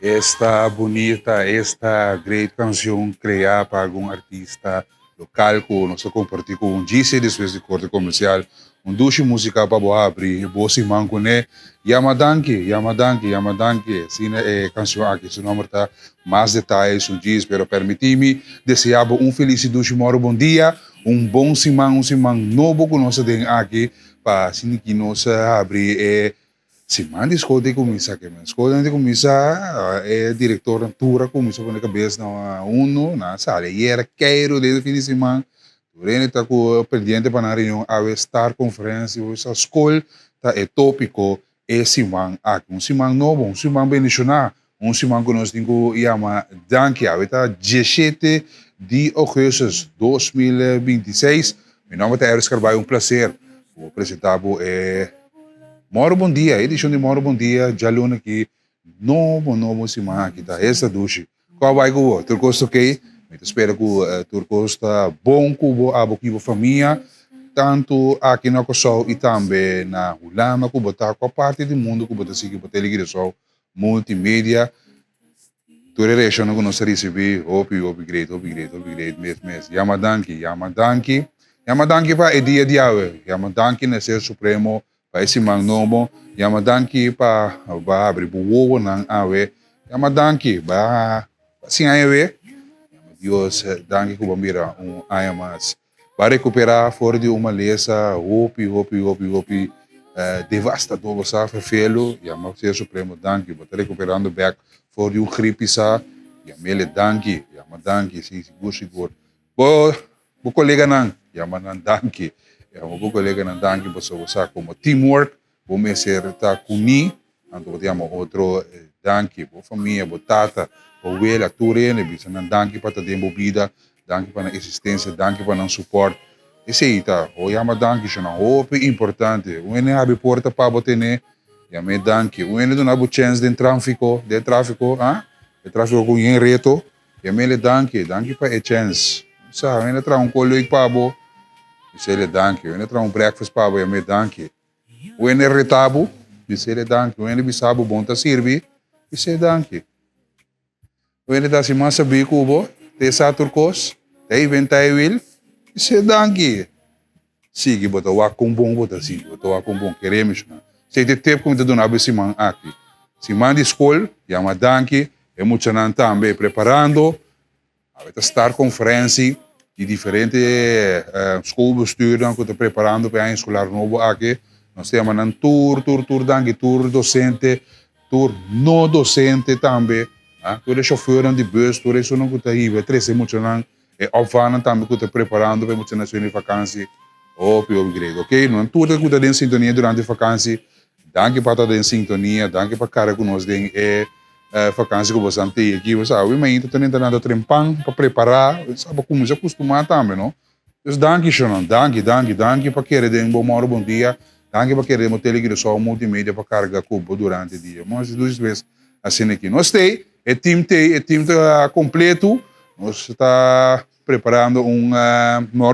Esta bonita, esta great canção criada para um artista local que nós compartilhamos com um GC depois de corte comercial, um duche musical para boa abrir, boa se manco né, Yamadanki, sina canção aqui, seu nome está mais detalhes, um GC, pero permiti-me desejar um feliz duche moro bom dia, um bom simang novo que nós temos aqui, para sini que nós abrir si man di escola de comisa que man escola de comisa diretor na tura comisa com a cabeça na uno na sala e era quero de fim de semana durante tá com pendiente para na reunião a estar conferência ou essa escola tá é tópico esse man um simang novo um simang beneficiar um simang que nós temos chama danke a tá 17 de agosto 2026 meu nome é Eros Carvalho prazer vou apresentar Moro Bom Dia, edição de Moro Bom Dia, já luna aqui, novo semana aqui, tá? Essa duche. Qual vai com o Turco está ok? Eu espero que o Turco está bom com a família, tanto aqui na Kosovo e também na Ulama, que botar com a parte do mundo, que botar seguir, botar ligação, multimídia. Toda a região que nós recebemos, hope great, mes. Yamadanki para o dia de hoje. Yamadanki na ser supremo, para esse magnomo, Yamadanki para abrir o ng awe, Yamadanki para assim awe, Deus danke ko bambira ayamas, para recuperar fora de uma lesa, hopi, devastador sa felo, Yamadanki supremo danke, para recuperando back fora de gripe sa, Yamele danke, Yamadanki, sigur, bo colega nang, Yamadanki. Vou colega na danke para como teamwork, vou me ser tá comigo, então temos outro danke, boa família, boa tata, boa velha, turene, bisa na danke para ter bebida, danke para a existência, danke para o suporte. Esse aí tá, o chama danke já não, importante. O ene abre porta para botar né, chama danke. O ene dona chance de tráfico, de tráfico com reto, chama ele danke para a chance. Sabe, ene tra colega para bo. Dice ele danke, o ene tra breakfast para eu me danke. O ene retabo, dice ele danke. O ene bisabo bom tá servir, dice danke. O ene tá se massa bico bo, te sa turcos, te inventai will, dice danke. Sige bota wa kumbong bota sige, bota wa kumbong queremos na. Se te tempo como te donava esse man aqui. Se man de escola, chama danke, é muito nan também preparando, a estar conferência de diferentes schoolbesturen que estão preparando para um escolar novo aqui. Nós temos um tour danke, tour docente, tour não docente também. Tour de chauffeur de bus, tour de sono que está aí, três muito nan, e opvana também que está preparando para muitas nações de vacância, grego, ok? Não tudo que está em sintonia durante a vacância, danke para estar em sintonia, danke para cara que nós tem vacância que você tem aqui, você sabe, mas ainda tem nada trempang para preparar, sabe como se acostumar também, não? Então, danke, Shonan, danke para querer ter um bom dia, danke para querer ter ligação multimídia para carregar cubo durante o dia. Mas duas vezes assim aqui. Nós temos, o time está completo, nós está preparando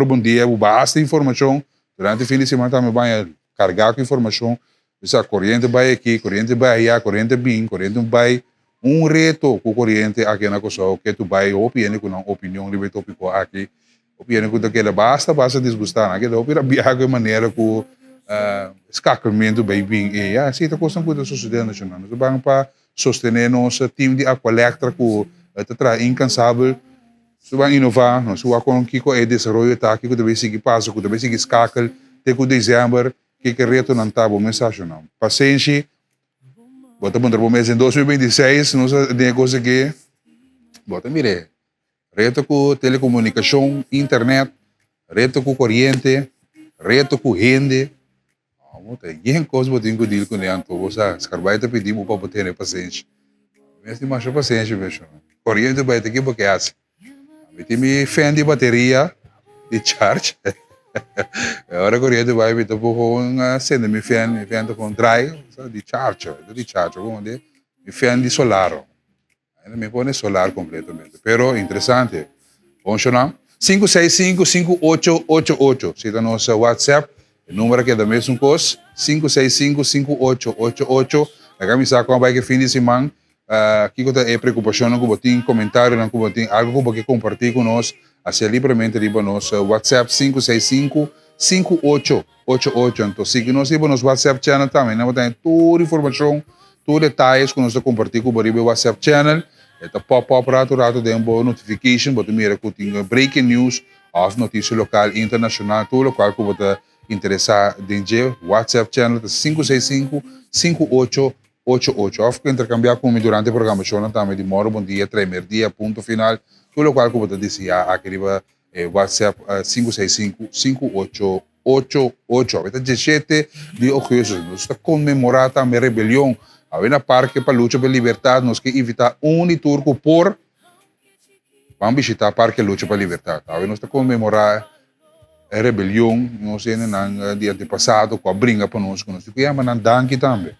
bom dia, basta informação, durante o fim de semana também vai carregar com informação, a corrente vai aqui, corrente vai aí, corrente bem, corrente vai reto com corrente aqui na Kosovo, que tu vai opinar com uma opinião livre tópico aqui, opinar com aquela basta desgustar, aquela opinião viajar de maneira que escapamento bem bem, assim está coisa que está sucedendo nacional, nós vamos para sostener nosso time de Aqualectra que está incansável, nós vamos inovar, nós vamos com o desenvolvimento tá aqui, que deve seguir passo, que deve seguir escacal, até que dezembro, que reto não está bom mensagem não, paciência. Bota bom mês em 2026, nós temos coisa que bota mire, reto com telecomunicação, internet, reto com corrente, reto com rende, tem coisa que eu digo com ele, você escarbai tá pedindo para botar paciência, mas tem mais paciência mesmo, corrente vai ter que bloquear, me fã de bateria de charge, agora a corrente vai me tocar com acende me fã com dry de charge, como de me fã de solar, me põe solar completamente, pero interessante, funciona 565-5888, se está no nosso WhatsApp, O número que é da mesma coisa, 565-5888. A camisa com a bike fim de semana. Aqui que é preocupação, que botem comentário, que botem algo que você compartilhar conosco, assim livremente riba nos WhatsApp 565-5888. Então, siga-nos riba nos WhatsApp channel também, nós temos toda a informação, todos os detalhes que nós compartilhar com o riba WhatsApp channel. Então, pop-up rato, tem uma notification, botem mira que tem breaking news, of notícia local, internacional, tudo local que você interessa dentro do WhatsApp channel 565-5888. Of que intercambiar comigo durante a programação também de Moro Bom Dia, primeiro dia, ponto final. Tudo qual que você dizia aqui WhatsApp 565-5888. Então, 17 de outubro, nós estamos comemorando também a rebelião. Havia na parque para luta pela liberdade, nós que evitar turco por vamos visitar o Parque Lucha para a Liberdade. Nós estamos comemorando a rebelião, nós temos no dia passado, com a brinca para nós, nós temos que danke também.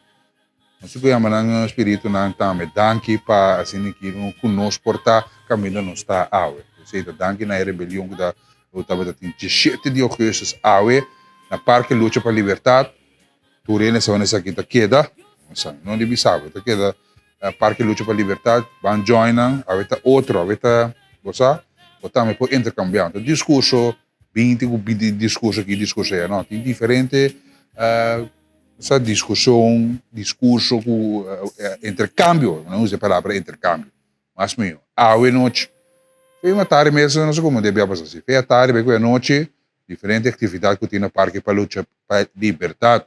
Nós temos que espírito também, danke para assim que nós portar caminho não está awe. Ou seja, danke na rebelião que da estava 17 de outubro awe na Parque Lucha para a Liberdade. Turene se vanessa aqui queda, não deve saber, queda Parque Lucha para a Liberdade, van joinan, aveta outro, aveta você também pode intercambiar. O discurso, 20 discurso aqui, discurso aí, não, tem diferente essa discussão, discurso, intercâmbio, não usa a palavra intercâmbio, mas meu, a noite, foi uma tarde mesmo, não sei como deve passar assim, foi a tarde, foi a noite, diferente atividade que tem no Parque para Lucha para a Liberdade,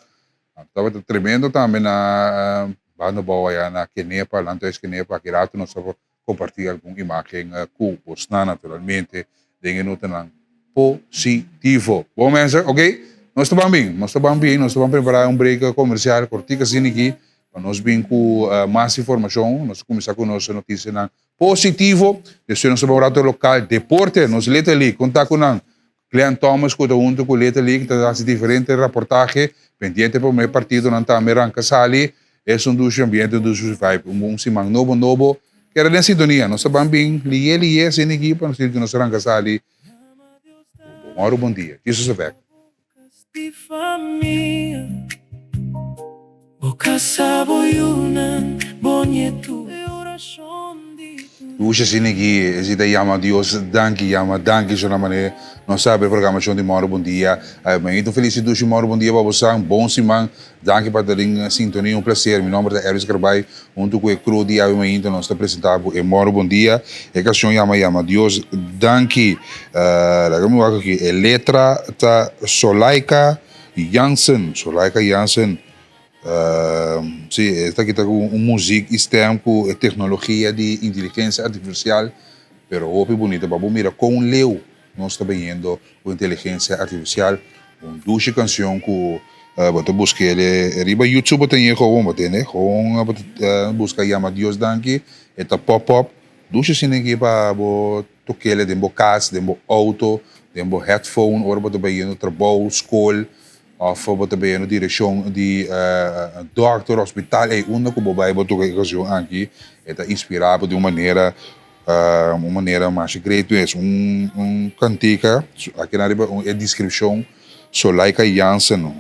estava tremendo também na banda boa na Kenepa, lá então Kenepa, que rato nós estava compartilhar alguma imagem com os naturalmente, de nota positivo. Bom, mensen, ok? Nós estamos bem, nós estamos preparando break comercial, cortica assim aqui, para nós vir com mais informação, nós começar com nossa notícia positivo, depois nós vamos para o local, deporte, nós leta ali, contar com o Clean Thomas, que junto com o leta ali, que está diferente reportagem, pendiente para o meu partido, não está Meranca Sali, é dos ambientes dos vibe, semana novo, que era na sintonia, nós estamos bem, ligue, assim aqui, para nós ir que nós Meranca Sali. Bom dia, Jesus é velho. De família, boca saboyunan, bonito de oração de Usha sinigi, esita yama Dios danki, sono mané, não sabe a programação de Moro Bom Dia. Muito feliz de Moro Bom Dia para você, bom semana, danke para ter sintonia, prazer. Meu nome é Elvis Garbay, junto com o crew de Avimainto, nós estamos apresentando em Moro Bom Dia. A canção yama Dios danki, aqui, a letra tá Solaika Jansen. Sim, está aqui com música, STEM, com tecnologia de inteligência artificial, pero hoje bonita, vamos mira com Leo, nós estamos vendo com inteligência artificial, duas canções que você busca ele, riba YouTube tem como você né, com busca chama Dios Danke, eta pop-up, duas assim aqui para tocar ele dentro casa, dentro auto, dentro headphone, ora você vai no trabalho, escola of wat ben je na direção de dokter, hospital, onde que você vai botar ocasião aqui, é inspirado de uma maneira mais grande, é cantica, aqui na riba é descrição, Solaika Jansen,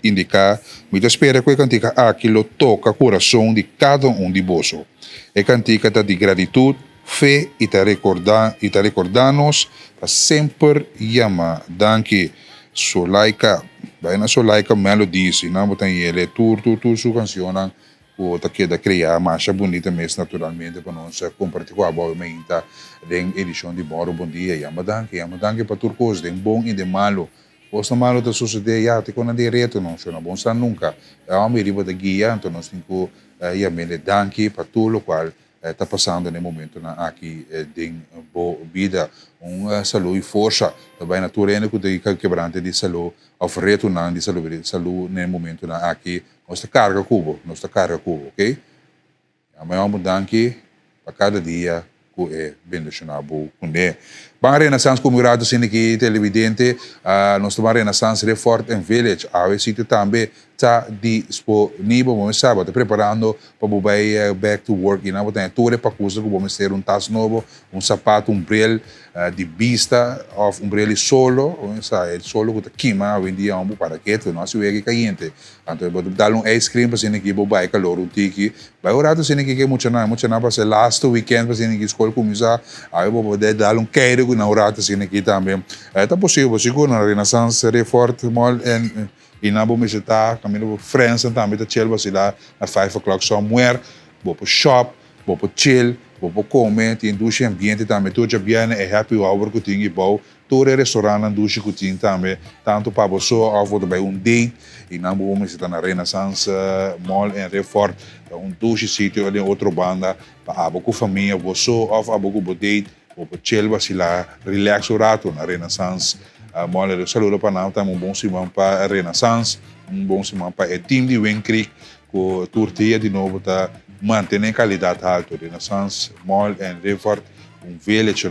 indica, me espera que a cantica aquilo toca o coração de cada de você. É cantica de gratitude, fé e te recordar-nos para sempre chama, danke, Solaika, vai na Solaika melodies, não botam ele, tudo sua canção, o tá queda criar mais bonita mesmo naturalmente para nós compartilhar com a boa em edição de Moro Bom Dia, yama danke para turcos, de bom e de malo. Posto malo da suceder, já te quando direto não, não bom está nunca. É uma riba da guia, então nós temos que yamele danke para tudo o qual está passando no momento aqui de boa vida, saúde e força, também na turena que tem quebrante de saúde, oferecer de saúde no momento aqui, nossa carga cubo, ok? Amanhã vamos danke para cada dia que é bendicionado com ele. Bang Renaissance Comurato Siniki televidente, nós tomamos Renaissance Refort and Village. A sítio também está disponível, vamos sabe, preparando para o back to work. E não tem tudo para coisa que vamos ter taço novo, sapato, bril de vista, ou bril solo, sabe, solo que está queima, hoje em dia para que não se vê que caliente. Então, vou dar ice cream para Siniki, vou baixar calor, tiki. Vai orar Siniki que muito não para ser last weekend para Siniki escola começar, aí vou poder dar queiro que na orar Siniki também. Está possível, seguro na Renaissance Refort Mall e na vou me estar caminhando para França também tá chill você lá na 5 o'clock somewhere vou para shop vou para chill vou para comer tem duche ambiente também tudo bem é happy hour que tem bom todo restaurante duche que tem também tanto para você ou vou para date e na vou me estar na Renaissance Mall em Refort duche sítio ali outro banda para com família você ou com date vou para chill você lá relax o rato na Renaissance Mall eu saludo para nós também bom semana para Renaissance bom semana para o time de Wing Creek que tortia de novo tá mantendo qualidade alta Renaissance Mall em Refort village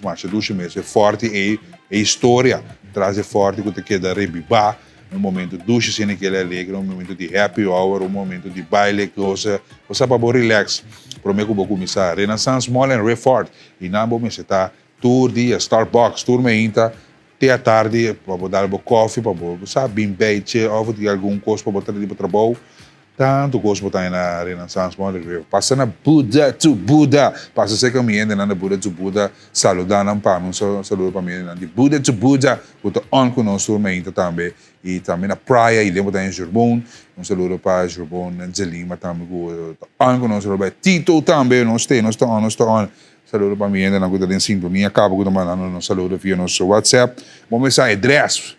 mas duche mesmo é forte e história traz forte que te queda revivar momento duche sem aquele alegre momento de happy hour momento de baile que você para relax prometo que vou começar Renaissance Mall em Refort e não vou me estar tour dia Starbucks tour meinta até a tarde para dar um coffee para sabe bem ou de algum coisa para botar ali para trabalho tanto coisa botar na Renaissance Mall passa na Buda to Buda passa ser caminhando na Buda to Buda saludando para mim saludo para mim de Buda to Buda botar on conosco ainda também e também na praia e lembra em Jurbon saludo para Jurbon Angelima também on conosco para Tito também nós está on saludo para mim ainda na coisa de sintonia acabo com mandando saludo via nosso WhatsApp vamos começar address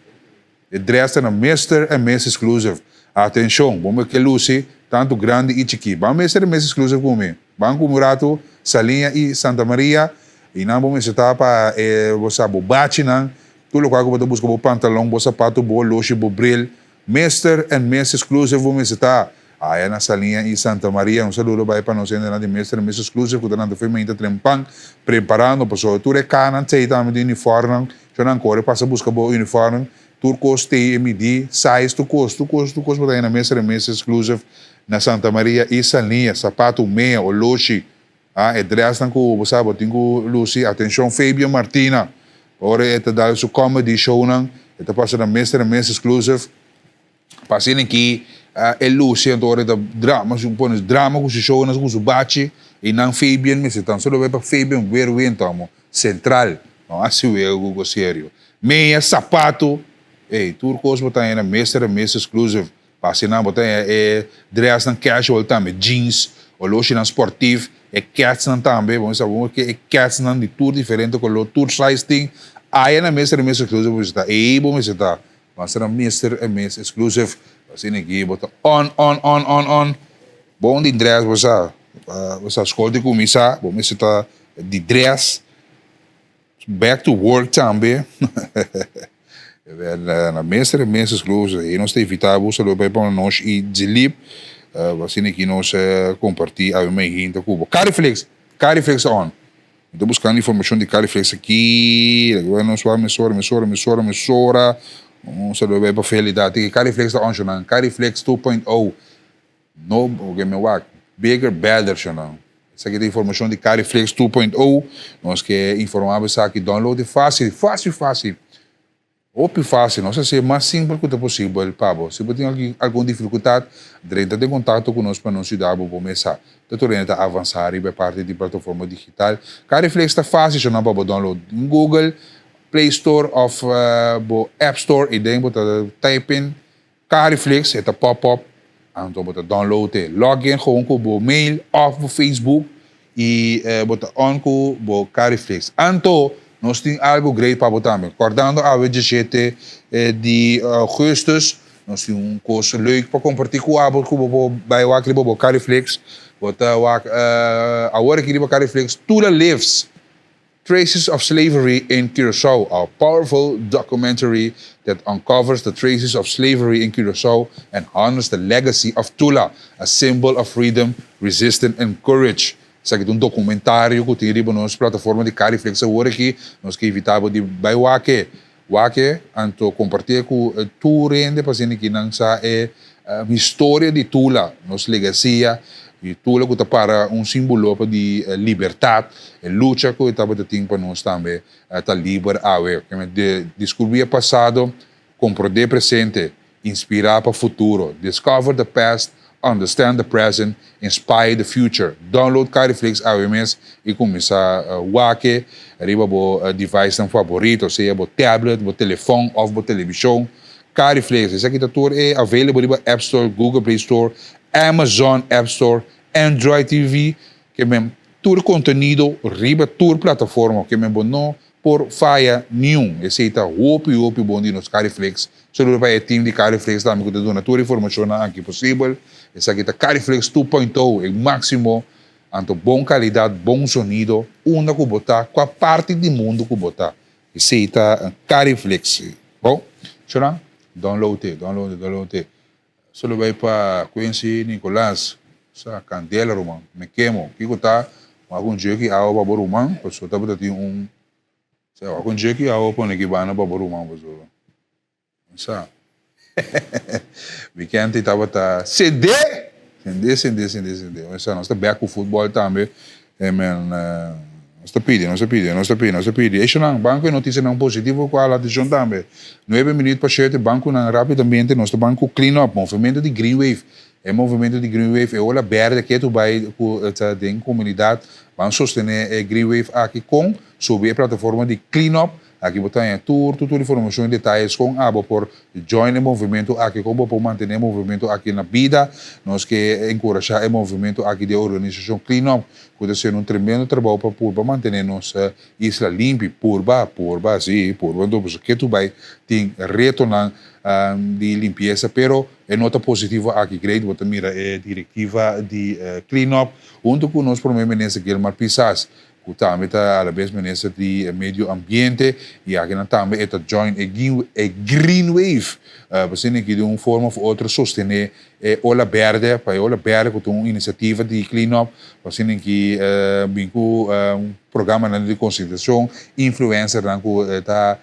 é na Mr. and Miss Exclusive atenção vamos que Lucy tanto grande e chiqui vamos Mr. and Miss Exclusive comigo Banco Murato Salinha e Santa Maria e não vamos estar para você bate não tudo qual que você busca o pantalão o sapato o loche o bril Mr. and Miss Exclusive vamos estar aí na Salinha e Santa Maria saludo para nós ainda de Mr. and Miss Exclusive que estão firme trempang preparando para sua tour canan sei também de uniforme já não corre passa busca o uniforme turcos TMD size turcos para na Mr. and Miss Exclusive na Santa Maria e Salinha sapato meia o loche dress não com você sabe tem com Lucy atenção Fabio Martina ora está dando seu comedy show não está passando na Mr. and Miss Exclusive passando aqui Lucy então ora drama supõe drama com o show não com o bate e não Fabian mas então só vai para Fabian ver o então central não assim é o sério meia sapato turcos botar na Mr. and Miss Exclusive passando botar dress não casual também jeans o loche não sportivo cats não também vamos saber que cats não de tudo diferente com o tour size thing aí na Mr. and Miss Exclusive vamos estar vamos estar passando na Mr. and Miss Exclusive passando aqui botar on bom de dress você escolhe começar vamos estar de dress back to work também na Mr. and Miss Exclusive e nós temos evitável saludo para nós e Dilip assim aqui nós compartilhar a minha gente com Cariflex on estou buscando informação de Cariflex aqui não só emissora saludo para fidelidade Cariflex on já Cariflex 2.0 no o que me vai bigger better já essa aqui é a informação de Cariflex 2.0 nós que informamos aqui download fácil Opi fácil, não sei se é mais simples que possível, Pablo. Se você tem alguma dificuldade, entra em contato conosco para nos ajudar a começar. Então, a avançar e parte de plataforma digital. Cariflex está fácil, já não para download em Google, Play Store ou App Store, e daí você type in Cariflex, é pop-up, então você download, login com o mail, off o Facebook, e você on com o Cariflex. Então, nós temos algo grande para botar também. Acordando a 27 de agosto, nós temos coisa leuk para compartilhar com o bij wakri bo Cariflex. Agora que o Cariflex Tula Lives, Traces of Slavery in Curaçao, a powerful documentary that uncovers the traces of slavery in Curaçao and honors the legacy of Tula, a symbol of freedom, resistance and courage. Sa que um documentário que tem riba nos plataforma de Cariflex agora aqui, nós que evitava de vai Wake, anto compartilhar com tu rende para que não sa é história de Tula, nos legacia e Tula que para símbolo de liberdade, e luta que estava de tempo para nós também tá livre awe, que descobrir passado, compreender presente, inspirar para o futuro, discover the past, understand the present, inspire the future. Download Cariflex AWMS e começar a Wake, arriba o device tão favorito, seja o tablet, o telefone ou a televisão. Cariflex, esse aqui é available riba App Store, Google Play Store, Amazon App Store, Android TV, que mesmo todo conteúdo riba toda plataforma, que mesmo não por falha nenhum. Esse está hopi bom de nos Cariflex. Só para o time de Cariflex também que dá toda a informação aqui possível. Esse aqui está Cariflex 2.0, é máximo, anto bom qualidade, bom sonido, uma que botar, com a parte do mundo que botar. Esse está Cariflex. Bom, será? Download. Só vai para conhecer Nicolás, sa Candela, Romão, me queimo. Que está, algum dia que a água para o Romão, pessoal está botando algum dia que a água para o Romão, pessoal. Sa. Weekend estava tá CD. Nós está back com futebol também. Nós está pedindo. Isso não, banco notícia não positiva com a atenção também. 9 minutos para 7, banco não rapidamente, nós está banco clean up, movimento de Green Wave. É movimento de Green Wave, é olha verde que tu vai com comunidade, vamos sostener Green Wave aqui com sobre a plataforma de clean up. Aqui botar em toda a informação e detalhes com abo por join o movimento aqui, como por manter o movimento aqui na vida. Nós que encorajar o movimento aqui de organização Clean Up, que está sendo tremendo trabalho para manter nossa isla limpa, purba, então que tu vai ter retornar de limpeza, pero é nota positiva aqui, great, você mira a diretiva de Clean Up, junto com nós primeiro-ministro Guilherme Pissas, que também está a vez ministro de meio ambiente e aqui também está join a green wave para que de uma forma ou outra sostener ola verde para ola verde com uma iniciativa de clean up para que vincu programa de conscientização influencer que está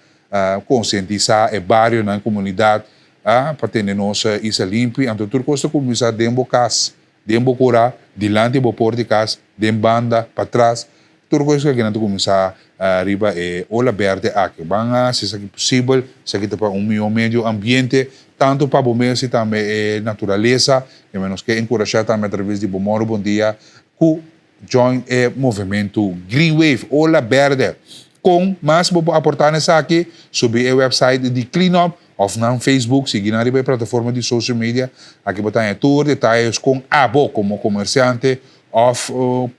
conscientizar o bairro na comunidade para ter nossa isla limpa então tudo costa começar dentro casa dentro cura delante do porta de casa dentro banda para trás tudo coisa que nós começar a arriba é ola verde aqui. Vamos se isso aqui possível, se aqui para meio ambiente, tanto para o meio se também natureza, que menos que encorajar também através de bom dia, que join o movimento Green Wave, ola verde. Com mais para aportar nessa aqui, sobre o website de Clean Up, ou na Facebook, seguir na plataforma de social media, aqui botar todos detalhes com abo como comerciante, ou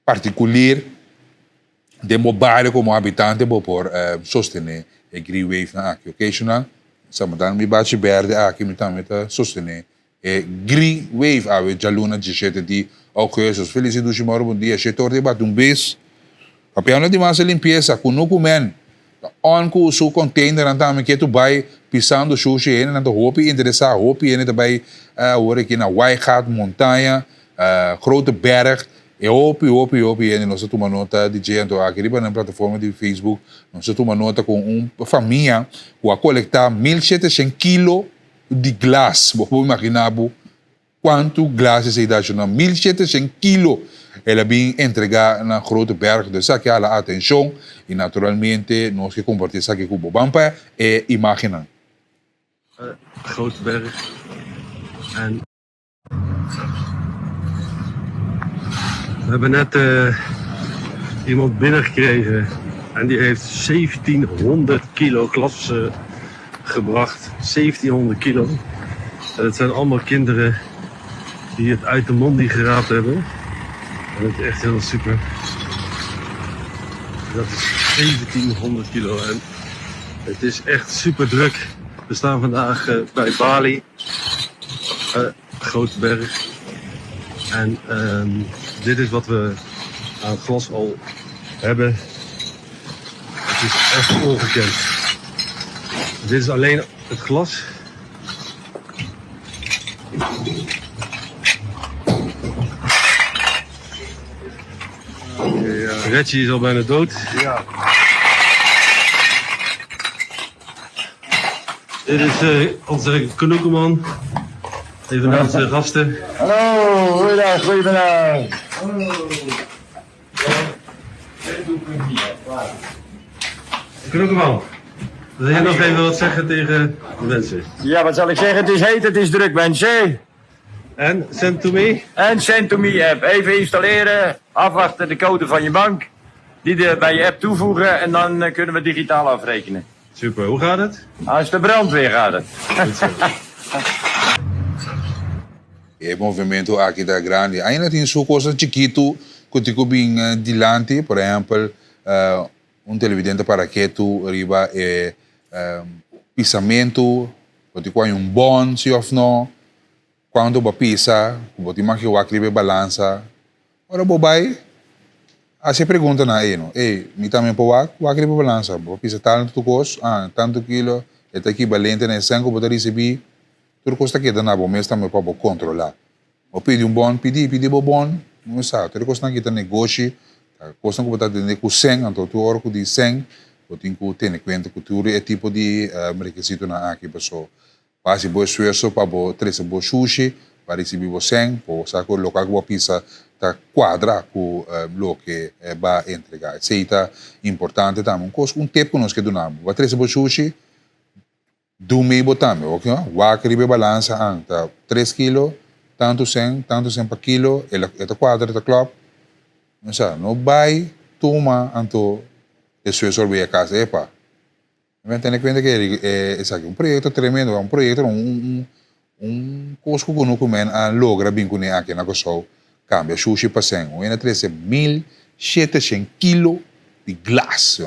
particular de mobile como habitante por sostener a Green Wave na aqui occasional sabe me bate verde aqui me também sostener a Green Wave a ver jaluna de sete de ocorrências felicidade de bom dia setor de bate beijo campeão de massa limpeza com no comen on com o container também que tu vai pisando sushi e na hopi interessa hopi e também agora aqui na White Hat montanha grote berg e opi, e nós tomamos nota de gente aqui na plataforma de Facebook, nós tomamos nota com uma família que a coletar 1.700 quilos de glass. Você pode imaginar quanto glass se dá, 1.700 quilos. Ela vem entregar na Grote Berg, então aqui a atenção e naturalmente nós que compartilhamos isso aqui com o Bampa e imaginam. Grote Berg en we hebben net iemand binnengekregen en die heeft 1700 kilo glas gebracht. 1700 kilo. En het zijn allemaal kinderen die het uit de mondi geraapt hebben. En dat is echt heel super. Dat is 1700 kilo en het is echt super druk. We staan vandaag bij Bali, Grote Berg. En dit is wat we aan glas al hebben. Het is echt ongekend. Dit is alleen het glas. Reggie is al bijna dood. Ja. Dit is onze Knoekeman. Even naar onze gasten. Hallo, goeiedag, goedemiddag. Knoekeman, wil je nog even wat zeggen tegen de mensen? Ja, wat zal ik zeggen? Het is heet, het is druk, mensen. En send to me. En Send to Me app. Even installeren, afwachten de code van je bank. Die bij je app toevoegen en dan kunnen we digitaal afrekenen. Super, hoe gaat het? Als de brandweer gaat het. El movimento aqui da grande. Ainda tem sua coisa chiquito, que tipo bem dilante, por exemplo, televidente para que tu riba pisamento, que tipo bon, se of no, quando ba pisa, que tipo que o aclive balança. Ora bobai, a se pergunta na no, mi também po o aclive balança, bo pisa tanto cos, tanto quilo, é equivalente na sangue botar receber. Tudo custa que dá na bom, mas também para controlar. O pedir pedir bom, não sabe. Tudo custa que tá negócio, custa que botar dentro com 100, então tu hora com de 100, tu tem que ter em conta que tudo é tipo de requisito na aqui pessoa. Passe boa esforço para boa trazer boa sushi, para receber boa 100, para sacar o local que boa pizza tá quadra com o que vai entregar. Isso é importante também. Tempo que nós que donamos, vai trazer boa sushi. Do meio botame, ok? O acribe balança anta 3 kg, tanto 100 per kilo, esta quadra, esta club. Não sabe, não vai tomar anto isso é sorver a casa, epa. Mas tem que conta que é aqui um projeto tremendo, um projeto, coisa que não comen a logra bem com aqui na coisa, cambia sushi para 100, o ainda 13.700 kg de glass,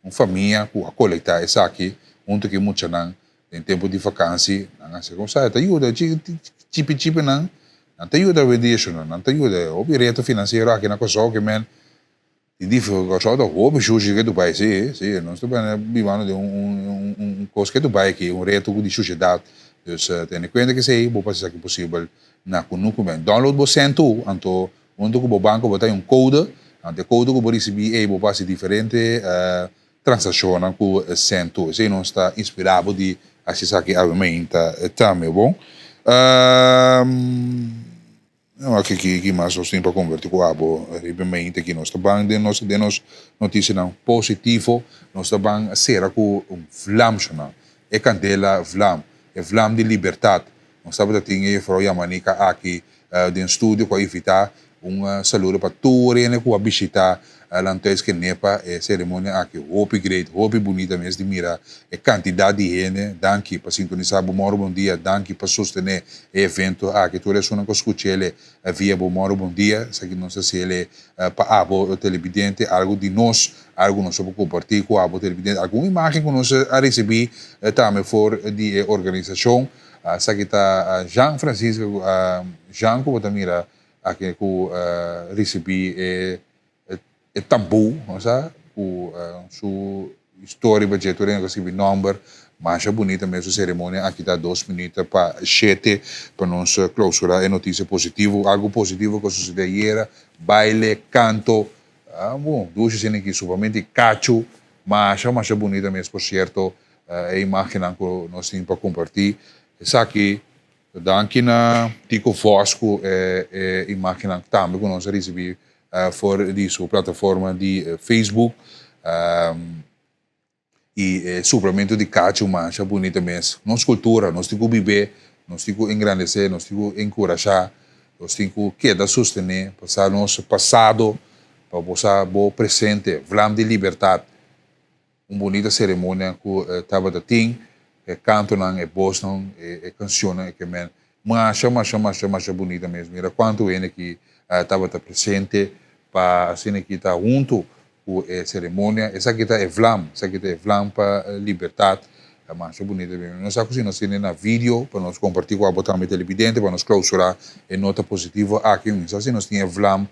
uma família que a coletar isso aqui. Que muito não em tempo de vacância não sei como sai, te ajuda chip não te ajuda a vender isso não te ajuda o direito financeiro aqui na coisa que men de difícil coisa do hobby sushi que tu vai sim não estou vivendo de coisa que tu vai aqui reto de sociedade dus tem conta que sei vou fazer aqui possível na conuco men download bo cento anto onde que o banco botar code ante code que vou receber vou fazer diferente transazione com cento, se não está inspirado de acessar aqui a ferramenta também, bom? Aqui mais nós temos para converter com a ferramenta que nós estamos dando notícia não positivo, nós estamos ser com vlam, é candela vlam, é vlam de liberdade. Nós estamos tendo Frau Yamanika aqui de estúdio para evitar saludo para todos que visitar lanternas que nepa cerimônia aqui hope great hope bonita mesmo de mira quantidade de gente danke para sintonizar bom dia danke para sostener evento aqui tu és uma coisa que ele via bom dia isso aqui não sei se ele para abo televidente algo de nós algo nós vamos compartilhar com abo televidente alguma imagem que nós a receber também for de organização isso aqui tá Jean Francisco Jean como tá mira aqui que recebi tabu, sua história budgetária, que se number, mas é bonita mesmo a cerimônia, aqui está 2 minutos para 7, para nós clausurar a notícia positiva, algo positivo que sucedeu ayer, baile, canto, bom, duas cenas aqui, supostamente cacho, mas é bonita mesmo, por certo, a imagem que nós temos para compartilhar, essa aqui, danke na Tico Fosco, imagem que também que nós recebemos, voor die sua plataforma de Facebook e suplemento de cacho mas é bonita mesmo nossa cultura nós temos que viver nós temos que engrandecer nós temos que encorajar nós temos que quedar sostener passar nosso passado para passar o presente vlam de liberdade bonita cerimônia que estava da ting canto não Boston canção que men mas bonita mesmo era quanto ele que estava presente para assim que está junto com a cerimônia essa aqui é vlam para liberdade mas é bonito mesmo nós aqui nós temos na vídeo para nós compartilhar com a botar também televidente para nós clausurar em nota positiva aqui assim nós temos vlam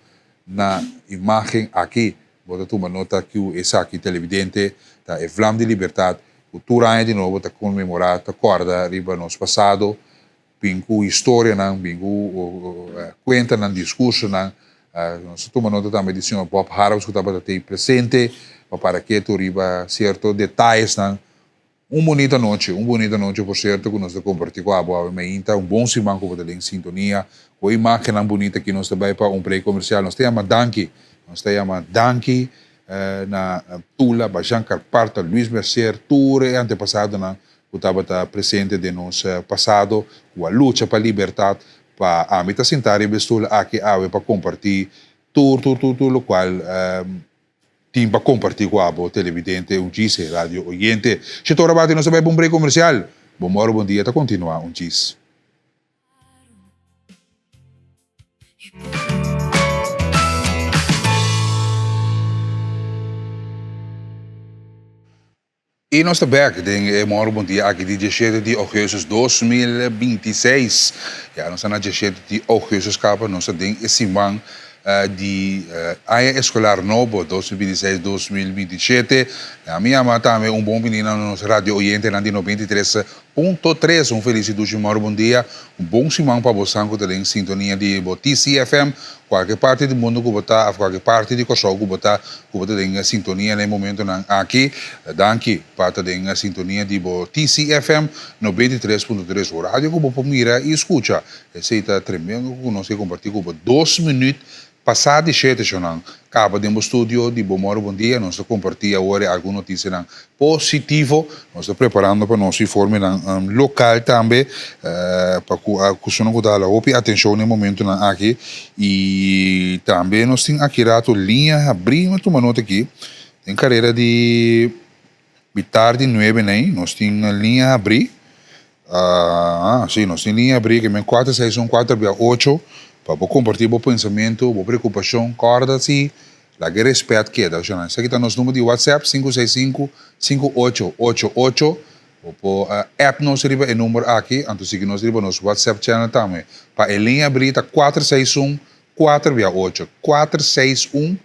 na imagem aqui bota uma nota que essa aqui televidente tá é vlam de liberdade cultura de novo tá comemorar tá acorda riba nosso passado pingu história não pingu conta não discurso não Nós tomamos nota também do senhor Bob Harrows, que estava até presente, para que tu riba certos detalhes, né? Bonita noite, por certo, que nós compartilhamos com a boa meinta, bom simão que você em sintonia, com a imagem bonita que nós também para break comercial, nós temos Danki, na Tula, Bajan Carparta, Luis Mercer, Ture, antepassado, na que estava presente de nosso passado, com a luta para a liberdade, para a meta sentar e vestir aqui para compartilhar tudo, o qual tem para compartilhar com a televidente, um disse, rádio oyente. Se tu rabate, nós vai para um break comercial. Bom dia, tá continuar um disse. E nós estamos back, bom dia, aqui de 17 de agosto de 2026. Ja, nós estamos na 17 de agosto, capa, nós estamos esse man de área escolar novo 2026-2027. A minha mãe também bom menino na nossa rádio oyente na 93.3. Felicidade, bom dia. Bom simão para você que está em sintonia de TCFM. Qualquer parte do mundo que você qualquer parte de Kosovo que você está em sintonia no momento aqui. Danke para estar em sintonia de TCFM 93.3. O rádio que você mira e escuta. Esse está tremendo que nós compartilhamos com 2 minutos. Passado de 7 horas, acaba de estúdio de bom dia, nós compartilhamos agora alguma notícia positiva, nós estamos preparando para nosso informe local também, para que a questão que dá a atenção no momento aqui, e também nós temos aqui a linha, abrimos uma nota aqui, tem carreira de tarde 9, né? Nós temos a linha abrir, sim, nós temos linha abrir, que é 461-4-8, para compartilhar o pensamento, a preocupação, corda-se, a respeito que é. Aqui está nosso número de WhatsApp, 565-5888. O app nosso riba é número aqui, então seguir nosso riba nosso WhatsApp channel também. Para a linha abrita 461-468.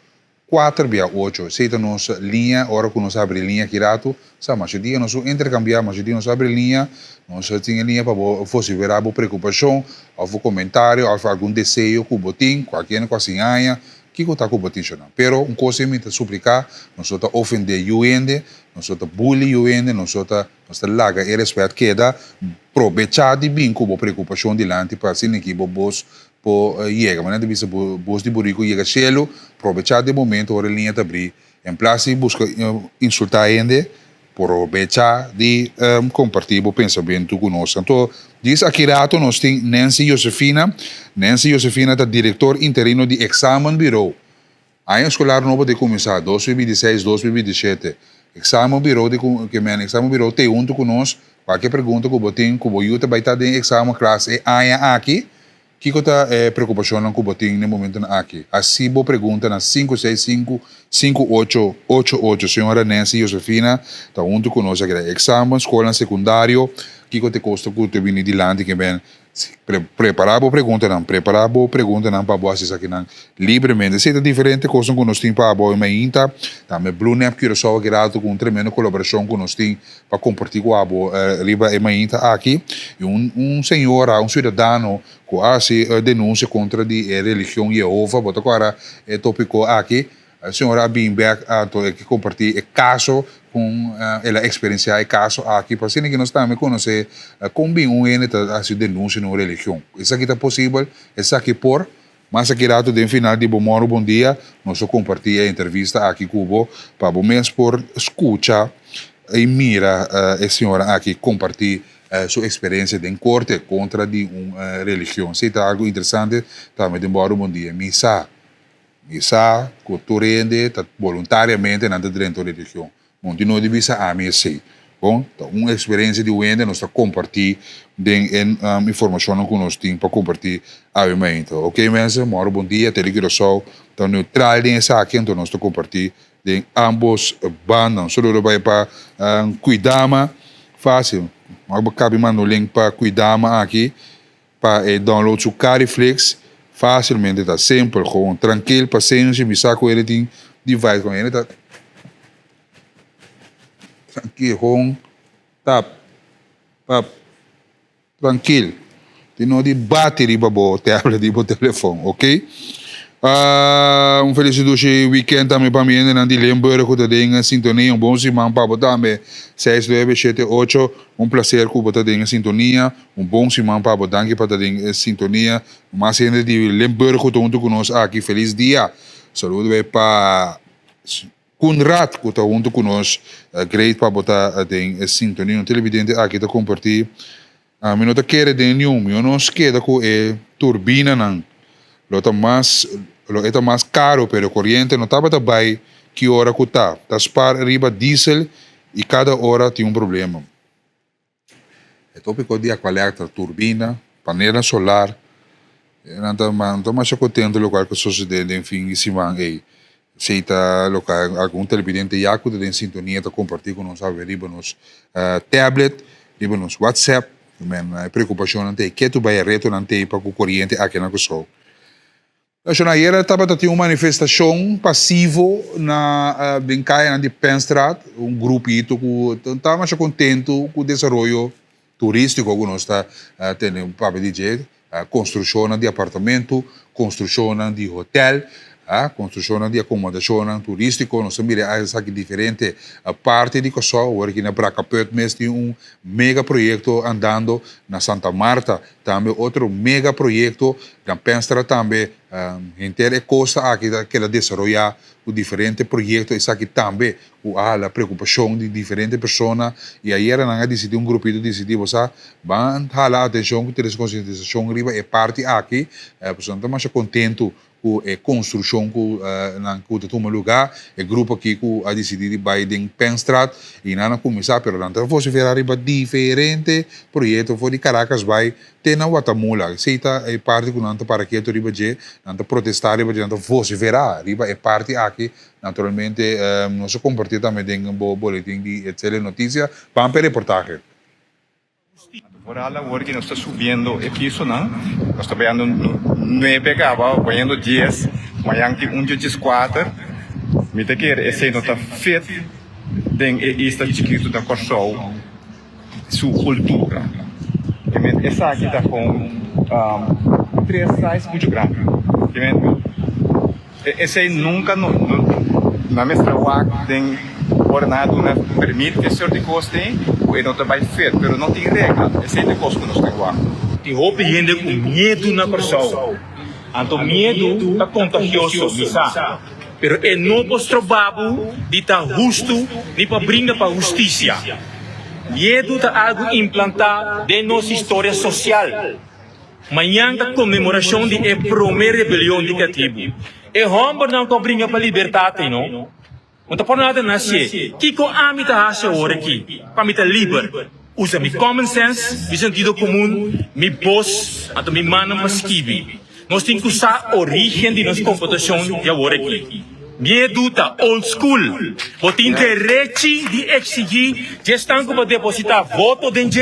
461-468. Essa é a nossa linha, hora que nós abrimos linha aqui rato, sabe, mas dia nós intercambiar, mas dia nós abrimos linha, nós temos linha para você ver a preocupação, ou comentário, ou algum desejo que você tem, qualquer coisa que você está com você tem. Pero, coisa que me suplicar, nós estamos ofender o ende, nós estamos bullying o ende, nós estamos larga e respeito que dá, aproveitar de bem com a preocupação delante para assim que você chega, mas não vista bos de burico chega cielo, aproveitar de momento hora linha de abrir, em place busca insultar ende, aproveitar de compartilhar o pensamento conosco. Então, diz aqui rato nós temos Nancy Josefina é diretor interino de Examen Bureau. A escolar novo de começar 2026-2027. Examen Bureau Examen Bureau tem junto conosco, qualquer pergunta que você tem, que você vai estar em exame classe aqui. Que está preocupação que você tem no momento aqui? Assim, você pergunta na 565-5888. Senhora Nancy Josefina, está junto conosco aqui. Exame, escola secundário, que te custa que você vem de lá, que vem preparar a pergunta, para você aqui livremente. Se é diferente, coisa que nós temos para a boa meinta, também Blue Nap, que só aqui com uma tremenda colaboração que nós temos para compartilhar com a boa meinta aqui. E senhor, cidadão, que hace denúncia contra a religião Jeová, bota agora é tópico aqui. A senhora Bimberg que compartilha o caso com a experiência do caso aqui, para que nós também conhecer como bem a denúncia na religião. Isso aqui está possível, isso aqui mas aqui rato de final de bom dia, nós compartilha a entrevista aqui com o para o mês por escutar e mira a senhora aqui compartilha sua experiência em corte contra de uma religião. Se está algo interessante, também de bom dia. Missa, culturalmente, voluntariamente, não dentro da religião. Bom, de novo de vista, a mim sei. Bom, então, uma experiência de wende, nós compartilhamos informação que nós temos para compartilhar a momento. Ok, mensen, bom dia, telegrafo, então neutral nessa aqui, então nós compartilhamos de ambos bandas. Só vai para cuidar, fácil. Mas cabe mandar o link para cuidar aqui, para download o Cariflex. Facilmente, está simples, gewoon tranquilo, paciência, me saco ele tem device com ele, tá tranquilo, gewoon tap, tranquilo, tem não de bateria para o tablet, para o telefone, ok? Felicitatie weekend também para mim, na de Limburgo, que tem sintonia, bom semana para botar também, 6, 9, 7, 8, prazer que botar em sintonia, bom semana para botar aqui para ter sintonia, mas ainda de Limburgo, junto conosco aqui, feliz dia, saúde para Conrad, que está junto conosco, great para botar em sintonia, no televidente aqui está compartilhar, a minha quer de nenhum, eu não queda com a turbina não. Lo é mais caro, pero corriente não estava também que hora que está. Está para arriba diesel e cada hora tem problema. É tópico de aqualecta, turbina, panela solar. Não estou mais contente com o que sucede em fim de semana. Se está algum televidente já que tem sintonia para compartilhar com nós, riba nos tablet, riba nos WhatsApp. A preocupação não tem que tu vai reto não tem para o corriente aqui na coisa. Na era estava tendo uma manifestação passiva na Bencaia de Penstraat, grupito que estava mais contente com o desenvolvimento turístico que nós está tendo para dizer, construção de apartamento, construção de hotel, construção de acomodação turística, nós temos aqui diferente parte de coisa, aqui na Bracapet mesmo tem mega projeto andando na Santa Marta, também outro mega projeto na Penstra também, inteira costa aqui que ela desenvolver o diferente projeto, isso aqui também a preocupação de diferentes pessoas e aí era não decidir grupito decidir você vai dar atenção que ter conscientização riba é parte aqui, pessoal está mais contento com a construção que toma lugar, o grupo aqui que a decidir vai em Penstraat e não começar, pero não você ver arriba diferente projeto for de Caracas vai ter na Guatemala, se está é parte que não para que tu riba je, não protestar riba je, não você verá, riba é parte aqui, naturalmente nós compartilhamos também em boletim de excelente notícia, vamos para reportagem. Por ahora, porque no está subiendo el piso, ¿no? Nos está pegando 9 cabos, poniendo 10, mañana que 1,4. Mira que esse não está feito, tem esta chiquito da Corsol, sua cultura. Essa aqui está com 3 sizes muito grandes. Esse nunca, na mestra WAC, tem ordenado, né? Permite que certas coisas tem, e não está bem feito, mas não tem regra. Esse é o coisa que nós temos lá. Tem roupa e gente com medo na pessoa. Então, medo é contagioso, misa. Pero é não mostrar babo de estar justo, nem para brincar para a justiça. Medo é algo implantado de nossa história social. Amanhã é a comemoração de a primeira rebelião de cativo. É homem não que brinca para a liberdade, não? Então, por nada nascer, que com a mim está agora aqui, para mim está livre. Usa meu common sense, meu sentido comum, meu boss, então meu mano para esquivar. Nós temos que usar a origem de nossa computação de agora aqui. Medo está old school. Você tem interesse de exigir gestão para depositar voto dentro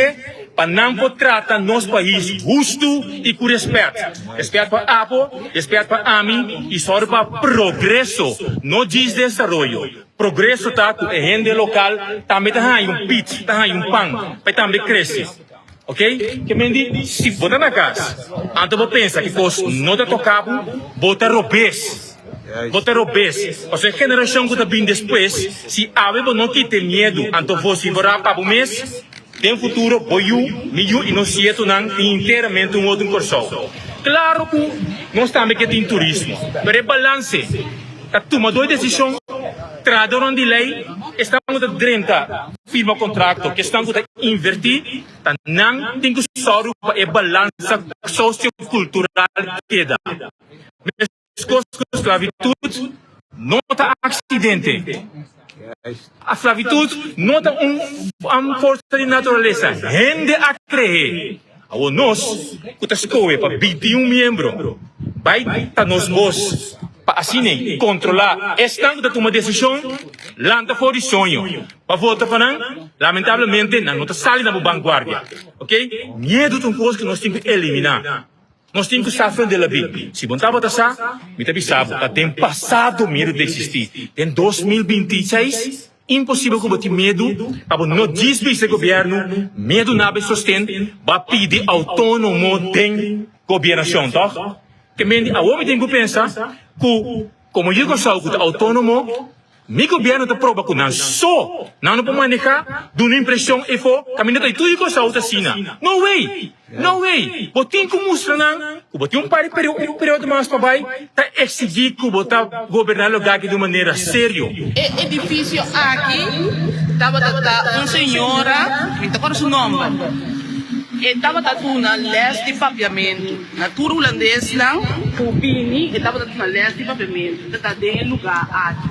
para não tratar nosso país justo e com respeito. Respeito para a APO, respeito para a mim e só para progresso, não diz desenvolvimento. Progresso está com a gente local, também está pizza, está pão, para também crescer. Ok? Que me diz, se botar na casa, então você pensa que fosse não está tocado, botar robês. Botar robês. Ou seja, a geração que está vindo depois, se a não tem medo, então você vai para o mês, tem futuro, boiu, milho e não se tem inteiramente outro corso. Claro que nós também que tem turismo, mas é balance. A tomador de decisão, trador de lei, estão a 30 firma contrato, que estão a invertir, não tem que só a balança sociocultural que dá. Mas a esclavitud não está acidente. A esclavitud não é uma força de natureza. Rende a crer. A nós, que escolhe para 21 membros, vai estar nos vós, para assim controlar. Estão a tomar decisão, lanta fora de sonho. Para votar para não, lamentavelmente, não está saindo da vanguarda. Ok? Medo de uma coisa que nós temos que eliminar. Nós temos que estar frente da vida. Se você está passando, me sabe que tem passado medo de existir. Em 2026, impossível combater medo, para não desviar esse governo, medo não sustenta, vai pedir autônomo de governação, tá? que me a homem tem que pensar que como eu sou autônomo, mi governo te prova que não só não pode manejar, dando impressão e for caminhando tudo e coisa outra sina. No way, no way. Botin como mostra não, que botin período mais para vai, tá exigir que botar governar o lugar de maneira séria. Edifício aqui, estava uma senhora, me acordo seu nome. Estava na leste de papiamento. Na tour holandês não, o Bini estava na leste de papiamento. Está dentro lugar aqui.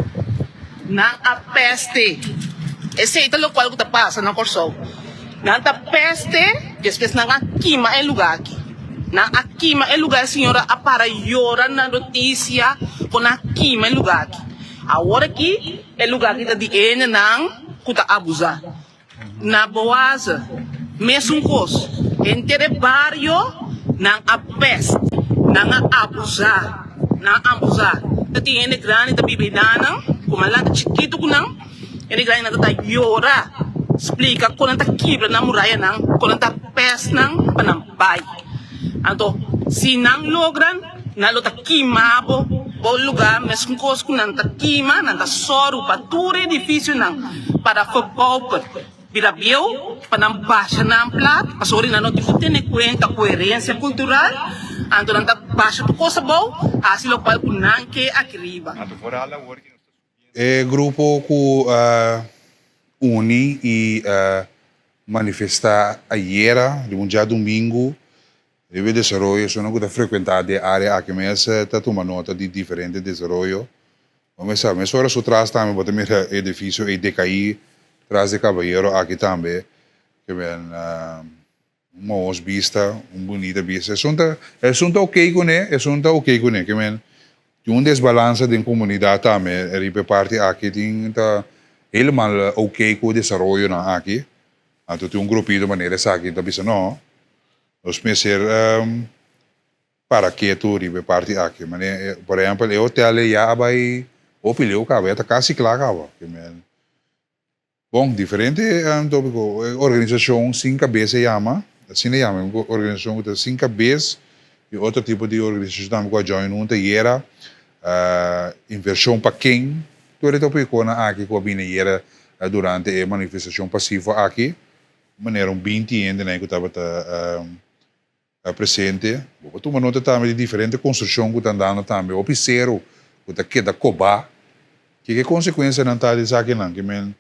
Na a peste. Esse é o qual que passa na Corsol. Na a peste, depois na queima é lugar aqui. Na a queima é lugar, senhora, a para llorar na notícia com a queima é lugar aqui. Agora aqui é lugar que está de ene não, que está abusar. Na Boasa, mesmo coisa. Entre barrio, não a peste, não a abusar, não a abusar. Tem ene grande da bibidana, como lá tá chiquito com não, ene grande não tá llora, explica quando tá quebra na muralha não, quando tá peste não, para não pai. Então, se não logram, não tá queimado, bom lugar, mesmo coisa que não tá queima, não tá soro, para tudo é difícil não, para focar. Birabio, para baixa na plat, pasori na noti tem conta coerência cultural, ando na baixa do coisa boa, assim lo qual kunan que akriba. É grupo que une e manifesta ayer, de um dia domingo, deve desenvolver, só não que frequentar de área aqui, mas está tomando nota de diferente desenvolvimento. Mas agora só traz também, bota mira edifício e decair, traz de Caballero aqui também, que vem uma vista, bonita vista. É assunto ok com ele, é assunto ok com ele, que vem um desbalance da comunidade também, ele parte aqui tem helemaal ok com o desenvolvimento aqui. Então tem grupinho de maneira aqui, então pensa não, nós pensamos para que tu ribe parte aqui, mas por exemplo, eu hotel já vai opileu cara, está quase claro que vem. Bom, diferente tópico, organização sem cabeça chama, assim se chama, organização com sem cabeça e outro tipo de organização também com a join junta era inversão para quem, todo tópico na aqui com a bina era durante a manifestação passiva aqui, maneira 20 anos né que estava presente, tu uma nota também de diferente construção que está dando também, o piseiro que está queda cobar, que consequência não está disso aqui não, que men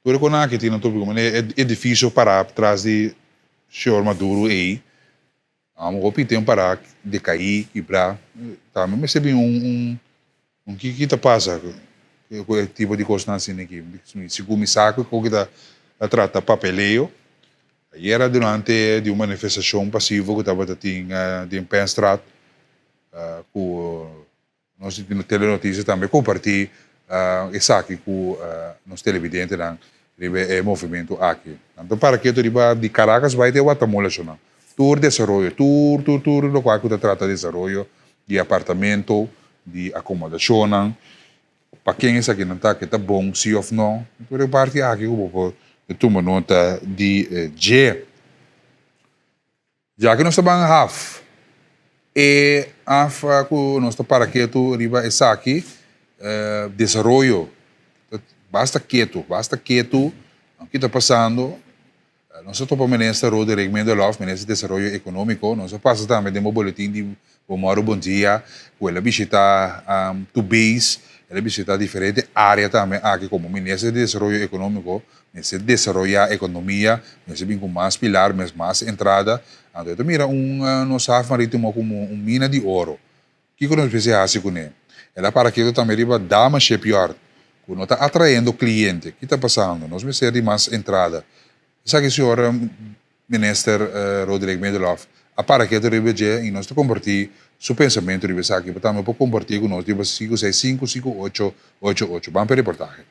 tudo com aqui tem um tópico, mas é difícil parar atrás de senhor Maduro aí. Tem tempo para decair, quebrar. Tá, mas percebi que está passa, que tipo de coisa assim aqui. Se começar com o que está trata papeleio, aí era durante de uma manifestação passiva que estava em Penstraat, com nós temos telenotícias também compartilhar isso aqui com nos televidentes lá, é movimento aqui. Então para que tu de Caracas vai ter Guatemala não. Tour desenvolvimento, tour no qual tu trata de desenvolvimento de apartamento, de acomodação, para quem é aqui não está que está bom sim ou não, tu parte aqui com toma nota de G. Já que nós estamos em half, e half com nós para que tu riba isso aqui desenvolvimento, basta quieto, o que está passando, nós estamos para ministro Rode Regimento Love, ministro de Desenvolvimento Econômico, nós passamos também de um boletim de bom dia, com ela visita to base, ela visita diferentes áreas também, aqui como ministro de Desenvolvimento Econômico, ministro de Desenvolvimento Economia, ministro com mais pilar, mais entrada, então mira, nós marítimo como mina de ouro, o que nós precisamos com ele? Ela para que também riba dá mais pior, quando está atraindo cliente, o que está passando? Nós precisamos de mais entrada. Sabe que senhor ministro Rodrigo Medelov, a para que riba e nós te compartir seu pensamento riba aqui, para também compartir com nós riba 5655888. Vamos para a reportagem.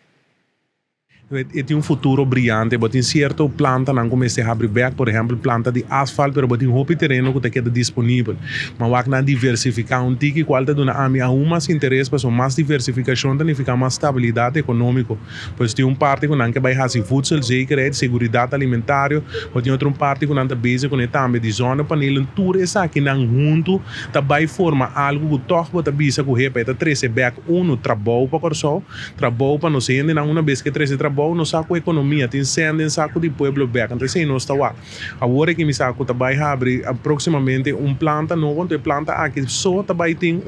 Tem um futuro brilhante, mas tem certo planta não começa a abrir back, por exemplo, planta de asfalto, mas tem roupa terreno que queda disponível. Mas vai na diversificar um tique qual te dona a mim a mais interesse, para mais diversificação, também fica mais estabilidade econômica. Pois tem parte que não que vai fazer voedsel, zekerheid, seguridade alimentar, mas tem outra parte que não está bezig com também de zona panel, tudo isso aqui não junto, também forma algo que toch bota bisa que repete 13 back trabalho para corso, trabalho para não ser ainda uma vez que 13 trabalho no saco economia, tem sendo em saco de pueblo back, então sei não está lá. Agora que me saco também abre aproximadamente planta novo, então planta aqui só também tem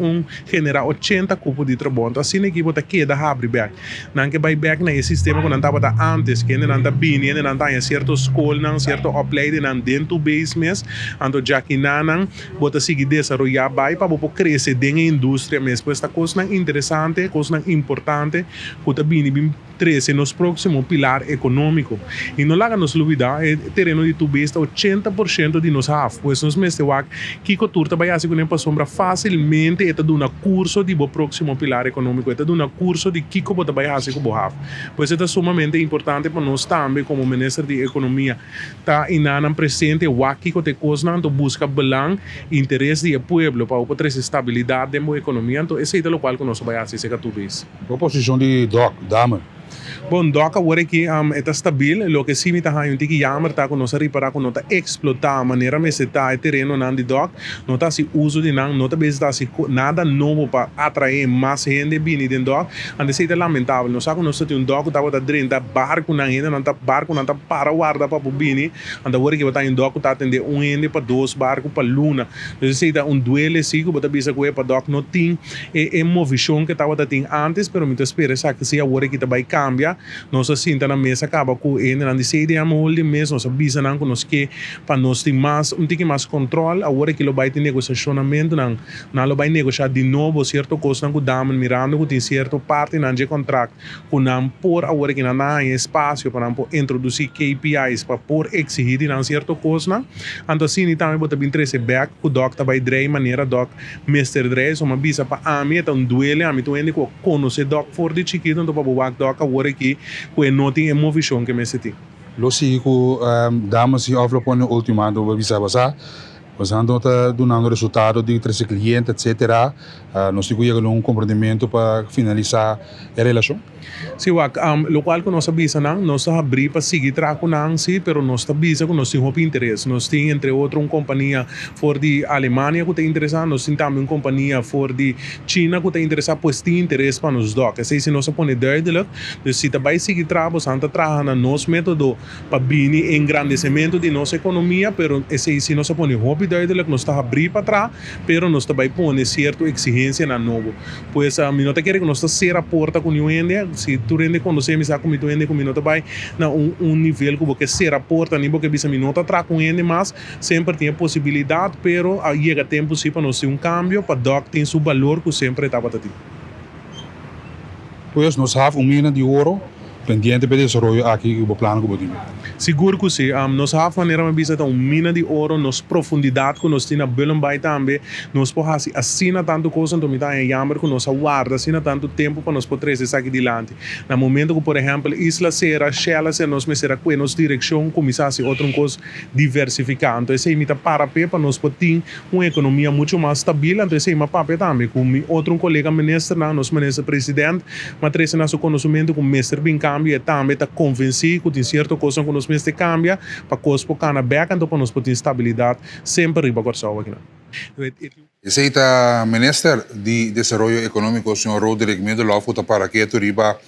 genera 80 cupos de trabalho, então assim que bota queda abre back, não que vai back na sistema que não estava antes, que ainda não está bem, ainda não está em certa escola, não certa opleiding, não dentro do base mesmo, então já que não bota seguir desenvolver vai para crescer dentro da indústria mesmo, esta coisa interessante, coisa importante, que está bem 13 nos próximo pilar econômico. E não laga nos olvidar, o terreno de tubista 80% de nos haf. Pois nos mestre wak, que turta vai assim com sombra facilmente eta duna curso de bo próximo pilar econômico, eta duna curso de kiko bota vai assim com bo haf. Pois é sumamente importante para nós também como ministro de economia tá inanam presente wak kiko te cosnan to busca belang interesse do pueblo para o trazer estabilidade da economia. Então esse é o qual que nós vai assim se tubis. Qual a posição de Doc, Dama? Bom, doca agora que está stabil, lo que sim está aí um tique jammer tá com nós reparar com nota explotar a maneira me se tá terreno nan de doc, nota se uso de nan, nota bem está se nada novo para atrair mais gente bem de doc, ande se é lamentável, nós sabe nós tem doc tá bota dentro barco nan ainda não tá barco não tá para guarda para bini, ande agora que tá em doc tá atender gente para dois barco para luna, então se dá duelo se que bota bisa com para doc não tem movição que tava tem antes, pero me espera sabe que se agora que tá vai cambiar. Nós assim na mesa acaba com ele na dizer de amor de mês nós avisa não conosco que para nós ter mais tem mais controle agora que lo vai ter negociacionamento não lo vai negociar de novo certo coisa não damos mirando que tem certo parte não de contrato com não por agora que não há espaço para não introduzir KPIs para por exigir de não certo coisa não então assim também bota bem 13 back o doc vai drei maneira doc Mr. Drei uma visa para a mim então duele a mim tu ainda conhecer doc for de chiquito então para o doc agora que não tem emoção que me senti. Lo sim que damas se aflopen no último ano para visa passar, nós estamos dando resultado de 13 clientes, etc. Nós temos comprometimento para finalizar a relação. Sim, lo qual que nós avisa não, nós abrir para seguir traco não, sim, pero nós avisa que nós temos interesse. Nós temos entre outros uma companhia for de Alemanha que tem interessado, nós temos também uma companhia for de China que tem interessado, pois tem interesse para nós doc. Assim, se nós põe duidelijk, dus se também seguir trabalho, santa trabalhando nosso método para bem engrandecimento de nossa economia, pero esse se nós põe hobby duidelijk, nós está abrir para trás, pero nós também põe certa exigência na novo. Pois a mim não te quer que nós está ser a porta com o Índia, se tu rende quando você me sabe como ende com minuto vai na nível que você ser a porta nem porque bisa minuto atrás com ele mas sempre tem a possibilidade pero chega tempo sim para nós ter cambio para doc tem seu valor que sempre estava tendo. Pois nós temos mina de ouro pendiente para desenvolver aqui o plano que podemos. Seguro que sim, nós temos maneira de visitar mina de ouro, nos profundidade que nós temos na Belembay também, nós podemos assinar tanto coisa, então me dá jammer que nós aguarda, assinar tanto tempo para nós poder trazer aqui adiante. No momento que, por exemplo, Isla Serra, Shell Serra, nós me será com nossa direção, começar a outra coisa diversificar. Então, esse é para nós poder uma economia muito mais estável, então esse é uma papel também, com outro colega ministro, nosso ministro presidente, mas trazer nosso conhecimento com o ministro bem cambia, também está convencido que tem certa coisa que nós mestre cambia para coisa para cana back então para nós poder estabilidade sempre riba corção aqui. Esse é o ministro de Desenvolvimento Econômico, o senhor Roderick Middelhoff, que para que tu riba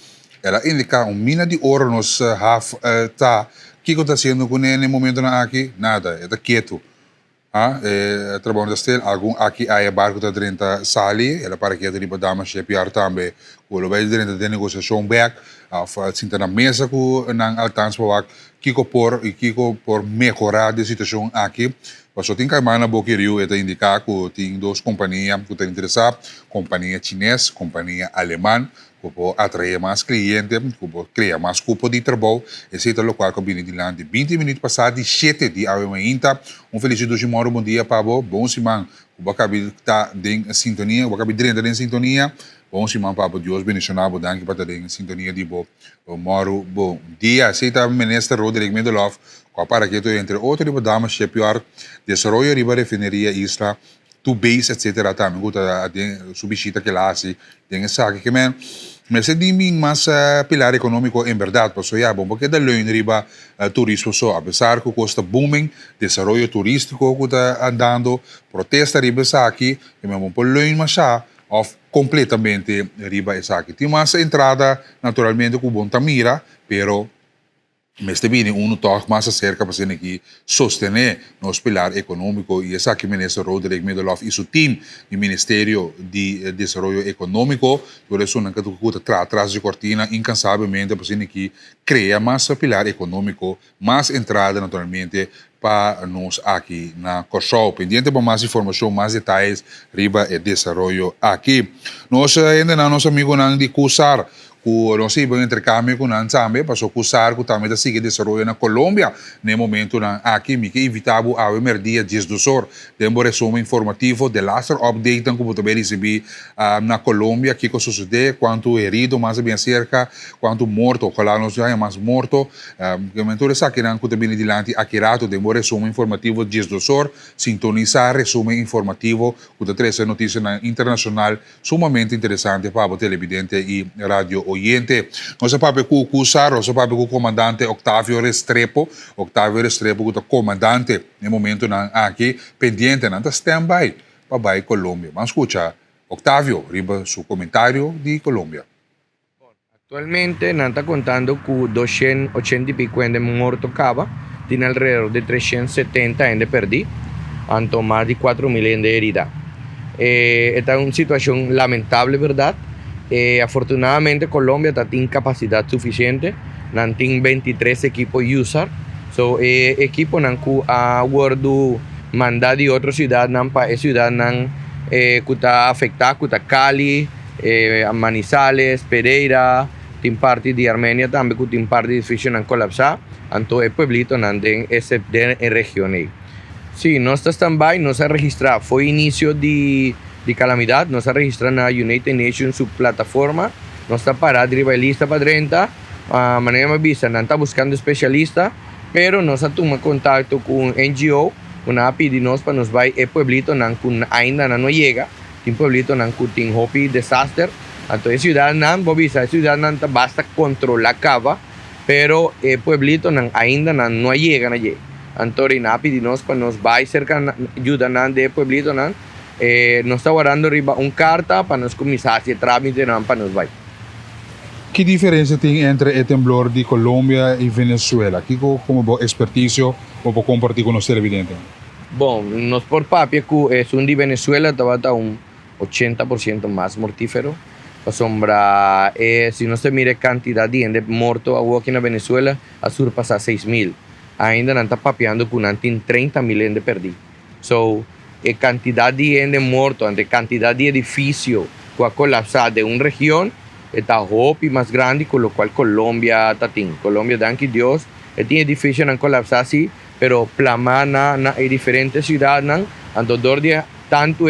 ela indica mina de ouro nos tá que está sendo com ele no momento na aqui nada está quieto. Trabalhando estel algum aqui aí barco da 30 sali ela para que riba dama chepiar também o lo vai dentro de negociação back sinta na mesa com nang altans para kiko por melhorar a situação aqui mas só tem que mana boquerio eta indicar que tem duas companhias que estão interessadas companhia chinesa companhia alemã que pode atrair mais clientes que pode criar mais cupo de trabalho esse é o local que vem de lá de 20 minutos passado de 7 de amanhã feliz de moro bom dia Pablo bom semana o bacabi está em sintonia o bacabi dentro em sintonia Bom si man papo Dios bendicionado danke para ter em sintonia de bo moro bom dia cita minister Roderick Middelhoff para que entre outro tipo damas che pior desarrollo riba refineria isla to base etc também guta subisita que lá assim tem sabe que men mas é diming mas pilar econômico em verdade porque já bom porque da leun riba turismo só apesar que custa booming desarrollo turístico que está andando protesta riba aqui que mesmo por leun mas of completamente riba essa aqui tem mais entrada naturalmente com bom tamira pero Meste bine uno toch mais acerca para ser aqui sostener nosso pilar econômico e essa aqui ministro Roderick Middelhoff e seu time do Ministério de Desenvolvimento Econômico por isso não que tu atrás de cortina incansavelmente para ser aqui cria mais pilar econômico mais entrada naturalmente para nós aqui na Corsol. Pendiente para mais informação, mais detalhes riba e desenvolvimento aqui. Nós ainda não nosso amigo não de Cusar nós íbamos intercâmbio com nós também, para acusar que também da seguir desenvolvimento na Colômbia, no momento aqui, me que evitava a dia 10 do sol. Demos resumo informativo de last update que também recebi na Colômbia, que sucedeu, quanto herido, mais bem cerca, quanto morto, ojalá não seja mais morto. Que momento essa que não também adiante aqui demos resumo informativo 10 do sol, sintonizar resumo informativo que traz notícia internacional sumamente interessante para o televidente e rádio oyente. Nosso papo com o Cusar, nosso papo com o comandante Octavio Restrepo, que é comandante no momento aqui, pendente, na stand-by para Colômbia. Vamos escuchar Octavio, riba su comentário de Colômbia. Actualmente nos está contando que 280 y pico de muertos cava, tiene alrededor de 370 de perdidos, tanto más de 4.000 de heridas. Esta es una situación lamentable, ¿verdad? Afortunadamente Colombia tiene capacidad suficiente, tiene 23 equipos user, equipos que han guardado mandado de otras ciudades para ciudades que están afectadas, como Cali, Manizales, Pereira, tiene parte de Armenia también, que tiene parte de edificios que han colapsado, entonces el pueblito en esa región. Sí, no está stand-by, no se ha registrado, fue inicio de calamidad, no se registra en la United Nations su plataforma, no está parada, lista para 30, manera más vista, no está buscando especialistas, pero no se toma contacto con NGO, una pedinos para nos va el pueblito, ainda no llega, un pueblito que tiene hopi desastre, entonces ciudad basta controlar cava, pero el pueblito ainda no llega allí, entonces na pedinos para nos va cerca ayuda del pueblito nos está guardando arriba una carta para nos comisar si trámite para nos vai. ¿Qué diferencia tiene entre el temblor de Colombia y Venezuela? ¿Qué como experticio o por compartir con los televidentes? Bueno, nos por papi es un de Venezuela estaba un 80% más mortífero. Sombra, si no se mire cantidad de gente muerto aquí en Venezuela, a surpasar 6.000. Ainda no está papeando con 30.000 de perdidos. Cantidad de gente muerto, cantidad de edificios que ha colapsado de una región, está hopi más grande, con lo cual Colombia está teniendo. Colombia, danke Dios, tiene edificios que han colapsado así, pero plamana en diferentes ciudades, tanto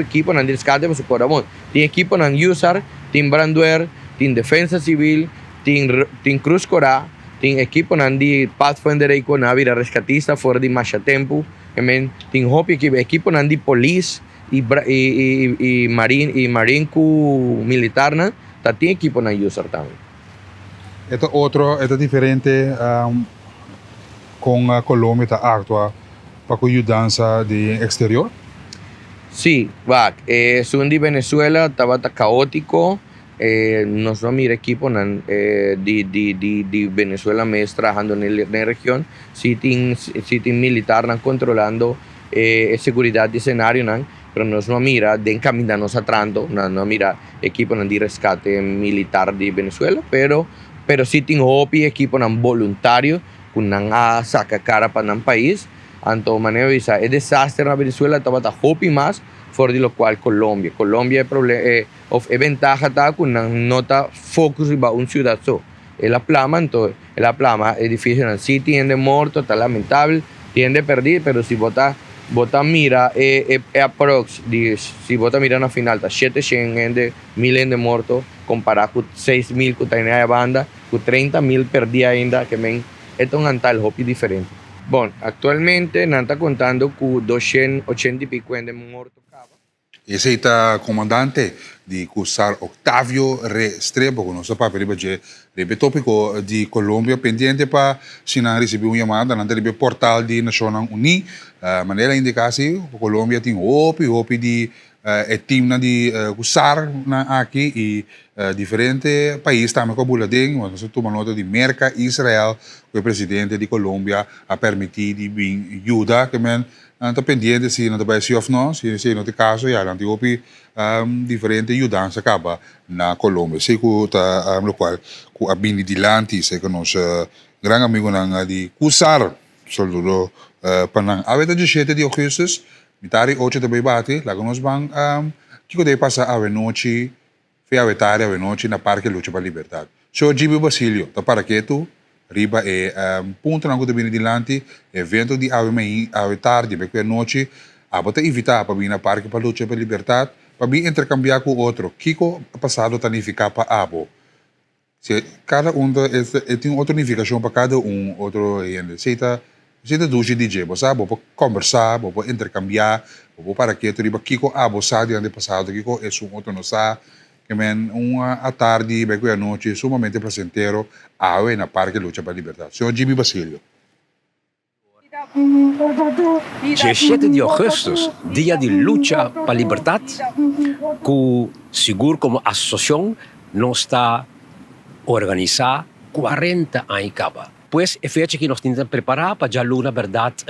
equipo en rescate, pues por tiene equipo en usar, tiene branduer, tiene defensa civil, tiene Cruz Corea, tiene equipo en Pathfinder y con Avira rescatista fuera de más tiempo. Tiene equipo de policía y marine militar, tiene equipo de user también. Esto es diferente con Colombia está actua para ayudanza de exterior? Sí, es un de Venezuela, estaba caótico, nos no mira equipo de Venezuela mes trabajando en la región, sí tiene militar controlando seguridad de escenario, pero nos no mira de encaminarnos atrando, no mira equipo de rescate militar de Venezuela, pero sí tiene equipo voluntario que no saca cara para el país, entonces manera visa el desastre en Venezuela estaba más fuera de lo cual Colombia es ventaja está con una nota focus en una ciudad es la plama, entonces la plama es difícil, sí tiene muerto, está lamentable, tiene perdido, pero si vota Bota mira aprox si bota mira na final tá 700 mil de morto comparado com 6.000 que tem na banda, com 30.000 per dia ainda, que men é um antal hopi diferente. Bom, atualmente não está contando com 280 e pico de morto. Esse está comandante de Cusar Octavio Restrepo, com nosso papel de tópico de Colômbia, pendente para se não receber uma chamada, não ter portal de Nações Unidas, maneira indicar se Colômbia tem hopi de time de Cusar aqui e diferentes países também com Bulading, mas nós tomamos nota de Merca, Israel, que o presidente de Colômbia a permitir de vir ajuda, que men está pendente se não vai ser ou não, se não tem caso, já não tem hopi diferente ajudança acaba na Colômbia. Sei que tá no qual com a Bini Dilanti, sei que nós grande amigo na de Cusar, saludo para a vez de 7 de agosto, mitari 8 de bate, lá que nós vamos que deve passar a noite, foi a vetare a noite na Parque Lucha para a Liberdade. So Gibi Basilio, tá para que tu riba ponto na de Bini Dilanti, evento de ave tarde, porque a noite a bota evitar para vir na Parque para Lucha para a Liberdade, para vir intercambiar com outro. Kiko passado tanificar para abo. Se cada tem outra unificação para cada outro ainda. Se duas DJ, você pode conversar, pode intercambiar, pode para que tu riba Kiko abo sabe ano passado, Kiko é outro não sabe. Que men a tarde, bem que a noite, sumamente placentero, ave na Parque Lucha para a Liberdade. Senhor Jimmy Basilio. 17 de agosto, dia de luta para a liberdade, que seguro como associação nós está organizar 40 anos acaba. Pois é feito que nós tentamos preparar para já na verdade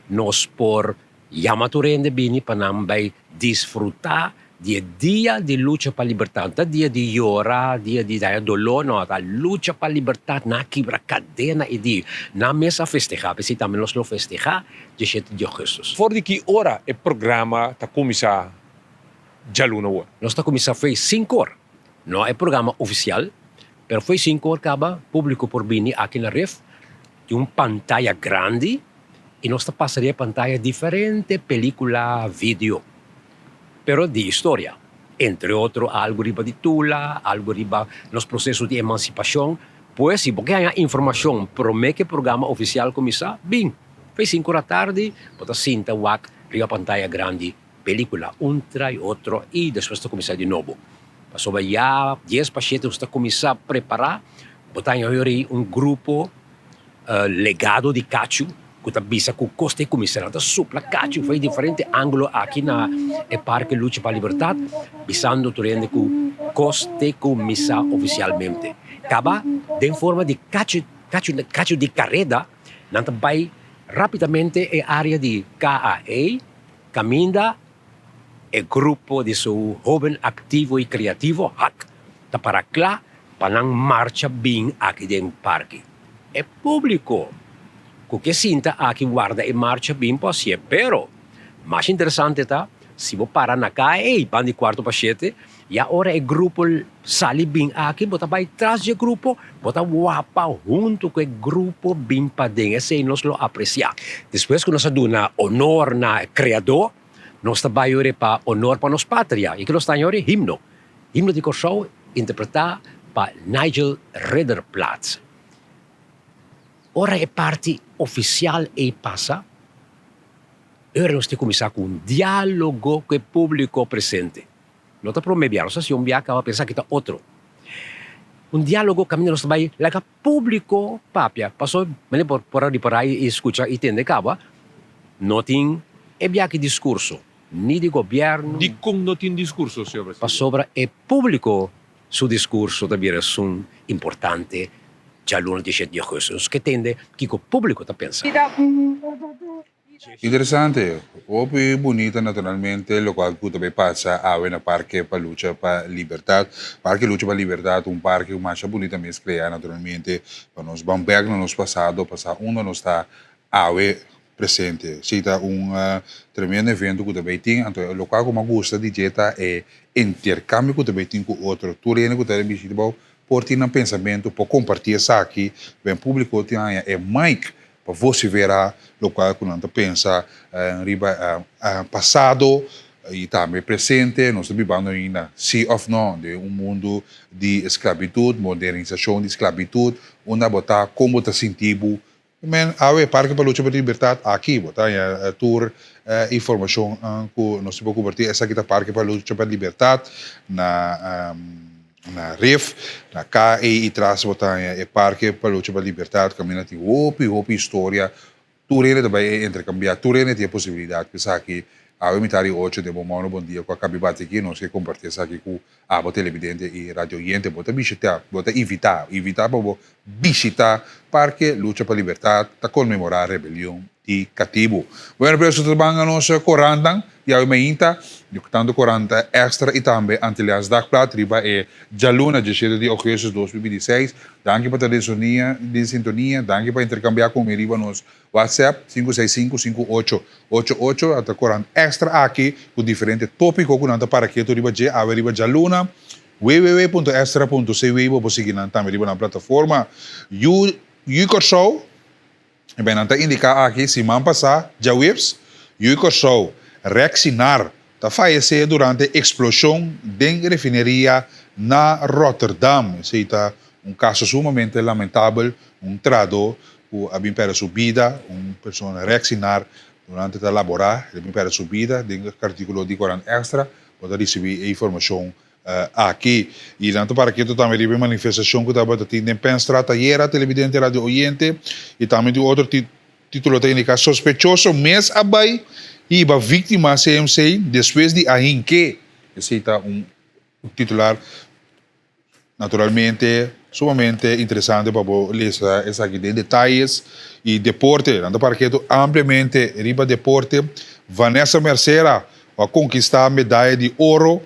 nós por Yamaturende bini para não vai desfrutar dia de luta para a liberdade, dia de chorar, dia de dolor, não, a luta para a liberdade, na quebra cadena e de na mesa festejar, porque também nós não festejar 17 de agosto. Voor de que hora é programa tá começar já luna hoje? Nós está começar foi 5 horas, não é programa oficial, mas foi 5 horas acaba público por bini aqui na REF, de pantalla grande e nós está passaria pantalla diferente, película, vídeo. Pero de história. Entre outros, algo riba de Tula, algo riba nos processos de emancipação. Pois, se você tem informação para que o programa oficial começar, bem, foi 5 da tarde, bota cinta, wak, riba pantalla grande, película, trai outro, e depois está começar de novo. Passou já 10 pacientes, está começar a preparar, botar aí grupo legado de Cacho, que bisa que coste começar a supla Cacho, foi diferente ângulo aqui na Parque Lucha para a Liberdade, visando turende que coste começar oficialmente. Acaba de forma de Cacho de carrera, não vai rapidamente a área de KAE, caminha o grupo de seu jovem ativo e criativo, HAC, para lá, para não marcha bem aqui dentro do parque. É público. Que sinta aqui guarda e marcha bem para si, pero mais interessante tá, se você parar na CAE, pan de quarto para 7, e agora o grupo sale bem aqui, você vai atrás do grupo, você guapa junto com o grupo bem para dentro, esse nós lo apreciar. Depois que nós damos honor na criador, nós trabalhamos para honor para nossa pátria, e que nós temos himno de Corsau, interpretar para Nigel Rederplatz. Ora é parte oficial e passa. Ora nós temos que começar com diálogo com o público presente. Não está promebiando, se um viaja vai pensar que está outro. Diálogo caminho nós vai lá com público papia. Passou, mas por aí escuta e entende acaba. Não tem viaje discurso, nem de governo. De como não tem discurso, senhor presidente? Passou para o público, seu discurso também é importante. Já luna 17 de agosto, que entende que o público está pensando. Interessante. Hopi bonita naturalmente, lo qual também passa a Parque para Lucha para a Liberdade. Parque Lucha para a Liberdade, parque mais bonita mesmo criar naturalmente para nós Bamberg no nosso passado, passar onde nós está presente. Cita tremendo evento que também tem, então o local que eu gosto de jeta é intercâmbio que também tem com outro. Turene que também visita por ter um pensamento, por compartilhar isso aqui, bem público tem é Mike para você verá o qual que nós pensa riba passado e também presente. Nós estamos vivendo na sea of no, de mundo de esclavitud, modernização de esclavitud, onde botar como está sentido. Men, há parque para lutar pela liberdade aqui, botar a tour informação que nós temos que convertir essa aqui tá parque para lutar pela liberdade na RIF, na KE e traz botar a parque para lutar pela liberdade, caminha tem hopi história, tudo também intercambiar, tudo tem a possibilidade de pensar aqui. A metade 8 de bom dia com a cabibate aqui, nós que compartilhar isso aqui com a televidente e radio oyente, bota visitar, bota evitar para visitar porque luta pela liberdade, para comemorar a rebelião de cativo. Bueno, pero isso também a nossa coranta, e a meinta, tanto coranta extra e também Antilliaans Dagblad, riba é Jaluna, 17 de agosto de 2016. Danke para a sintonia, danke para intercambiar comigo nos WhatsApp 565-5888, até coranta extra aqui, com diferentes tópicos, com nada para que tu riba Jaluna, www.extra.cw, vou seguir também riba na plataforma, Yucor Show, e bem, nanta indicar aqui, semana passada, já webs, Yucor Show, reaccionar, tá falecido durante a explosão de refineria na Rotterdam. Esse é caso sumamente lamentável, trado, que a bem para subida, pessoa reaccionar durante a laborar, a bem para subida, dentro do artigo de 40 extra, pode receber a informação aqui. E tanto para que tu também teve manifestação que estava tendo em Penstrata, era televidente, radio oyente, e também tem outro título técnico sospechoso, mês abai, e a vítima CMC, depois de ahinque. Esse é titular, naturalmente, sumamente interessante para ler essa aqui de detalhes. E deporte, tanto para que tu amplamente, riba deporte, Vanessa Mercera a conquistar a medalha de ouro.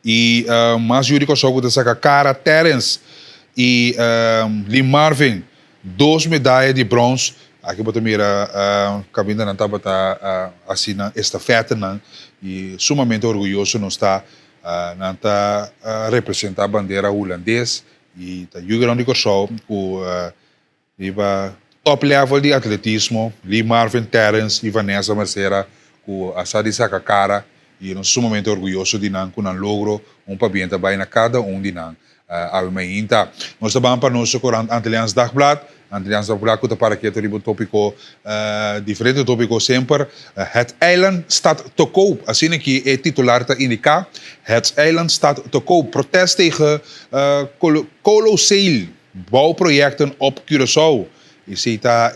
E mais júdico só que saca Cara Terence e Lee Marvin, 2 medalhas de bronze. Aqui para mira cabinda não estava assim na estafeta não, e sumamente orgulhoso não está representar a bandeira holandesa e tá jogando com show com top level de atletismo. Lee Marvin, Terence e Vanessa Mercera com a Sadi Saca e nós sumamente orgulhoso de não com logro pabienta vai na cada de não a meinta. Nós também para nós com Antilliaans Dagblad. Antilliaans Dagblad que para que ter tópico diferente tópico sempre. Het eiland staat te koop. Assim que é titular te indicar. Het eiland staat te koop. Protest tegen colossale bouwprojecten op Curaçao. E se está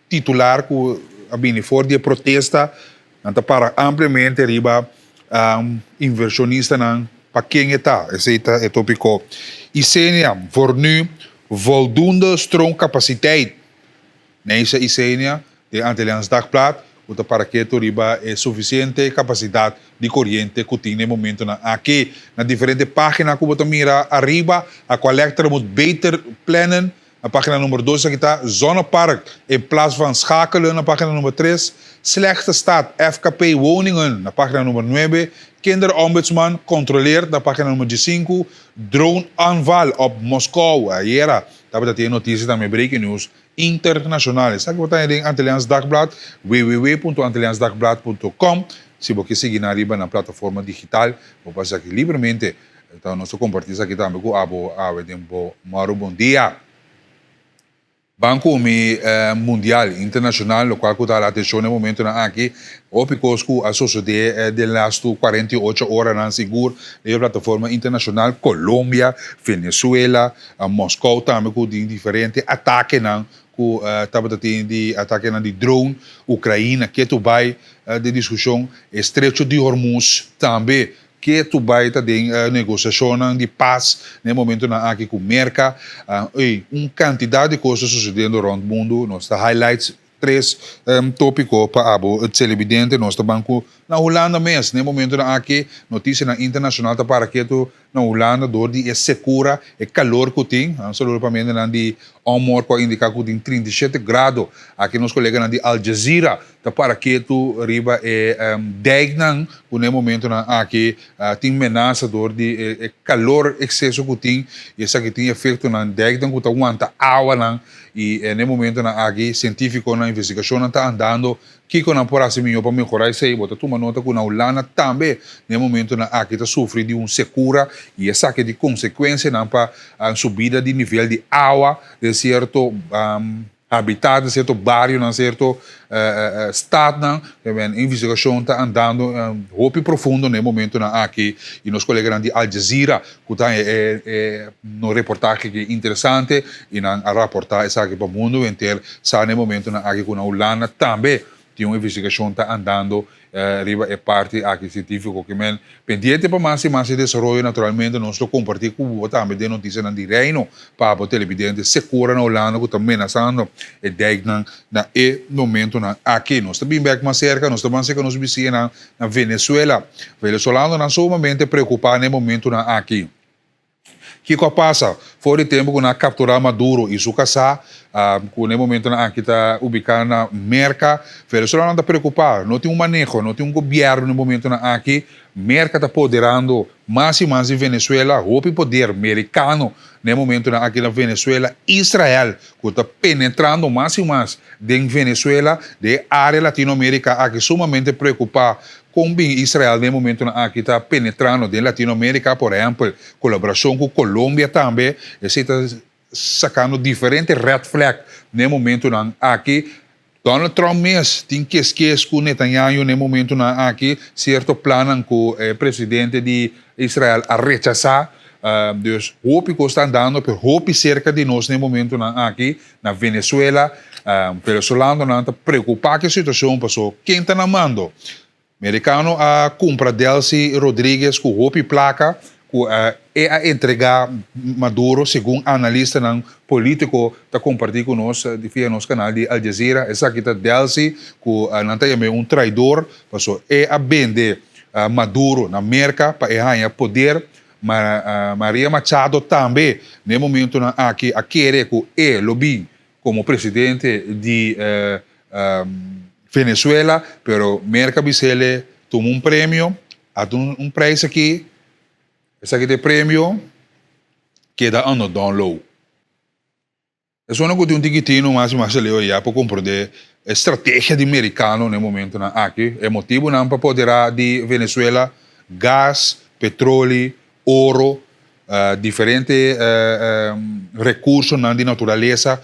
titular que a voor die protesta, então para amplamente riba inversionista não para quem está. Esse é tópico. Isenia voor nu voldoende stroomcapaciteit. Nessa Isenia de Antilliaans Dagblad, para que riba é suficiente capacidade de corrente que tem no momento aqui na diferente página que você mira arriba, a collector moet beter plannen. Na página número 2 aqui está Zonnepark, em plaats van schakelen. Na página número 3, slechte staat FKP woningen. Na página número 9, kinderombudsman controleert. Na página número 5, drone aanval op Moskou. Ayer, estava tendo notícias também, breaking news internacionais. Sabe o que está em Antilliaans Dagblad? www.antilliaansdagblad.com. Se você seguir na riba na plataforma digital, vou passar aqui livremente. Então, nós compartilhamos aqui também com o bom dia. Banco Mundial Internacional, o qual está a atenção no momento aqui, o picosco a sociedade de las 48 horas na seguro, a plataforma internacional, Colômbia, Venezuela, Moscou também com diferentes ataques que estava tendo ataque de drone, Ucrânia, que tu vai de discussão, Estreito de Hormuz também, que tu vai ter negociação de paz no momento aqui com Merca, quantidade de coisas sucedendo ao mundo. Nós está highlights 3 tópicos para o televidente. Nós está banco na Holanda mesmo, no momento aqui notícia internacional para que tu na Holanda door die is segura e calor que tem. Nós também na de amor com indicar que tem 37 graus. Aqui nos colegas na de Al Jazeera tá para que tu riba degnan no momento na aqui tem ameaça door de calor excesso que tem e essa que tem efeito na degnan que tá aguenta água na e no momento na aqui científico na investigação está andando que com a próxima para melhorar isso aí, bota tu uma nota que na Holanda também no momento na aqui está sofre de secura e essa que de consequência na para a subida de nível de água de certo habitat, de certo bairro, de certo estado, a investigação está andando roupa profundo no momento na aqui e nos colegas de Al Jazeera que está no reportagem que é interessante e na reportagem essa aqui para o mundo inteiro, está no momento na aqui com a Holanda também tem uma investigação está andando riba é parte aqui científico que men pendiente para mais desenvolvimento naturalmente nós lo compartir com o também de notícia na de reino para o televidente segura na Holanda que também nasando e degnan na momento na aqui nós também bem mais cerca nós também cerca nos vizinhos na Venezuela venezuelano não sumamente preocupado no momento na aqui que passa fora de tempo que capturar Maduro e sua casa no momento na aqui está ubicado na Merca venezuelano está preocupado não tem manejo não tem governo no momento na aqui Merca está poderando mais e mais em Venezuela o poder americano no momento na aqui na Venezuela Israel que está penetrando mais e mais em Venezuela de área Latinoamérica aqui sumamente preocupado com Israel no momento aqui está penetrando em Latinoamérica, por exemplo, colaboração com Colômbia também, e está sacando diferentes red flags no momento aqui. Donald Trump mesmo tem que esquecer com Netanyahu no momento aqui, certo plano com o presidente de Israel a rechazar. Dus hoop ik está andando, pero hoop cerca de nós no momento aqui na Venezuela, venezuelano não está preocupado com a situação, passou quem está na mando. Americano compra Delcy Rodrigues com roupa e placa e a entregar Maduro, segundo analista não político, está compartilhando conosco via nosso canal de Al Jazeera. Essa aqui está Delcy, que não tem traidor, passou e a vender Maduro na América para ganhar poder. Maria Machado também, no momento aqui, a querer que ele lobby como presidente de Venezuela, pero Merca Bicele tomou prêmio, há preço aqui, esse aqui de prêmio, queda no download. É só que tem tiquitino, mas leu já para compreender a estratégia de americano no momento aqui, é motivo não para poder de Venezuela, gás, petróleo, ouro, diferentes recursos de natureza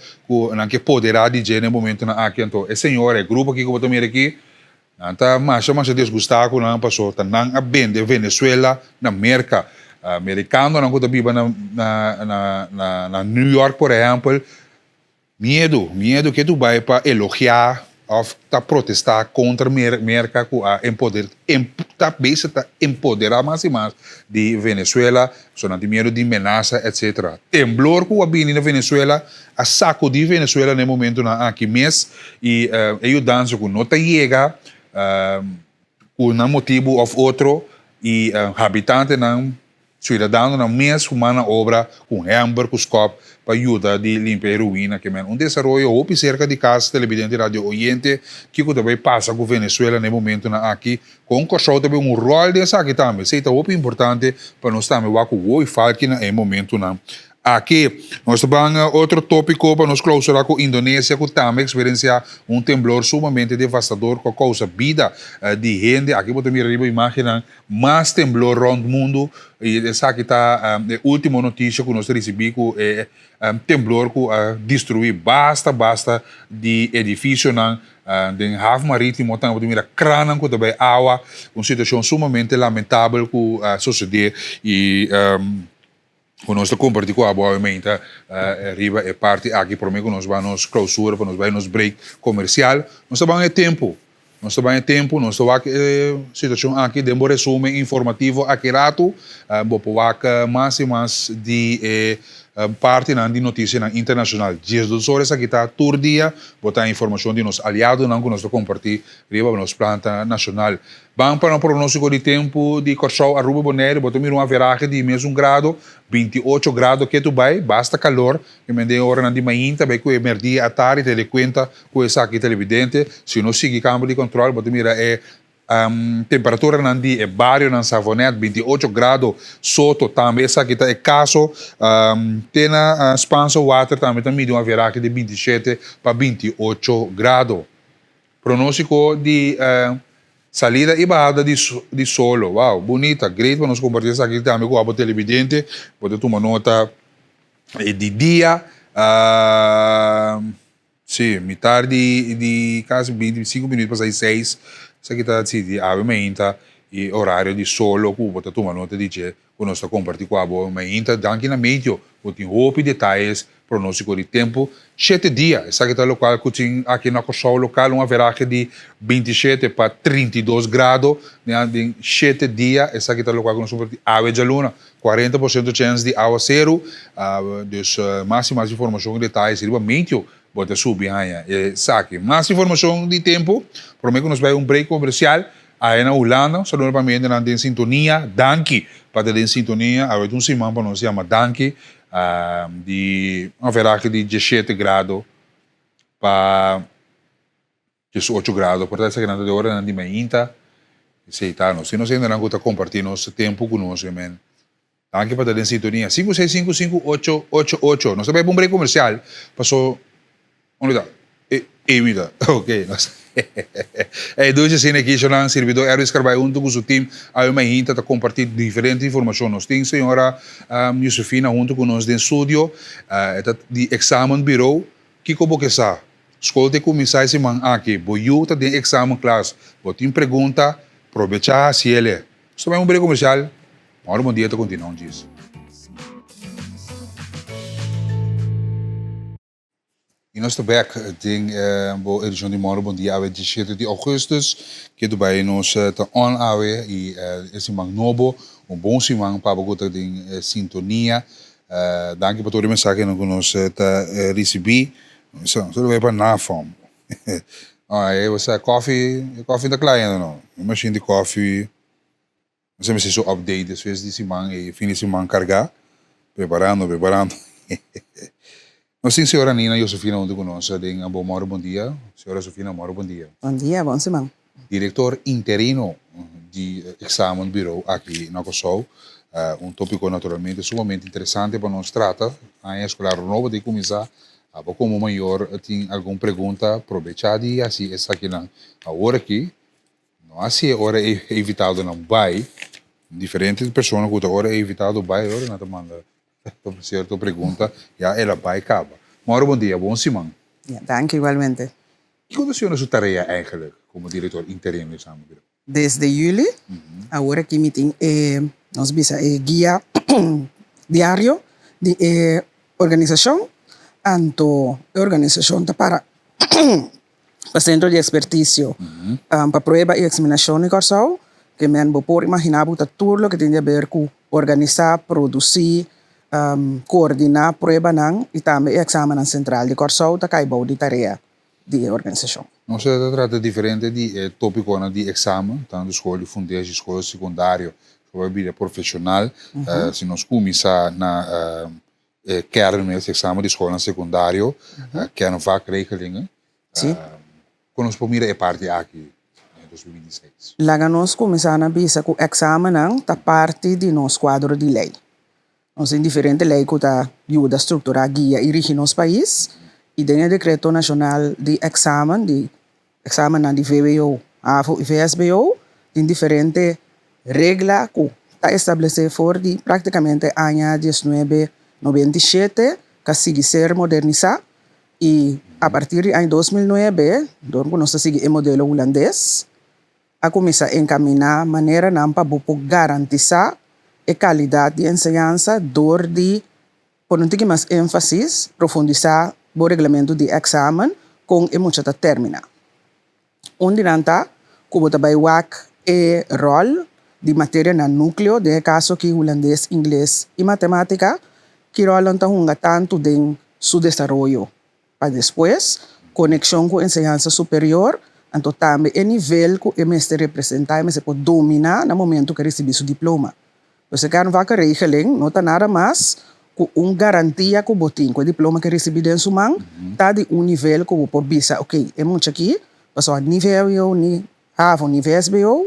que poderá dizer no momento aqui. Então, esse senhor, o grupo que eu estou aqui, está mais desgostado, não passou, está não bem de Venezuela, na América, americano, não está viva na New York, por exemplo, medo que tu vai para elogiar of ta protestar contra América que está empoderar mais e mais de Venezuela, sonante medo de ameaça, etc. Temblor que havia na Venezuela, a saco de Venezuela no momento aqui mês e ajudando que não chega por um motivo ou outro e habitante não cidadão na mesma humana obra com hamburger, com scop para ajudar de limpar a ruína que men desenvolvimento cerca de casa televidente radio oyente que também passa com Venezuela no momento aqui com o também rol dessa aqui também seita importante para nós também com o falque no momento aqui nós vamos outro tópico para nós clausurar com a Indonésia que também experiencia temblor sumamente devastador que causa vida de gente aqui você me imagina mais temblor rond mundo e essa aqui está a última notícia que nós recebemos que temblor que destruiu basta de edifício de half marítimo também você mira crânio que também água uma situação sumamente lamentável que sucedeu e conosco compartilhar com a boa mente riba é parte aqui por mim que nós vamos clausura para nós vamos break comercial nós vamos tempo nós vamos situação aqui de um resumo informativo aqui rato vou mais e mais de parte de notícia internacional. Dias dos horas aqui está todo dia, botar informação de nos aliados, não que nós compartilhar riba nos planta nacional. Vamos para um pronóstico de tempo de Corsau, Aruba, Bonaire, botamos uma veragem de menos 1 grado, 28 graus que tu vai, basta calor, que me dê hora de manhã, também que é dia à tarde, te conta com essa aqui televidente, se não seguir câmbio de controle, botamos temperatura nandi é barrio na Savonete 28 graus soto também essa aqui é caso tem na expansão water também uma veragem de 27 para 28 graus pronóstico de salida e bajada de solo wow bonita great para nós compartilhar isso aqui também com a televidente pode tomar nota de dia sim metade de quase 25 minutos para 6 isso aqui está de aumenta e horário de solo que você toma nota de que nós está compartilhando com a boa aumenta daqui na meio tem roupa e detalhes pronóstico de tempo 7 dias isso aqui está local que tem aqui na Corsau local uma veragem de 27 para 32 graus de 7 dias isso aqui está local que nós compartilhamos água de luna 40% de chance de água zero dus mais informação e detalhes riba meio bota subir aí saque mais informação de tempo prometo que nós vai break comercial aí na Holanda só para mim ainda em sintonia Danke para ter em sintonia a ver semana para nós chama Danke de uma veragem de 17 graus para 18 graus portanto essa grande de hora de manhã se tá nós se nós ainda não está compartilhando nosso tempo conosco man Danke para ter em sintonia 5655888 nós vai break comercial passou unidade. Emida. Ok. E dois assim aqui já não servidor Erwin Carvalho junto com o seu time aí uma hinta para compartilhar diferentes informações. Nós temos senhora Josefina junto com nós no estúdio de exame bureau que como que está. Escola de começar esse man aqui. Boiu tá de exame classe. Botim pergunta aproveitar se ele. Só vai break comercial. Agora bom dia tá continuando disso. E nós estamos back em a edição de morgen, bom dia, 17 de augustus, que do bij nos te on awe e esse novo, bom semana para botar em sintonia. Dank por toda a mensagem que nós te recebi. Só vai para na fome. Ah, você coffee da cliente não? Machine de coffee. Você me se update das vezes de semana e fim de semana carregar, preparando. Nós temos a senhora Nina Josefina junto conosco, em bom moro, bom dia. Senhora Josefina, moro, bom dia. Bom dia, bom semana. Diretor interino de exame bureau aqui na Corsau. Tópico naturalmente sumamente interessante para nós tratar. A escola nova de começar, como maior tem alguma pergunta, aproveitar de assim, essa aqui na hora aqui. Não assim, hora é evitado não vai. Diferentes pessoas que agora é evitado vai, hora não manda. Certo pergunta, já ela vai acaba. Moro, bom dia, bom semana. Danke, igualmente. E quando a senhora sua tarefa eigenlijk como diretor interino de exame bureau? Desde julho, agora que tem nós bisa guia diário de organização, anto organização para o centro de expertício para prueba e examinação de Corsau, que me han por imaginar tudo que tem a ver com organizar, produzir, coordenar prueba e também exame central de Corsau tá caibo de tarefa de organização. Não se trata diferente de tópico de exame, tanto escola fundamental, escola secundária, escola vida profissional, se nós começar na kern desse exame de escola secundária, kern vakregeling, quando nós pomos a parte aqui em 2016. Lá nós começamos a bisa com o exame tá parte de nosso quadro de lei. Nós temos diferentes leis que ajuda a estruturar, guia e dirigir nosso país. E tem o Decreto Nacional de Exame de VWO, AFO e VSBO, tem diferentes regras que está estabelecidas por praticamente ano 1997, que sigue ser modernizado. E a partir de ano 2009, quando nós seguimos o modelo holandês, a começar a encaminhar maneira para garantizar a qualidade de enseñanza, por um pouco mais ênfase, profundizar o regulamento de exame com a muita termina. Onde nanta, como também o rol de matéria no núcleo, de caso que holandês, inglês e matemática, quiero adelantar tanto de su desarrollo para después, conexión con enseñanza superior, entonces también el nivel que el mestre representa, se puede dominar en el momento que recibe su diploma. Entonces, kan vaca regeling, no está nada más que una garantía que botín, que el diploma que recibe en su mano, está de un nivel que por visa, ok, hemos aqui, pasó a nível ni HAVO, nível SBO,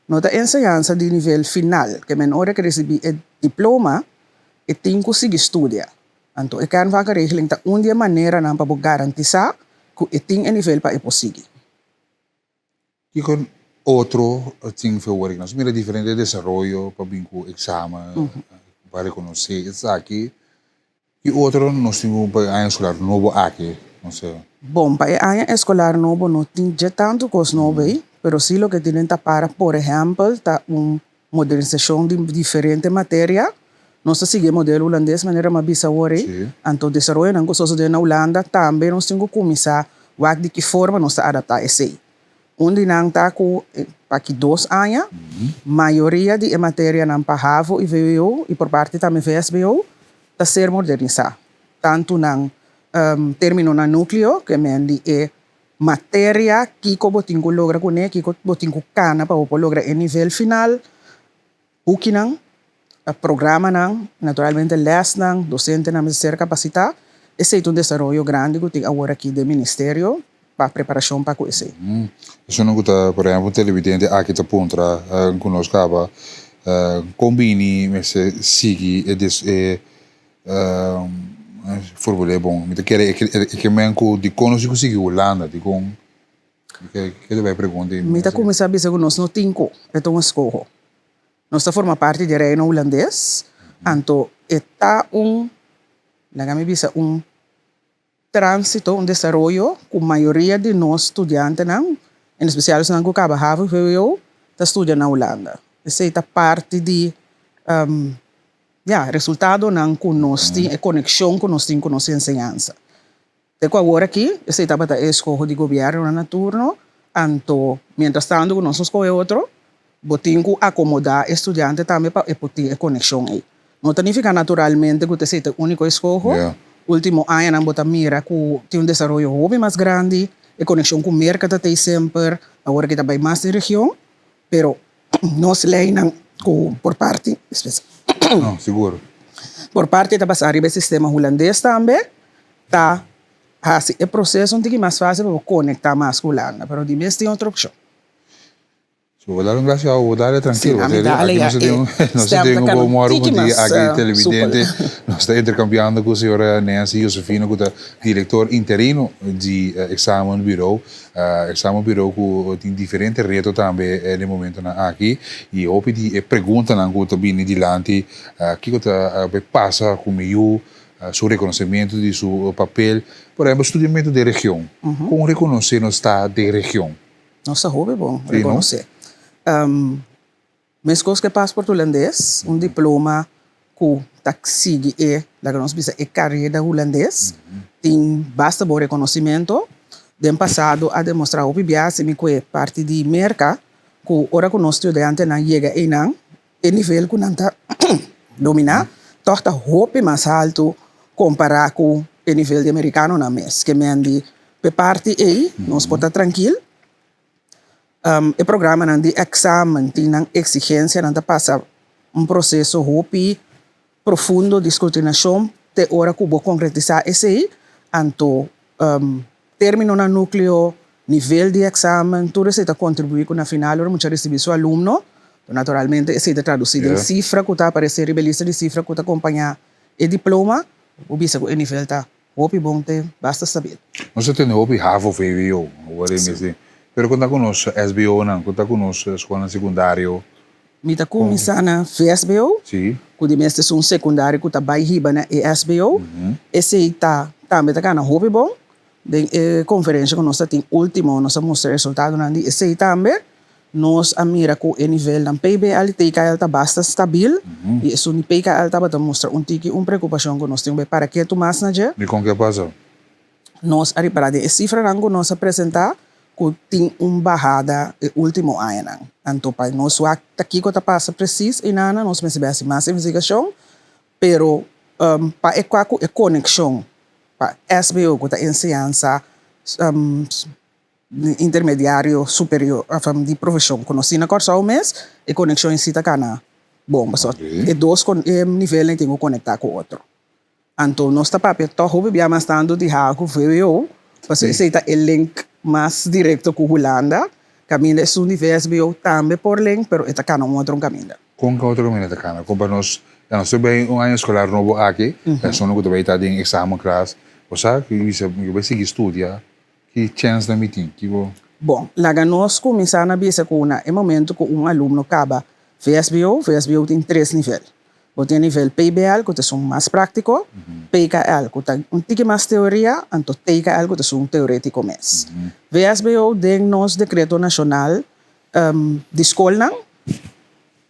no está enseñanza de nivel final, que na hora que recibe el diploma, e tem que seguir estudiar. Então, eu quero vaca regeling tá de maneira não para garantizar que eu tenho nível para eu seguir. E com outro ting que work, nós mira diferente desenvolvimento para vir com exame, para reconhecer isso aqui. E outro nós temos para a escolar novo aqui, não sei. Bom, para a escolar novo não tem já tanto coisa novo, mas sim o que tem para, por exemplo, tá modernização de diferente matéria. Nós seguimos o modelo holandês de maneira mais bizarra. Então, o desenvolvimento não começou na Holanda, também nós temos que começar a de que forma nós adaptar a isso. Onde não está com aqui 2 anos, maioria de matéria não para HAVO e VWO, e por parte também VSBO, está ser modernizado. Tanto no termino na núcleo, que é matéria que o botinho logra com que o botinho cana para o lograr o nível final, o que não, programa não, naturalmente les não, docente não ser capacitado, esse é um desenvolvimento grande que tem agora aqui do Ministério para preparação para isso. Isso não está, por exemplo, televidente aqui está pontra, conosco acaba, combine, mas sigue e formule bom, me quer que menco de conosco conseguir Holanda, de com que vai perguntar. Me tá começar a dizer que nós não temos, é um escolho. Nós forma parte do reino holandês, então está trânsito, desenvolvimento, com a maioria de nós estudantes, em especial os que acabam HAVO e VWO, está estudando na Holanda. Essa é parte de resultado não que nós temos, conexão que nós temos com nossa ensinança. Então, agora aqui, essa etapa da escola de governo na turno, então, mientras tanto, nós escolhemos outro, temos que acomodar estudante também para ter conexão aí. Não significa naturalmente que você é o único escola. Último ano, não bota mira que tem desenvolvimento mais grande, a conexão com o mercado tem sempre, agora que está bem mais de região, pero nós leem por parte, não, seguro. Por parte da passar o sistema holandês também, tá, assim, o processo é mais fácil para conectar mais com a Holanda, mas de vez tem outra opção. Vou dar graças ao dar tranquilo. Nós temos um bom dia aqui televidente. Nós estamos intercambiando com a senhora Nancy Josefina, que é diretor interino de exame bureau. Exame bureau que tem diferentes retos também no momento aqui. E eu pedi pergunta na que também de lante que passa comigo seu reconhecimento de seu papel, por exemplo, estudamento de região. Como reconhecer no estado de região? Nossa, é bom reconhecer. Mas coisas que passaporte holandês, diploma que sigue que nós bisa carreira holandês, tem bastante bom reconhecimento. Do passado a demonstrar o PBS que é parte de mercado, que ora que nós estudantes não chega e não, o nível que não está dominar, torta roupa mais alto comparar com o nível de americano na mês, que mendi pe parte aí, nós podemos estar tranquilo. O programa de exame tem exigência de passar processo profundo de escrutinação de hora que vou concretizar esse aí, então termino no núcleo, nível de exame, tudo isso está contribuindo com na final, hora muito receber seu aluno, naturalmente isso está traduzido em cifra, que está aparecendo a lista de cifra que está acompanhar o diploma, o bisa que o nível está bom, basta saber. Nós temos o HAVO VWO, agora mesmo. Pero conta conosco SBO não, conta conosco escola secundária. Me está começando na VSBO, que de mestre é secundário que está bem riba na SBO. Esse está também está na hobby bom. De conferência que nós tem último, nós mostra resultado na esse também. Nós a mira com o nível da PBL está bastante estável. E isso o PBL está mostra preocupação que nós temos para que tu mais na dia. E com que passa? Nós a reparar de cifra que nós apresentar que tem bajada no último ano. Então, para nós aqui que passa preciso e nós recebemos mais investigação, pero para equaco e conexão para SBO que está ensinança intermediário superior de profissão conhecida corso ao mês e conexão em cita cana bom só e dois níveis em tenho conectar com outro então nós está papel todo o bem mais tanto de hago veio você aceita o link mais direto com Holanda caminho é um nível SBO também por link pero está cana outro caminho com que outro caminho está cana como nós bem ano escolar novo aqui só não que vai estar em exame classe você que vai seguir estudar que chance da meeting que vou bom lá nós começamos a ver com é momento que aluno acaba VSBO tem 3 níveis. Você tem nível PBL, que é mais prático, PKL, que é pouco mais teoria, e TKL, que é teórico mais. VSBO tem nosso decreto nacional de escola,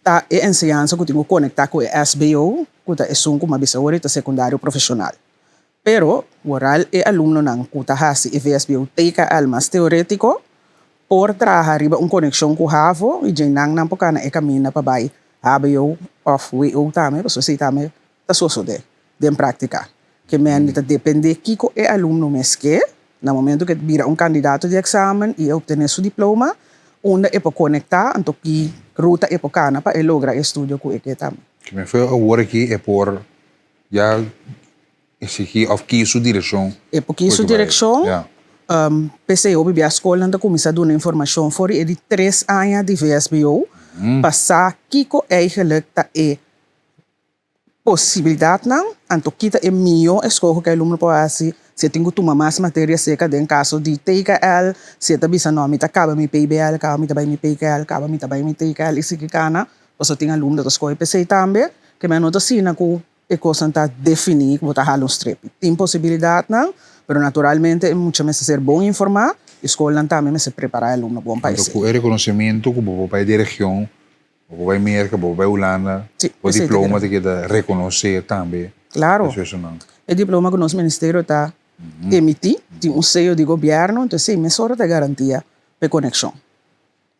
tá é ensinança que tem que conectar com o SBO, que é uma bisagorita secundário profissional. Pero, oral é aluno não que está fazendo VSBO TKL mais teórico, por trabalhar riba conexão com o Havo e já não porque é caminho para vai HBO of WO também para você também tá só de prática que men depende que é aluno mes que no momento que vira candidato de exame e obter seu diploma onde é para conectar então que ruta é para para lograr estudo com que também que me foi agora aqui é por já esse aqui of que sua direção é porque sua direção PC obi a escola anda começar a dar informação fora de 3 anos de VSBO passar kiko eigenlijk ta é possibilidade não anto kita é melhor escola que aluno pode fazer se tem que tomar mais matéria seca em caso de TKL se tá bisa nome tá acaba mi PBL acaba mi também mi PKL acaba mi também mi TKL isso que cana você tem aluno da escola PC também que me nota assim na que é coisa tá definir que botar um strip tem possibilidade não pero naturalmente é muito mais ser bom informar a escola também se preparar aluno bom país o reconhecimento que o pai de região o pai América o pai Holanda o diploma que da reconhecer também claro o diploma que nosso ministério está emitir tem sello de governo então sim mesura de garantia de conexão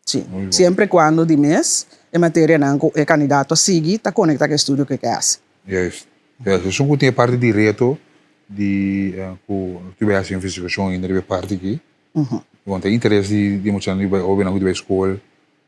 sim sempre quando de mês a matéria não é candidato a seguir está conectado com o estudo que quer isso tem parte direto de tive assim investigação ainda de parte aqui quando tem interesse de mostrar de ou bem na escola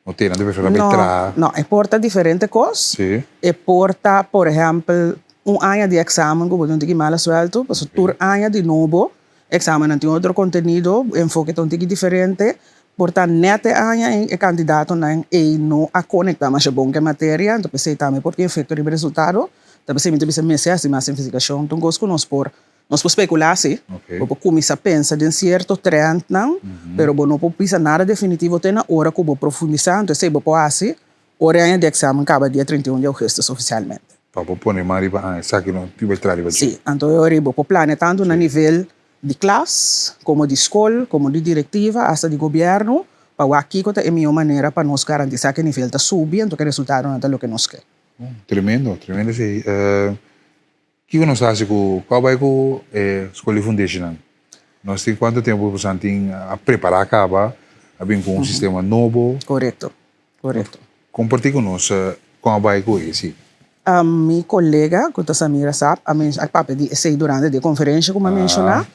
não tem nada a ver com não é porta diferente coisas é porta por exemplo ano de exame que você tem que mal suelto mas outro ano de novo exame não tem outro conteúdo enfoque tão diferente porta nete ano é candidato não a conectar mas é bom que matéria então pensei também porque efeito de resultado também se me deve ser mais investigação então gosto nós por nós podemos especular se ou começar a pensar de certo trend não pero não pode pensar nada definitivo tem na hora que vou profundizar então se vou fazer hora de exame acaba dia 31 de agosto oficialmente para pôr mais para sabe não tu vai trazer sim então eu vou planear tanto no nível de classe como de escola como de diretiva até de governo para aqui que é a melhor maneira para nós garantir que o nível está subindo então que o resultado não é o que nós queremos tremendo sim que nós fazemos qual vai com a escola foundation nós temos quanto tempo você tem a preparar acaba a bem com um sistema novo correto compartilhe conosco qual vai com esse minha colega que Samira sabe a papel de esse durante a conferência como mencionar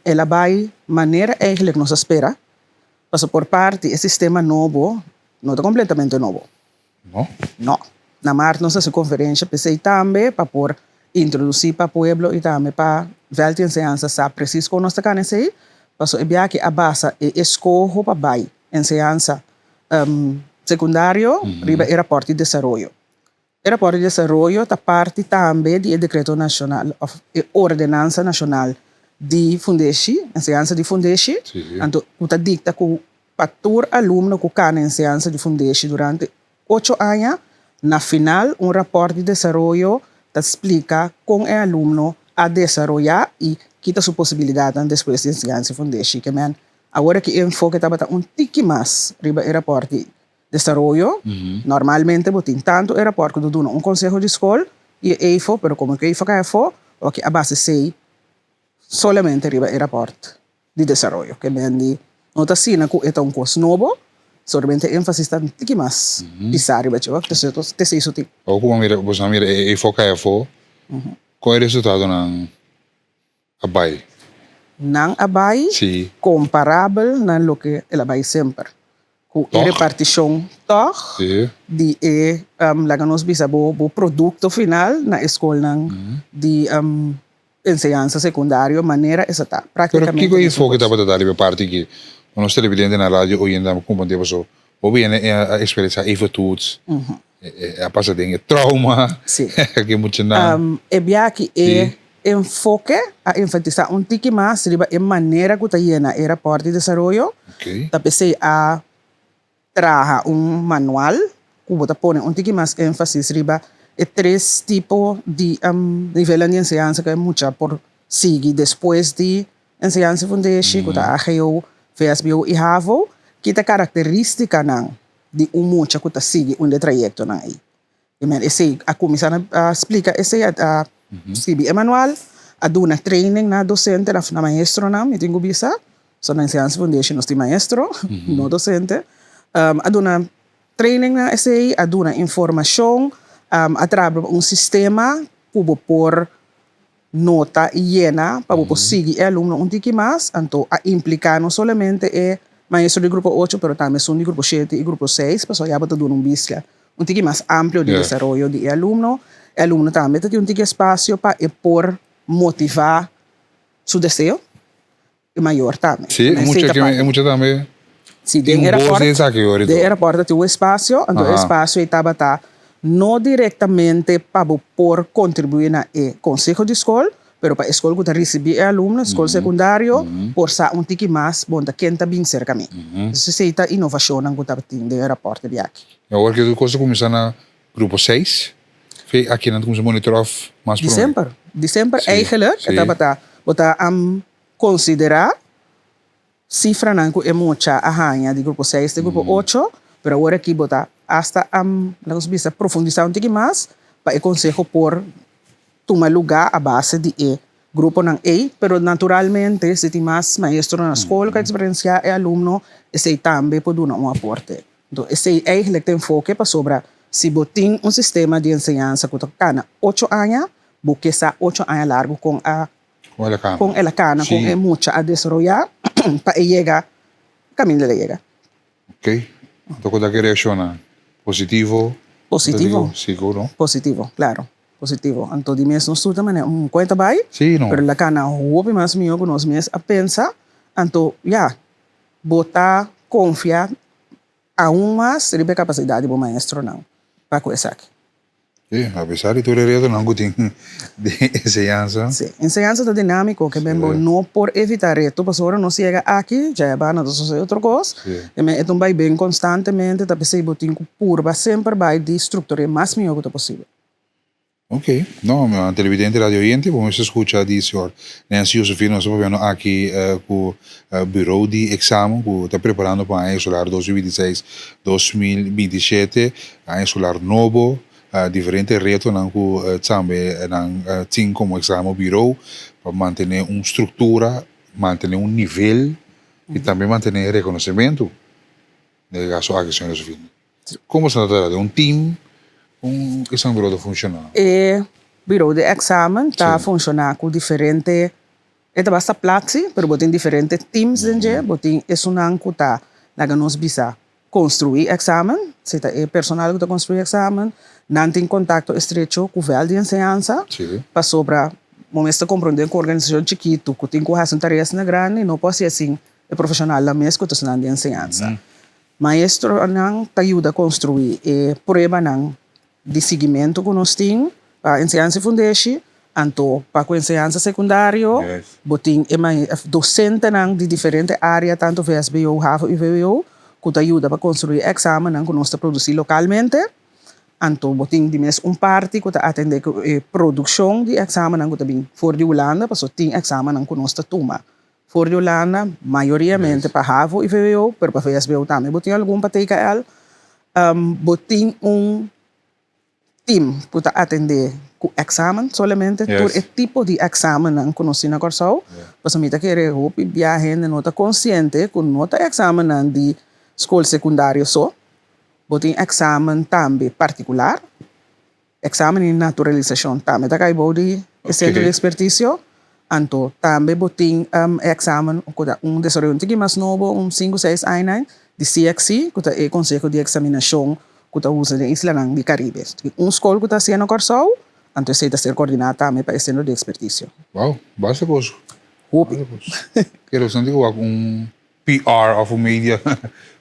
ela vai maneira eigenlijk nós espera mas por parte do sistema novo não é completamente novo não na março nossa conferência pensei também para por introduzir para o povo e também para ver a ensinança sabe preciso que nós estamos aí mas é que a base é escola para vai ensinança secundário riba era parte de desenvolvimento era parte de desenvolvimento a parte também do decreto nacional ordenança nacional de fundação ensinança de fundação então o dicta que para todo aluno que can ensinança de fundação durante 8 anos na final rapport de desenvolvimento te explica com o aluno a desenvolver e quita sua possibilidade depois de ensinança fundação que man agora que enfoque estava tique mais riba o rapport de desenvolvimento normalmente botin tanto o rapport que do conselho de escola e EIFO pero como que EIFO que é que a base sei solamente riba o rapport de desenvolvimento que man di nota sina que é curso novo solamente ênfase está um pouco mais pisar, bacio, te sei isso tipo. Ou como mira, você mira e foca qual é o resultado ng abay? Nang abay, Sim. comparável na lo que ela vai sempre. Com a Toch? repartição toch, Sim. di laga nos bisa bo produto final na escola ng di enseñanza secundário, maneira essa tá. Pero Praticamente. que coisa foi que estava dando a parte que nós televidente na rádio hoje ainda como tempo só. O bem a experiência even tudo. A passa de trauma. Sim. Que muito não. É bia que enfoque a enfatizar um tique mais riba em maneira que tá na era parte de desenvolvimento. Ok. Tapi a traha manual que bota pone tique mais ênfasis riba e três tipos de nível de enseñanza que é muita por seguir depois de enseñanza foundation que tá AGO, VSBO e HAVO que tá característica não de muita que tá seguir trajeto não aí. Esse a comissão explica esse a escrever manual, a dar uma training na docente, na maestro na, me tenho bisa, so na Enseñanza Foundation nós temos maestro, no docente, a dar uma training na esse, a dar uma informação, a trabalhar sistema para por nota llena, para por seguir o aluno tique mais, então a implicar não somente maestro de grupo 8, pero também são de grupo 7 e grupo 6, para já para dar bisla, tique mais amplo de desarrollo de aluno. O aluno também tem tique espaço para por motivar seu desejo e maior também. Sim, muito também. Sim, de aeroporto tem o espaço, então o espaço estava não diretamente para por contribuir na conselho de escola, pero para a escola que receber aluno, escola secundário, por ser tique mais, bom, da quem está bem cerca de mim. Isso é inovação que está tendo de aeroporto de aqui. Agora que você começa na grupo 6, aqui não começa a monitorar mais por December eigenlijk, estava considerar cifra não é muita a de grupo 6 de grupo 8, pero agora aqui botar hasta nós bisa profundizar mais para o conselho por tomar lugar a base de grupo não pero naturalmente se tem mais maestro na escola que experienciar aluno, esse também pode dar aporte. Então esse eigenlijk tem foco para sobre se botin sistema de enseñanza que está 8 anos, porque está 8 anos largo com ela cana, com mucha a desarrollar para llegar caminho de llegar. Ok. Então quando que reacciona positivo? Positivo. Seguro. Positivo, claro. Positivo. Então de mês nós tudo mané cuenta vai. Sim, não. Pero la cana hope mais mio que nós mês a pensar, então botar confiar mais ribe capacidade do maestro não. Para começar aqui. Sim, apesar de tudo isso, não tem de enseñanza. Sim, enseñanza é dinâmico, que bem não por evitar reto, para agora não chega aqui, já é bana de suceder outra coisa. É vai bem constantemente, tá pensando que curva sempre vai de estrutura mais melhor que possível. Ok, no, televidente radio oyente, vamos escuchar disso, senhor Nancy Josefina, nós estamos vendo aqui com o bureau de exame, que está preparando para a solar 2026-2027, a solar novo, diferentes retos que também tem como exame bureau, para manter uma estrutura, manter nível e também manter reconhecimento. No caso aqui, senhor Josefina. Como se trata de time? Esse bureau de funcionar? O bureau de examen está funcionando com diferentes. Esta basta platzi, pero botem diferentes teams dentro. Botem isso não que está lá nós bisa construir examen. Se tá personal que está construir examen, não tem contato estreito com o véu de enseñanza. Para sobra, momento de compreender com a organização chiquito, que tem que fazer uma tarefa grande, não pode ser assim, é profissional lá mesmo que está de enseñanza. Maestro não te ajuda a construir prova não de seguimento que nós temos para a Enseñanza Foundation, então para a enseñanza secundário, botem docente de diferentes áreas, tanto VSBO, HAVO e VWO, que te ajuda para construir examen que nós produzir localmente. Então, botem de mês parte que atende a produção de examen que também fora de Holanda, para tem examen que nós toma. Fora de Holanda, maioritariamente para HAVO e VWO, mas para VSBO também. Botem algum para TKL, botem team para atender o examen solamente por o tipo de examen que nós temos na Corsão. Para mim, eu quero que a gente não está consciente que não está examen de escola secundária só. Botem examen também particular, examen de naturalização. Também tá caibo de centro de expertício. Anto também botin examen kuda desarrollo que mais novo 5 6 anos de CXC kuda é conselho de examinação kuda usa de Isla de Caribe. Escola kuda se no Corsau, anto aceita ser coordenada também para centro de expertício. Wow, basta coisa. Hope. Quero sentir que PR of media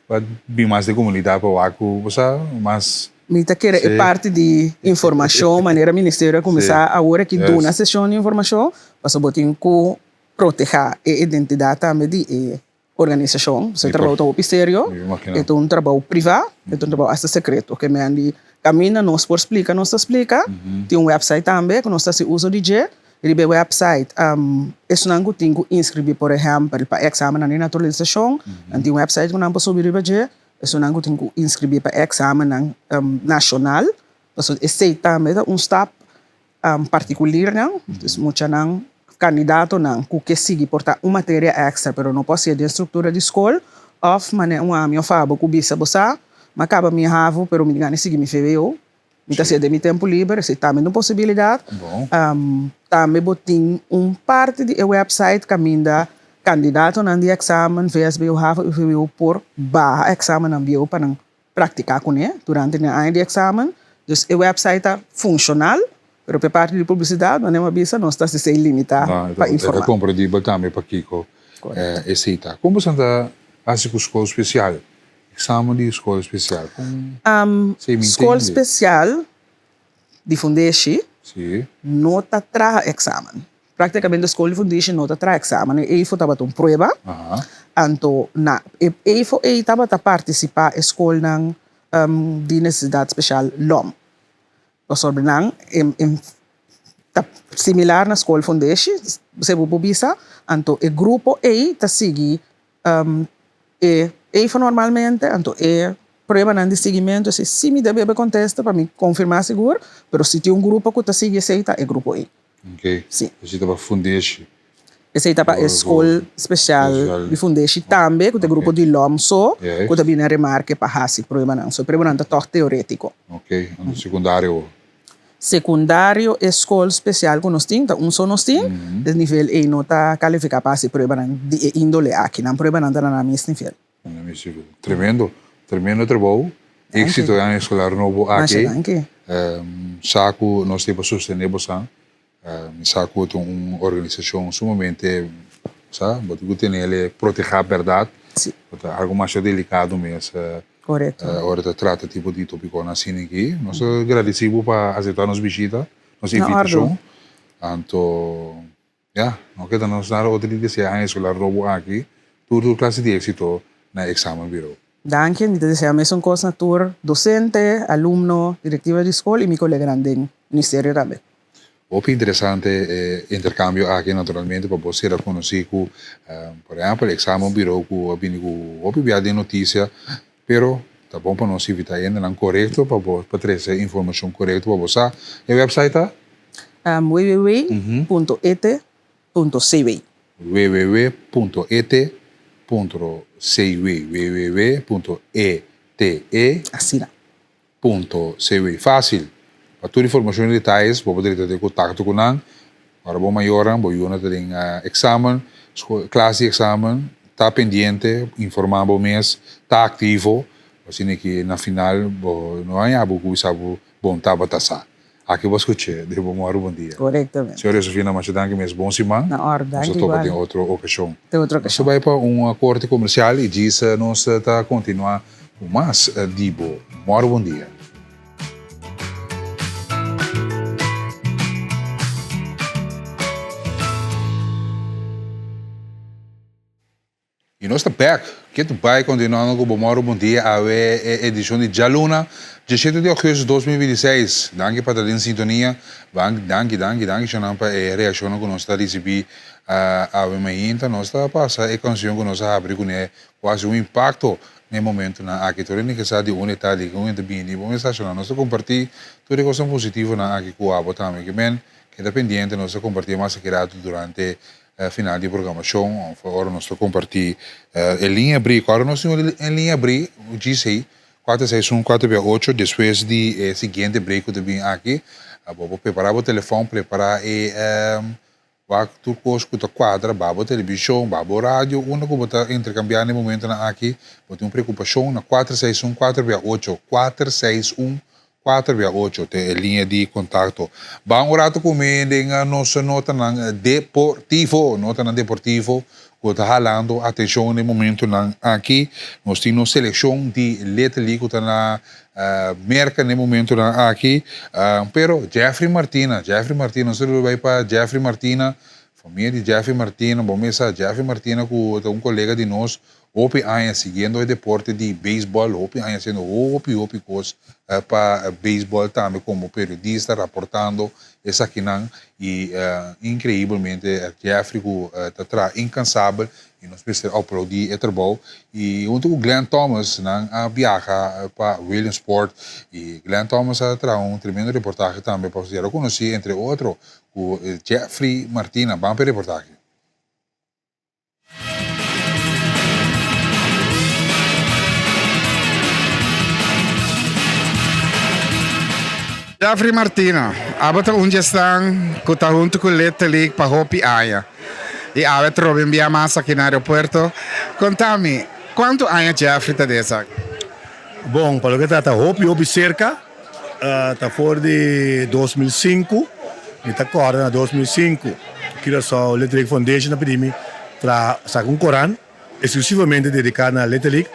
para bem mais de comunidade para o Waku, você mas Mita quer é parte de informação, maneira ministério começar agora que dona sessão de informação, para botin que proteger a identidade também de organização. Você trabalha no ministério, é um trabalho privado, é um trabalho hasta secreto, que me andi camina, nós por explica, tem um website também que nós se usa de dia. Ele website, isso não tem que inscrever, por exemplo, para exame de naturalização, tem um website que não pode subir para dia. Isso não tem que inscrever para exame nacional. Então, esse também é step particular, não? Então, muitos não candidato não que sigue portar uma matéria extra, mas não pode ser de estrutura de escola, ou maneira minha fabo que bisa bossa, mas acaba minha ravo, pero me engane sigue me feveio. Então, se de meu tempo livre, se também uma possibilidade. Também botin parte de website caminha candidato na de examen VSB o por barra examen na bio para praticar com ele durante o ano de examen. Então, o website está funcional, mas para parte de publicidade, não é uma bisa, não está se limitar para informar. É compreensível também para Kiko. Aceita. Como você está fazendo escola especial? Exame de escola especial? Escola especial de Fundeixe não está traz examen. Praticamente a escola de Fundeixe não está traz examen. E foi estava uma prova. Então, e foi estava a participar da escola de necessidade especial LOM. Sobre não, similar na escola Fundeixe, você vai bisa. Então, o grupo E está seguindo e foi normalmente, então, prova de seguimento, se me deve contestar para me confirmar seguro, mas se tem um grupo que está seguindo, aceita, é grupo E. Ok. Sim. Esse estava Fundeixe. Esse estava a escola especial de Fundeixe também, que tem grupo de LOM só, que também é remarque para fazer prova não. So, prova não é só teórico. Ok. No secundário? Secundário, escola especial que nós temos, só nós temos, de nível E não está qualificado para fazer prova de índole aqui, não prova não está na mesma nível. Tremendo trabalho. Êxito em escolar novo aqui. Saco, nós temos sustentamos, Saco é uma organização sumamente, sabe, que tem ele proteger a verdade. Algo mais delicado mesmo. Correto. Agora trata tipo de tópico assim aqui. Nós agradecemos para aceitar nos visita, nossa invitação. Então, não queda nos dar outra dizer em escolar novo aqui. Tudo classe de êxito na exame virou. Danke, me deseamos um coisa tour docente, aluno, diretiva de escola e meu colega grande no ministério também. Muito interessante intercâmbio aqui naturalmente para você reconhecer que, por exemplo, o exame virou que via de notícia, pero tá bom para nós evitar ainda não correto para trazer informação correta para você. E o website é www.et.cv. www.ete.cv. Fácil. Para toda informação e detalhes, vou poder ter contato com nós. Agora vou maior, vou ter exame, classe de exame, está pendente, informar o mês, está ativo, assim que na final não há algo que sabe bom tá batasar. Aqui vou escutar, devo bom dia. Corretamente. Senhora Sofina Machadangue, mesmo bom semana. Na ordem. Nós estamos em outra ocasião. Tem outra ocasião. Nós vai para uma corte comercial e diz nós está continuar com mais Dibo. Bom dia. E nós estamos back. Que tu vai continuando com o Bom Dia, a edição de Jaluna, 17 de agosto de 2026. Danke para estar em sintonia. Danke, Xanampa, para reação que nós estamos recebendo a Mainta. Nós estamos passando a canção que nós abrimos com quase impacto no momento na aqui. Toda que sabe onde está ali, onde está bem, e vamos estar nós compartilhar toda coisa positiva na aqui com a Abo também. Que é pendente, nós compartilhamos mais aqui durante final de programação, agora nós estamos compartilhando em linha abrir, agora nós temos em linha abrir, disse aí, 461 468, después de siguiente break que vem aqui, vou preparar o telefone, preparar vai tu coisa que tu quadra, babo televisão, babo rádio, uma que bota intercambiar no momento na aqui, bota uma preocupação na 461 468, 461 468, tem a linha de contato. Bang rato comigo na nossa nota ng deportivo, que está halando atenção no momento aqui. Nós temos seleção de Leteli que está na merca no momento aqui. Pero Jeffrey Martina, nós vai para Jeffrey Martina, família de Jeffrey Martina, vamos a Jeffrey Martina, que é colega de nós, Opi anos seguindo o deporte de beisebol, Opi anos sendo opi coisa para beisebol também como periodista, reportando essa aqui e incrivelmente Jeffrey está incansável e nós precisamos aplaudir o trabalho e junto com Glenn Thomas viaja para Williamsport e Glenn Thomas traz tremendo reportagem também para você conhecer, entre outros, o Jeffrey Martina. Vamos para a reportagem. Jeffrey Martina, abata gestão que está junto com o Leteli para Hopi Aya. E agora trobem via massa aqui no aeroporto. Contame, quanto anos Jeffrey está dessa? Bom, para o que está Hopi cerca, está fora de 2005, e está agora na 2005. Que só o Leteli Foundation na Primi para sacar Coran, exclusivamente dedicado à Leteli.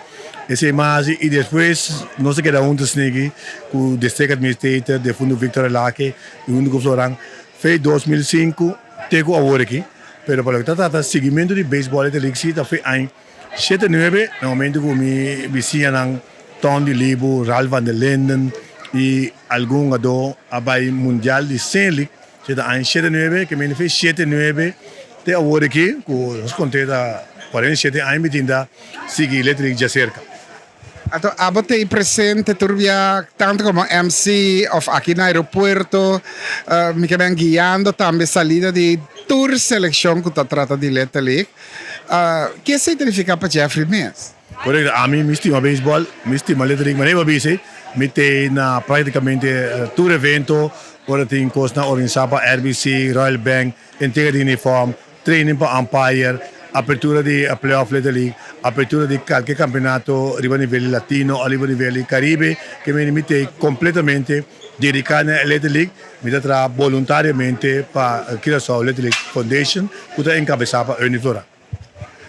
Esse mais e depois nós queda juntos nele com o District Administrator de Fundo Victor Lake e o Florang fez 2005 tego agora aqui, pero para o que trata seguimento de beisebol de liga está foi em 79 no momento que me vizinha nang Tom de Libo, Ralph van der Linden e algum ado abai mundial de Senlik está em 79 que me fez 79 te agora aqui com os contenta 47 anos ainda sigue elétrico já cerca. Então, abate aí presente, turbia tanto como MC of aqui no aeroporto, me que vem guiando também saída de tour seleção que está tratando de Leteli. Que significa para Jeffrey mesmo? Correto, a mim me estima beisebol, me estima Leteli, mas eu bise, me tem na praticamente tour evento, ora tem coisa na organizada para RBC, Royal Bank, integra de uniforme, training para umpire, apertura di playoff Leteli, apertura di qualche campionato a livello latino, a livello caribe, che mi limite completamente dedicare a Leteli, mi tra volontariamente per Leteli Foundation, che è incabezzata per Uniflora.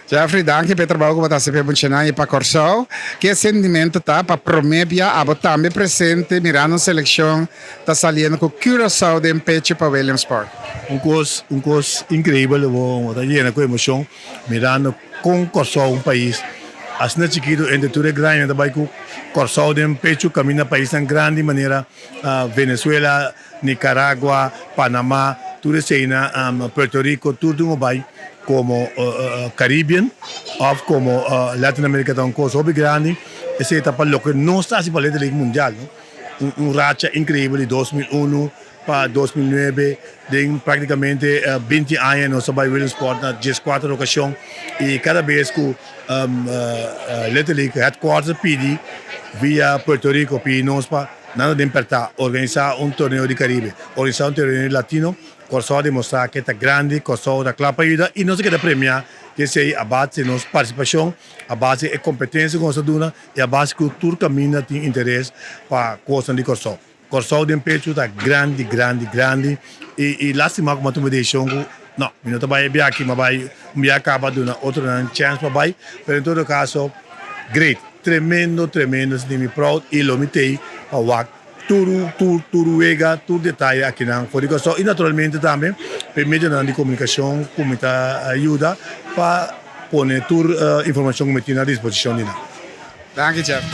Jeffrey, danke per il lavoro che stai facendo per Corsao. Che sentimento sta per Promebia, a também presente, mirando selezione, sta salendo con Curaçao de Pecho per Williamsport. Un cos incredibile, sta llena con emozione, mirando con Corsao un paese. Así chiquito, entre tutte grandi, da con Corsao de Pecho, cammina paesi tan grandi in maniera Venezuela, Nicaragua, Panamá, tutte seina, Puerto Rico, tutto un paese. Como Caribbean o como Latinoamérica da cosa muy grande, esa etapa lo que no está así para la Liga Mundial, ¿no? Un racha increíble de 2001 para 2009, de prácticamente 20 años no se va a Williamsport na 14 ocasiones y cada vez que la Liga Headquarters pide via Puerto Rico pide nos para nada de importar organizar un torneo de Caribe, organizar un torneo latino. Corsao dimostrar que está grande, Corsao da clapa ayuda y no se queda premiar que sea a base de nuestra participación, a base de competencia con nosotros duna y a base de cultura camina tiene interés para cosas de Corsao. Corsao de Pecho está grande y lástima como tú me dices, no, no te voy a aquí, me acaba de una otra chance para ir, pero en todo caso, great, tremendo, se me proud y lo metí para turuega, tudo detalhe aqui na Corsao e naturalmente também per meio de comunicação como está ajuda para pôr toda informação que tem à disposição de nós. Danke, Jeff.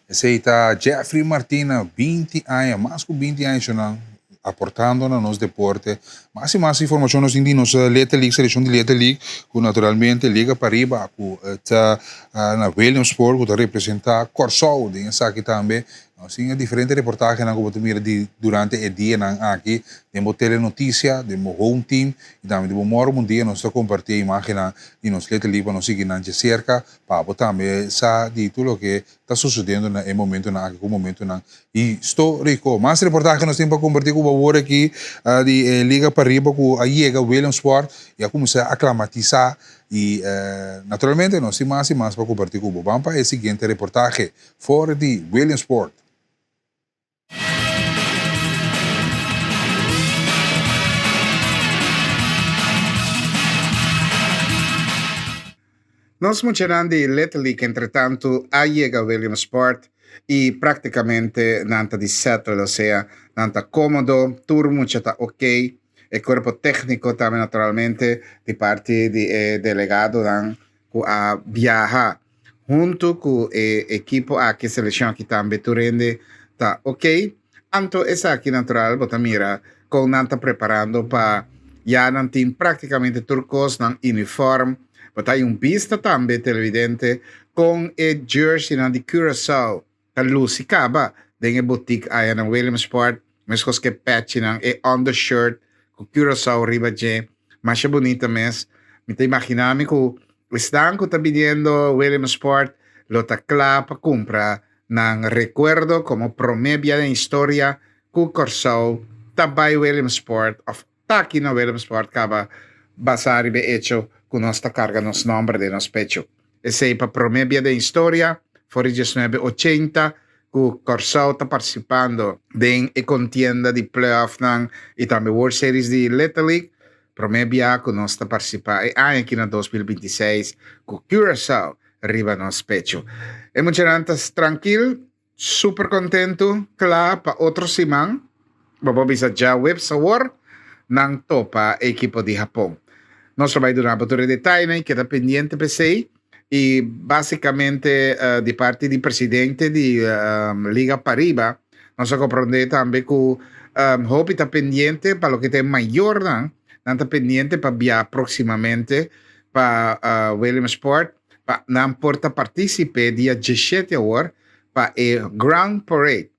Esse está Jeffrey Martina, 20 anos, mais que 20 anos, aportando no nosso deporte, mais informação nós temos nossa Leta League, seleção de Leta League, que naturalmente liga para riba, que está na Williamsport, que está representar Corsol, de essa aqui também. Nós temos diferentes reportagens que você mira durante o dia aqui, temos telenotícia, temos home team, e também temos um dia nós estamos compartilhando imagens de nossa Leta League para nós seguir de cerca, para também saber tudo o que está sucedendo no momento histórico. Mais reportagens nós temos para compartilhar com você aqui de Liga para Riba, que aí chega Williamsport e a começar a aclimatizar. E, naturalmente, nós temos mais para compartilhar com você. Vamos para a seguinte reportagem, fora de Williamsport. Nós mencionamos de Leta League, entretanto, aí chega Williamsport e praticamente nanta de settle, ou seja, nanta cómodo, turno está ok, o corpo técnico também naturalmente de parte de delegado dan a viajar junto com o equipo aqui seleção aqui também turende tá ok. Anto essa aqui natural, bota mira, com nanta preparando para já não tem praticamente turcos nan uniforme. Mas hay vista também televidente com o jersey de Curaçao. A Lucy Caba, den boutique aí na Williamsport, mas que patch e undershirt com Curaçao riba de, mas é bonita mesmo. Me te imaginando que estão que tá vindo Williamsport, lo tá claro para comprar, nan recuerdo como promebia de história que Curaçao tá by Williamsport, of tá aqui na Williamsport, acaba basar e hecho con nuestra carga, nos nombre de nos pecho. Ese para promebia de historia, fuori 1980, que Corsao está participando de contienda de playoff y también World Series de Leta League, promebia que nos está participando aquí en 2026, que Curaçao arriba nos pecho. Y muchas gracias, tranquilo, super contento, claro, para otro semana, vamos a visitar ya web sabor, nang topa equipo de Japón. Nós trabalhamos na abertura de Taina, que está pendiente para você, e basicamente de parte do presidente da Liga Pariba, nós compreendemos também que o Hope está pendiente para o que tem maior, não está pendiente para viajar proximamente para Williamsport, para não porta participe dia 17 horas para o Grand Parade.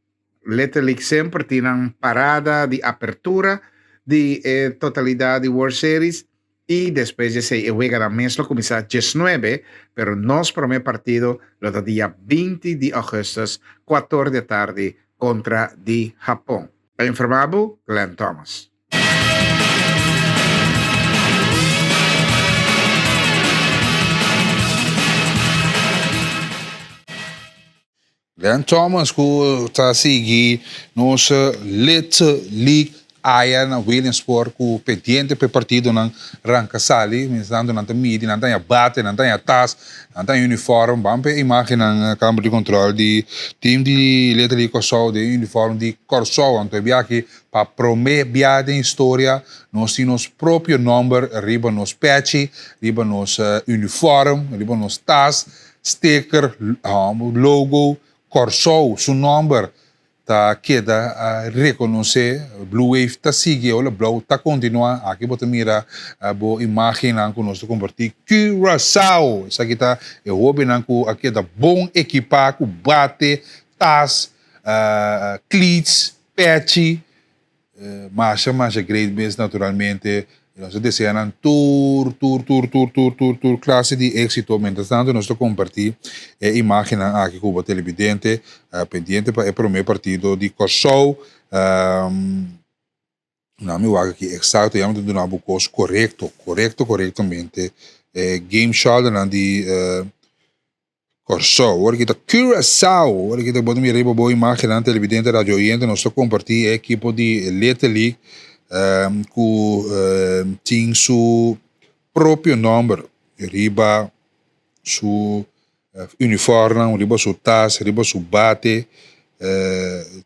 Leta League sempre tem uma parada de apertura de totalidade de World Series. Y después de ese juega la mes lo comienza 19, pero nos primer partido lo da día 20 de agosto, 4 de tarde contra de Japón. Informado Glenn Thomas. Glenn Thomas, que está seguindo nossa Leta League aya na Williamsport ku pendiente pe partido nang ranka sali minstando nanta midi nanta ya bate nanta ya tas nanta uniform bampe imagem nang câmara de controle de team de Leta League Corsol de uniforme de Corsol anto bia aqui para promebia de história nós temos próprio número riba nos patch riba nos uniforme riba nos tas sticker logo Corsol su número tá queda a reconhecer Blue Wave tá sigue ou Blue tá continua aqui você mira a boa imagem não que nós compartilhar Curaçao isso aqui tá é hobby não que aqui tá bom equipado bate tas cleats patch marcha great base naturalmente nós desejamos tour classe de êxito mientras tanto nós compartilhar imagem aqui com o televidente pendiente para o primeiro partido de Corsol não me acho que exato já me dando uma coisa corretamente game shot de Corsol agora que está Curaçao agora que está bom me reba boa imagem na televidente radio oyente nós compartilhar a equipe de Leta League que tem seu próprio número riba su uniforme riba su tas riba su bate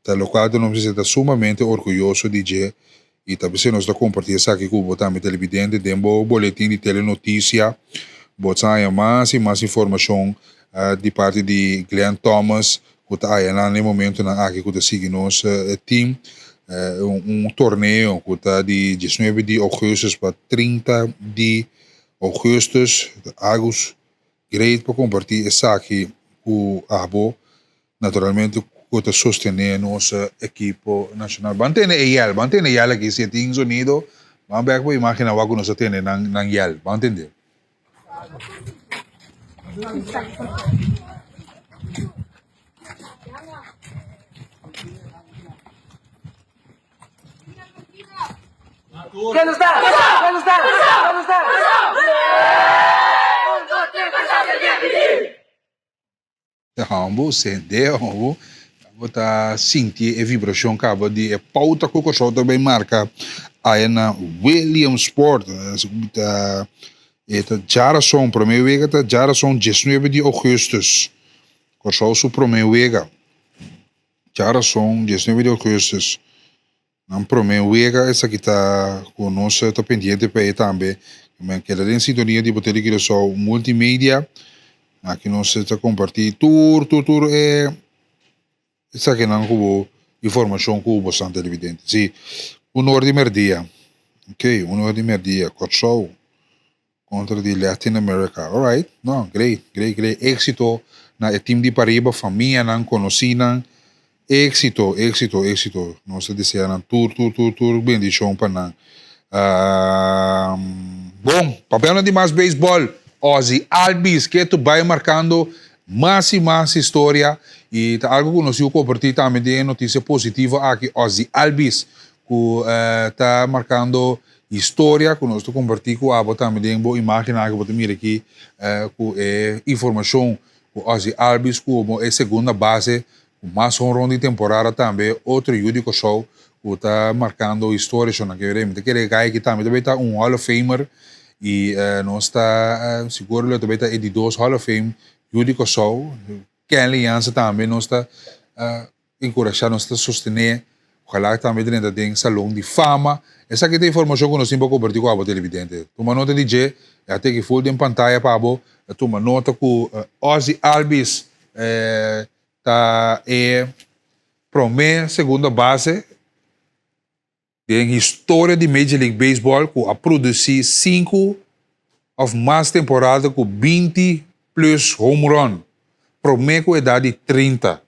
tal qual não se está sumamente orgulhoso de dizer e também se nós está compartilhando isso aqui com o também televidente demos boletim de telenotícia botar mais e mais informação de parte de Glenn Thomas que está aí no momento aqui que está seguindo nosso team torneio que está de 19 de augustus para 30 de augustus. Agus, great para compartilhar essa aqui com a Abo. Naturalmente, para sostener nossa equipe nacional. Mantém ela aqui, se tem sonido, vamos ver para imaginar o que nós temos na ela. Vamos entender? ¿Quién está? ¿Quién está? ¿Quién está? Hambo, acender, Hambo. Vou sentir a vibração que acaba de pauta que o show também marca aí na Williamsport. Eta Jarason, primeira vez que Jarason 19 de augustus. O show su primeira vez. Jarason 19 de augustus. Na primeira vez essa que está conosco, está pendente para aí também. Mas que ela em sintonia de botar aqui show multimédia. Aqui nós está compartilhando tudo essa que não hubo informação que hubo bastante evidente. Sim, 1 de merdia. Ok, 1 de merdia. Show contra de Latin America. Alright, no, great. Éxito na time de Pariba, família não conhecida. Éxito. Nós desejamos tudo bendição para nós. Bom, papel de mais beisebol. Ozzy Albies, que tu vai marcando mais e mais história. E algo que nós compartilhamos também de notícia positiva aqui. Ozzy Albies, que está marcando história, que nós compartilhamos com a Abo também de imagem que você mira aqui, com informação que Ozzy Albies, como é segunda base, mais um round de temporada também, outro judico show, que está marcando história. Aquele guy que também está Hall of Famer. E nós está seguro que também está de 2 Hall of Fame, judico show, que a aliança também nós está encorajando, nós está sostener, ojalá também dentro de salão de fama. Essa aqui é a informação que nós temos para compartilhar com a televidente. Toma nota de G, até que full de pantalla para a toma nota que Ozzy Albies está primeira, segunda base em história de Major League Baseball, que a produzir 5 ou mais temporadas com 20 plus home run. Primeiro com a idade de 30.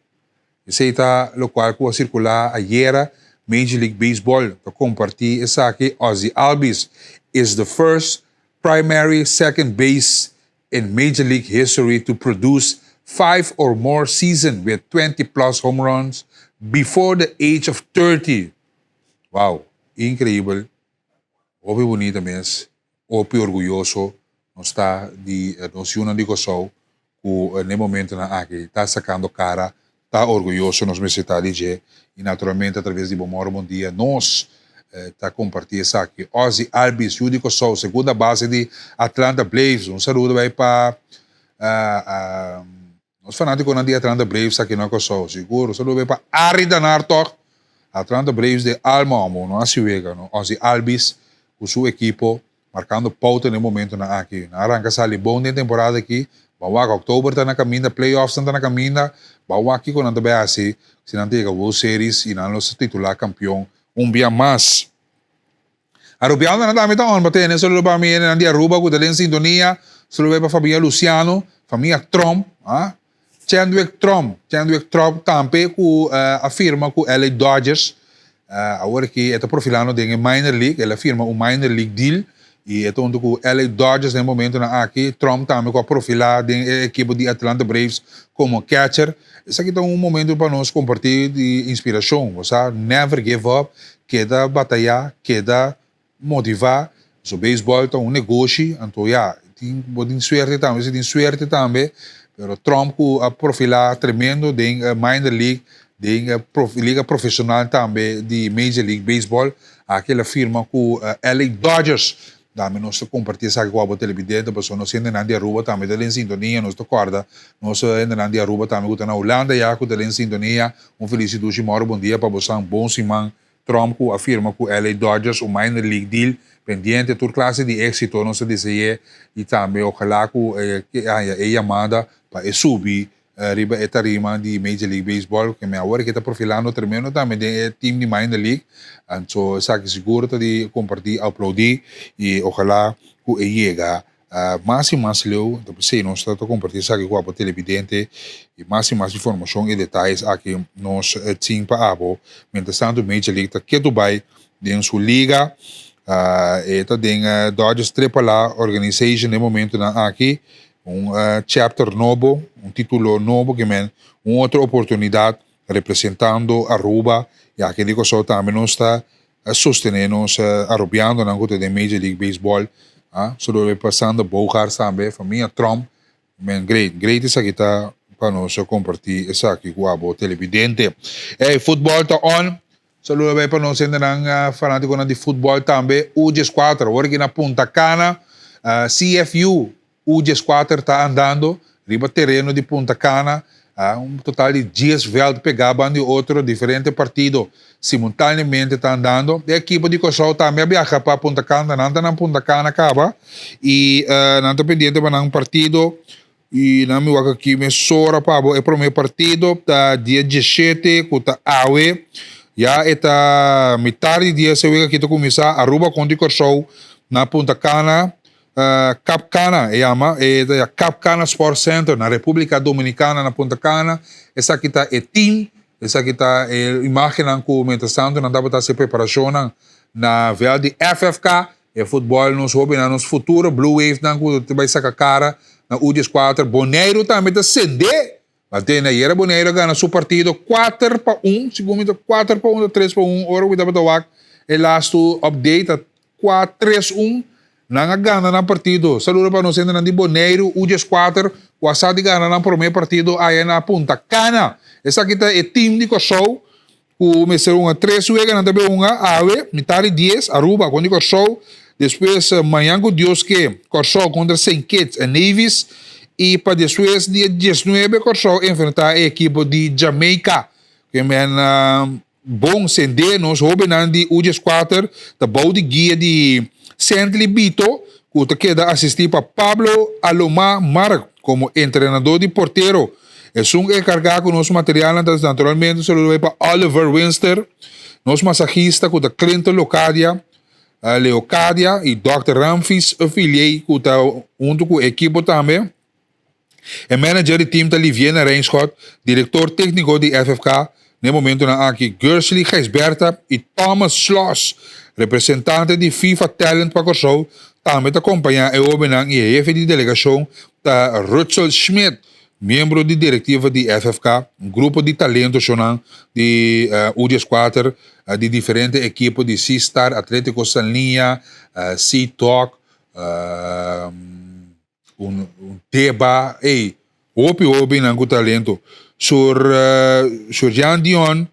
Isso está o qual que circular ayer Major League Baseball para compartilhar essa aqui. Ozzy Albies is the first primary second base in Major League history to produce 5 or more seasons with 20 plus home runs before the age of 30. Wow! Incrível, óbvio bonito mesmo, óbvio orgulhoso, nós está de noção de coisa que no momento aqui está sacando cara, está orgulhoso, nós necessitamos dizer, e naturalmente através de Bom Dia, nós está compartilhando isso aqui. Ozzy Albies, judico show, segunda base de Atlanta Braves, saludo aí para nós fanáticos de Atlanta Braves aqui no Cossol, seguro, saludo aí para Ari Danartok, Atlanta Braves de Alma Amo, no Asiwega, no Ozzy Albies, com seu equipo, marcando pauta no momento aqui. Arranca sali bom de temporada aqui, bawa que outubro está na caminha, playoffs está na caminha, bawa aqui quando também assim, se não tem World Series e não se titular campeão dia mais. Arubiano na dami taon, bateu nesse lugar para mim, na dia Aruba, com dele em sintonia, se lugar para família Luciano, família Trump, Chadwick Trump também que afirma que o LA Dodgers agora que está profilando em minor league, ele afirma um minor league deal e então que o LA Dodgers no momento aqui Trump também com profilar em equipe de Atlanta Braves como catcher. Isso aqui é momento para nós compartilhar de inspiração, você never give up, queda batalhar, queda motivar. O beisebol é negócio, então tem suerte também. Pero Trump a profilar tremendo de minor league, de liga profissional também de Major League Baseball, aquela firma que LA Dodgers, também nós compartilhamos aqui com a televidente, porque nós ainda na Aruba também da em sintonia, nós acorda, nós ainda na Aruba também na Holanda já com da em sintonia, felicidade e bom dia para você, bom semana. Trump afirma que o LA Dodgers, o minor league deal, pendente toda classe de êxito, nós deseja e também ojalá que a chamada para subir riba eta rima di Major League Baseball, que me agora que está profilando tremendo também de team de Minor League, and so sabe seguro de compartir, aplaudir e ojalá que chega mais e mais leu, depois se nós está compartilhar sabe com a televidente e mais informação e detalhes aqui nós team para abo, mientras tanto Major League tá que Dubai de sua liga, eta tem Dodgers AAA Organization no momento na aqui chapter novo, título novo que men outra oportunidade representando Aruba e aqui digo só também nós está sostenendo, arubiando na conta de Major League Baseball, só vai passando bogar também, família Trump, men great isso aqui tá para nós compartilhar isso aqui com a televidente. Futebol tá on, só vai para nós ainda fanático de futebol também, U14, hoje na Punta Cana, CFU U14 está andando, riba terreno de Punta Cana, total de 10 veldos pegaban de outro diferente partido, simultaneamente está andando. A equipe de Cosol também viaja para Punta Cana, nanda na Punta Cana acaba, e nanda pendiente para um partido, e na minha aqui me sora para o primeiro partido, tá dia 17, com a AUE, já está metade de dia, se vê que está começar a Aruba contra Cosol na Punta Cana, Cap Cana Cap Cana Sport Center na República Dominicana na Punta Cana. Essa aqui está team, essa aqui está imagem que mientras tanto não dá para se preparação na verde FFK e futebol nos hobby na nos futuro Blue Wave não que vai sacar cara na U14 Boneiro também está ceder. Até na era Boneiro ganha seu partido 4-1, segundo 4-1, 3-1, ora we dapat tawag e last update 4-3-1 nang gana ng partido. Saludo pa nung senda ng Boneiro, U14, wasa di gana ng primer partido ay na Punta Cana. Esa kita team di Cosol, ku may serunga 3 wega ng tabi unga, awe, mitari 10, Aruba, kundi Cosol, después mayango Dios que Cosol contra St. Kitts and Nevis, e pa después dia 19 Cosol enfrentar a equipo de Jamaica, que men bom sende nos hobe ng di U14, tabaw di guia di Cently Bito, que queda assistir para Pablo Alomar Marc como treinador de porteiro. É encargado com nosso material, naturalmente, se lo para Oliver Winster, nosso massagista, que está Clinton Leocadia e Dr. Ramfis, afiliei, que está junto com a equipe também. O manager do time está Liviana Reinschot, diretor técnico de FFK, no momento na aqui, Gersley Geisberta e Thomas Schloss, representante de FIFA Talent para Cosol, também acompanha o Obenang e jefe de delegação da Rutzel Schmidt, membro de diretiva de FFK, grupo de talento de U14, de diferentes equipes de C-Star, Atlético Sanlinha, C-Talk, Teba, opi ng talento. Sur Jan Dion,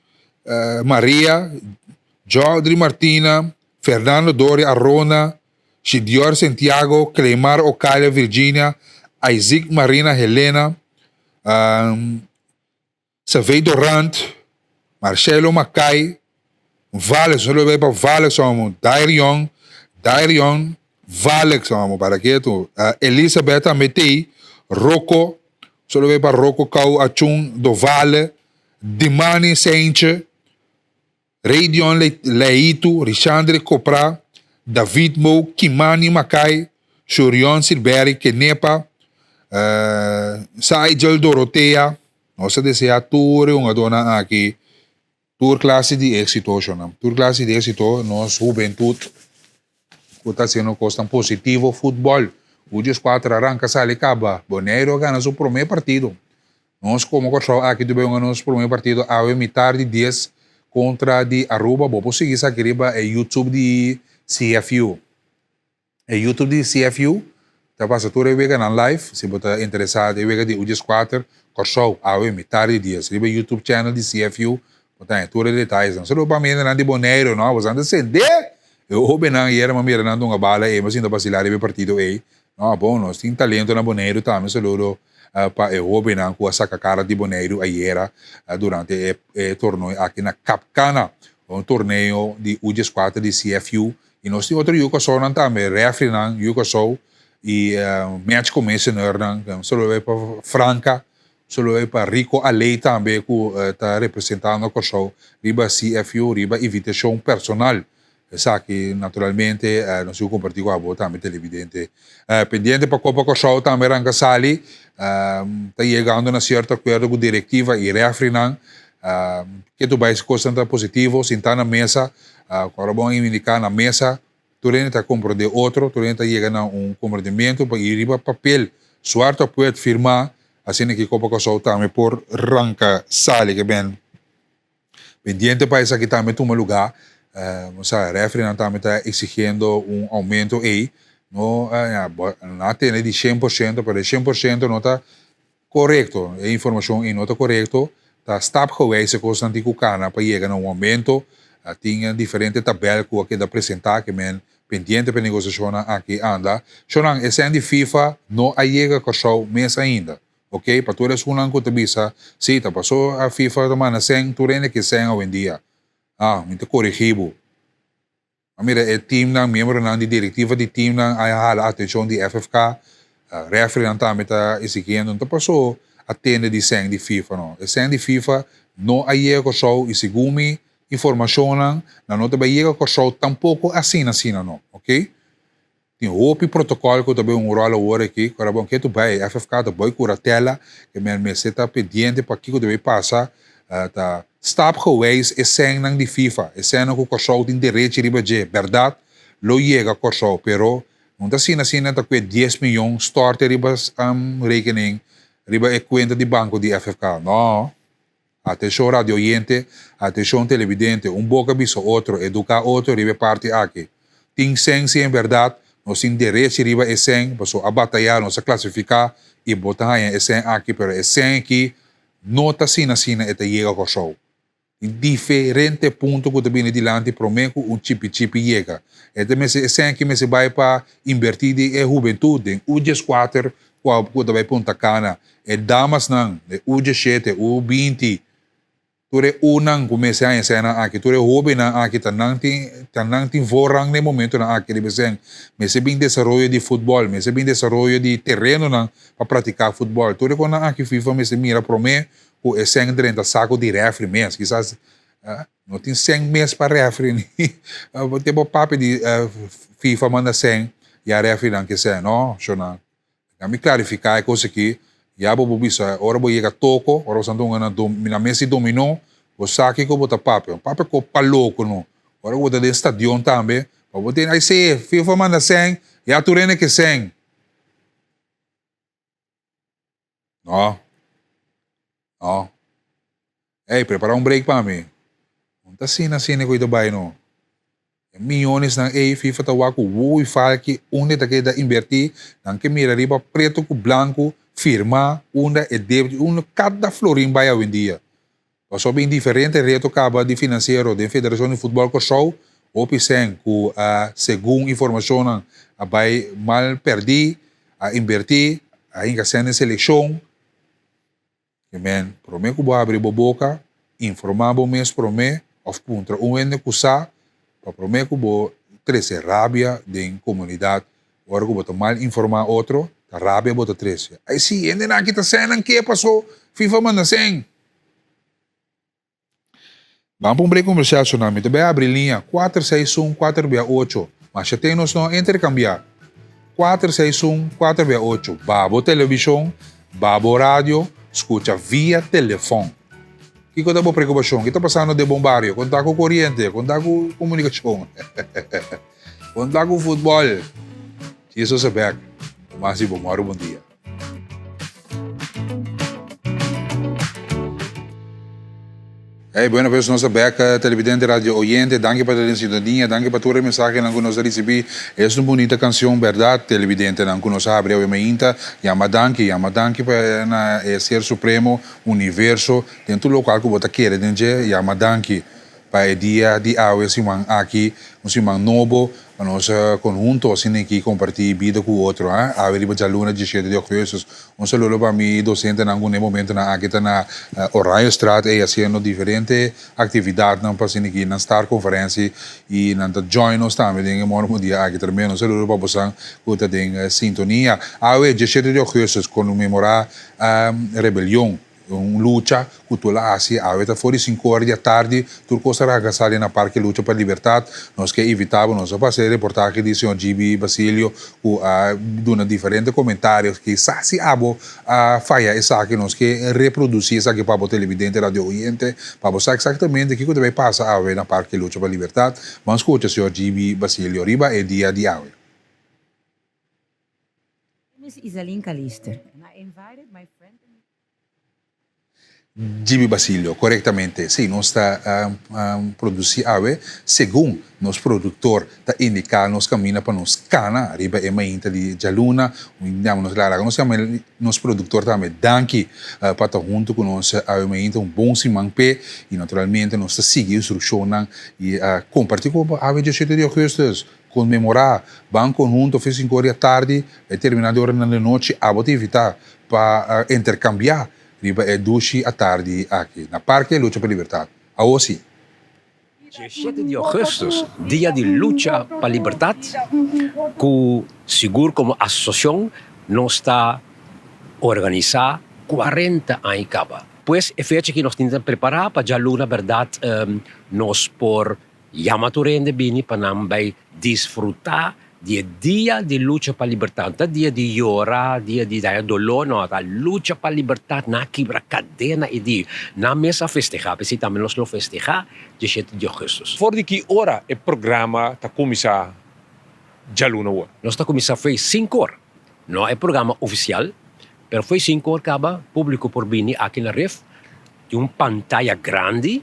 Maria, Jodri Martina, Fernando Doria Arrona, Shidior Santiago, Clemar Ocalia Virginia, Isaac Marina Helena, Savey Dorant, Marcelo Macay, Valex, solo ve para Valex somos, Dairion, Valex somos, para que tu, Elizabeth Metei, Rocco, solo ve para Rocco Cau Achung do Vale, Dimani Sainche, Radion Leito, Richandre Copra, David Mo, Kimani Macay, Shurion Silberi, Kenepa, Saigel Dorotea, nossa deseja tour uma dona aqui, tour classe de êxito, tour classe de êxito, nossa juventude, que está sendo costa positivo futebol. O 4 arranca, sai, acaba, Boneiro ganha seu primeiro partido. Nós, como aqui, tivemos nosso primeiro partido, a metade de 10 contra de Aruba, vou seguir essa querida é YouTube de CFU. É YouTube de CFU, tá passando tudo aí na live, se você está interessado, aí de U14, Corsol, a metade de 10. Riba YouTube channel de CFU, tá tudo detalhes. Não sei para mim ainda de Boneiro, não, você anda ceder. Eu ouvi não, e era uma mirando uma bala, mas ainda vacilar o partido aí. Não, bom, nós temos talento na Boneiro também, saludo para eu ouvi não, com essa cara de Boneiro aí era durante o torneio aqui na Cap Cana, torneio de U14 de CFU, e nós temos outro Yucosol também, refri não, Yucosol, e match commissioner não, saludo para Franca, solo é para Rico Alei também que está representando o Corsou, riba CFU, riba invitação personal. Essa que naturalmente não se compartilha com a boa também televidente. Pendiente para Copa Corsou também arranca sali, está chegando a certo acordo com a diretiva e refri que tu vai se constatar positivo, sentar na mesa, agora bom indicar na mesa, tu está compreender outro, tu está chegando a compreendimento para ir para papel, suarto pode firmar, assim que Copa Corsou também por arranca sali que bem. Pendiente para isso aqui também toma lugar. A refri também está exigindo aumento aí, não tem de 100%, pero 100% não está correto, a informação não está correto, está stap geweest constante com cana para chegar a aumento, tem diferente tabela que aqui da apresentar que men pendiente para negociação aqui anda, sonang esse de FIFA não chega com mês ainda. Ok, para todas as unang que visa, sim, tá passou a FIFA tomando 100, tu rende que 100 hoje em dia. Muito corrigido. Mira, o time ng membro ng diretiva de time ng ayahala atenção de FFK, referee ng também está exigindo, então passou atende de 100 de FIFA não. O 100 de FIFA não aí com show e segundo informação não também chega com show tampouco assim não, ok? Tem outro protocolo que também rol agora aqui, para bom que tu vai FFK tu vai cura tela que me está pendiente para que tu vai passar tá stap geweest is zijn ng di FIFA. Is zijn ook korsou din direito riba je. Verdad, lo llega korsou. Pero, nung sina ta kwe 10 milyon starte riba rekening, riba e kwenta di banco di FFK. No. Atenção radio oyente, atenção televidente, boca biso outro, educa outro, riba parte aqui. Ting seng si en verdad, no sin direito riba e seng, paso a batalhar, no sa classificar, e botar e seng aqui, pero e seng aqui, nota sina eta llega korsou. Diferente ponto que também dilante prometo chip chega. Então me que me se vai para invertir de juventude, em U14, que também Punta Cana, damas não, de U17, U20, tu é unang comecei a cena aqui, tu é hobby na aqui, tanang tin vorang no momento na aqui, me se bem desenvolvimento de futebol, me se bem desenvolvimento de terreno para praticar futebol, tu é quando aqui FIFA me se mira prometo o é 130 saco de refri mês, quizás não tem 100 mês para refri, tem papo de FIFA manda 100 e a refri não quer ser, não, não, me clarificar a coisa aqui, já vou bisa, ora vou chegar toco, ora vou andar na mesa dominó, vou saque que bota papo que palouco não, ora vou dar estadião também, vou ter aí se FIFA manda 100, já tu rende que 100, não. Oh. Hey, prepara break para mim. Não tá sina ko ito ba no? Milhões na FIFA tawa ko ui fala que onde tá que da invertir, nan que mira riba preto com branco, firma, onde é débito, onde cada florim vai hoje em dia. Passou bem diferente reto acaba de financeiro da Federação de Futebol Corsou, o piseng que segundo informação vai mal perdi, a invertir, a encaixar seleção. Amen. Prome ko ba abrir boca, informar bo mes prome, of contra ende kusa, pa prome ko bo trece rabia de comunidade, ora ko boto mal informar outro, ta rabia boto trece. Aí sim, ende na kita senan que passou, FIFA manda sen. Vamos para break comercial tsunami, te vai abrir linha 461-468, mas já tem nos não intercambiar. 461-468, Babo Televisão, Babo Rádio, escuta via telefone. Que coisa boa preocupação? Que está passando de bombardeio? Quando está com corrente? Quando está com comunicação? Quando está com futebol? Isso é back. Mas bom dia. Hey, bueno, pues nossa beca, televidente, radio oyente, danke para a sintonia, danke para toda a mensagem que nós recebi. É uma bonita canção, verdade, televidente, que nós abre a minha Yama danke para ser supremo, universo, dentro do local que você quer, Yama danke. para el día de hoy, si man aquí, si man novo, nos conjunto, sin que compartir vida con otro, a ver, ya luna, 17 de agosto, un saludo para mi docente en algún momento, aquí está na Orion Straat, haciendo diferentes actividades, para sin que na Star Conferência, y na join nos también, en el mormo día, aquí también, un saludo para vosotros, que está sintonía. A ver, 17 de agosto, conmemorar rebelión, lucha que la hace a veces fuera 5 horas de tarde tu cosa ragasali na Parque Lucha para Libertad nos que evitava nos fazer reportagem de senhor Gibi Basilio que dona diferentes comentários que se abo falha essa que nos que reproduzir essa que para o televidente radio oyente para você exatamente o que vai passar a ver na Parque Lucha para Libertad vamos escutar senhor Gibi Basilio riba é dia de hoje. Miss Isaline Calister and I invited my friend. Gibi Basilio, corretamente, sim, nós está produzir ave, segundo nos produtor está indicar nos caminha para nos cana, arriba é mainta de jaluna, nos lara, nós chama nos produtor também danki para estar junto com nós ave mainta bom simang pe e naturalmente nós está seguir instrução e compartilhar com ave de 7 de agosto comemorar, van conjunto, fez 5 horas da tarde, é terminado hora da noite, a atividade para intercambiar. Riba é 2 à tarde aqui, na Parque Lucha para Libertad. A OSI. 17 de agosto, dia de luta para a liberdade, que seguro como associação nós está organizar 40 anos caba. Pois é feita que nós tentamos preparar para já na verdade nós por Yamaturende bini para também desfrutar dia de luta para a liberdade, dia de llorar, dia de dar dolor, não, a luta para a liberdade, na quebra cadena e de na mesa festejar, porque também nós não festejar 17 de agosto. Voor die que ora é programa da comissão Jaluna War. Nós está começar foi 5 horas. Não é programa oficial, mas foi 5 horas acaba público por bini aqui na Ref, de pantalla grande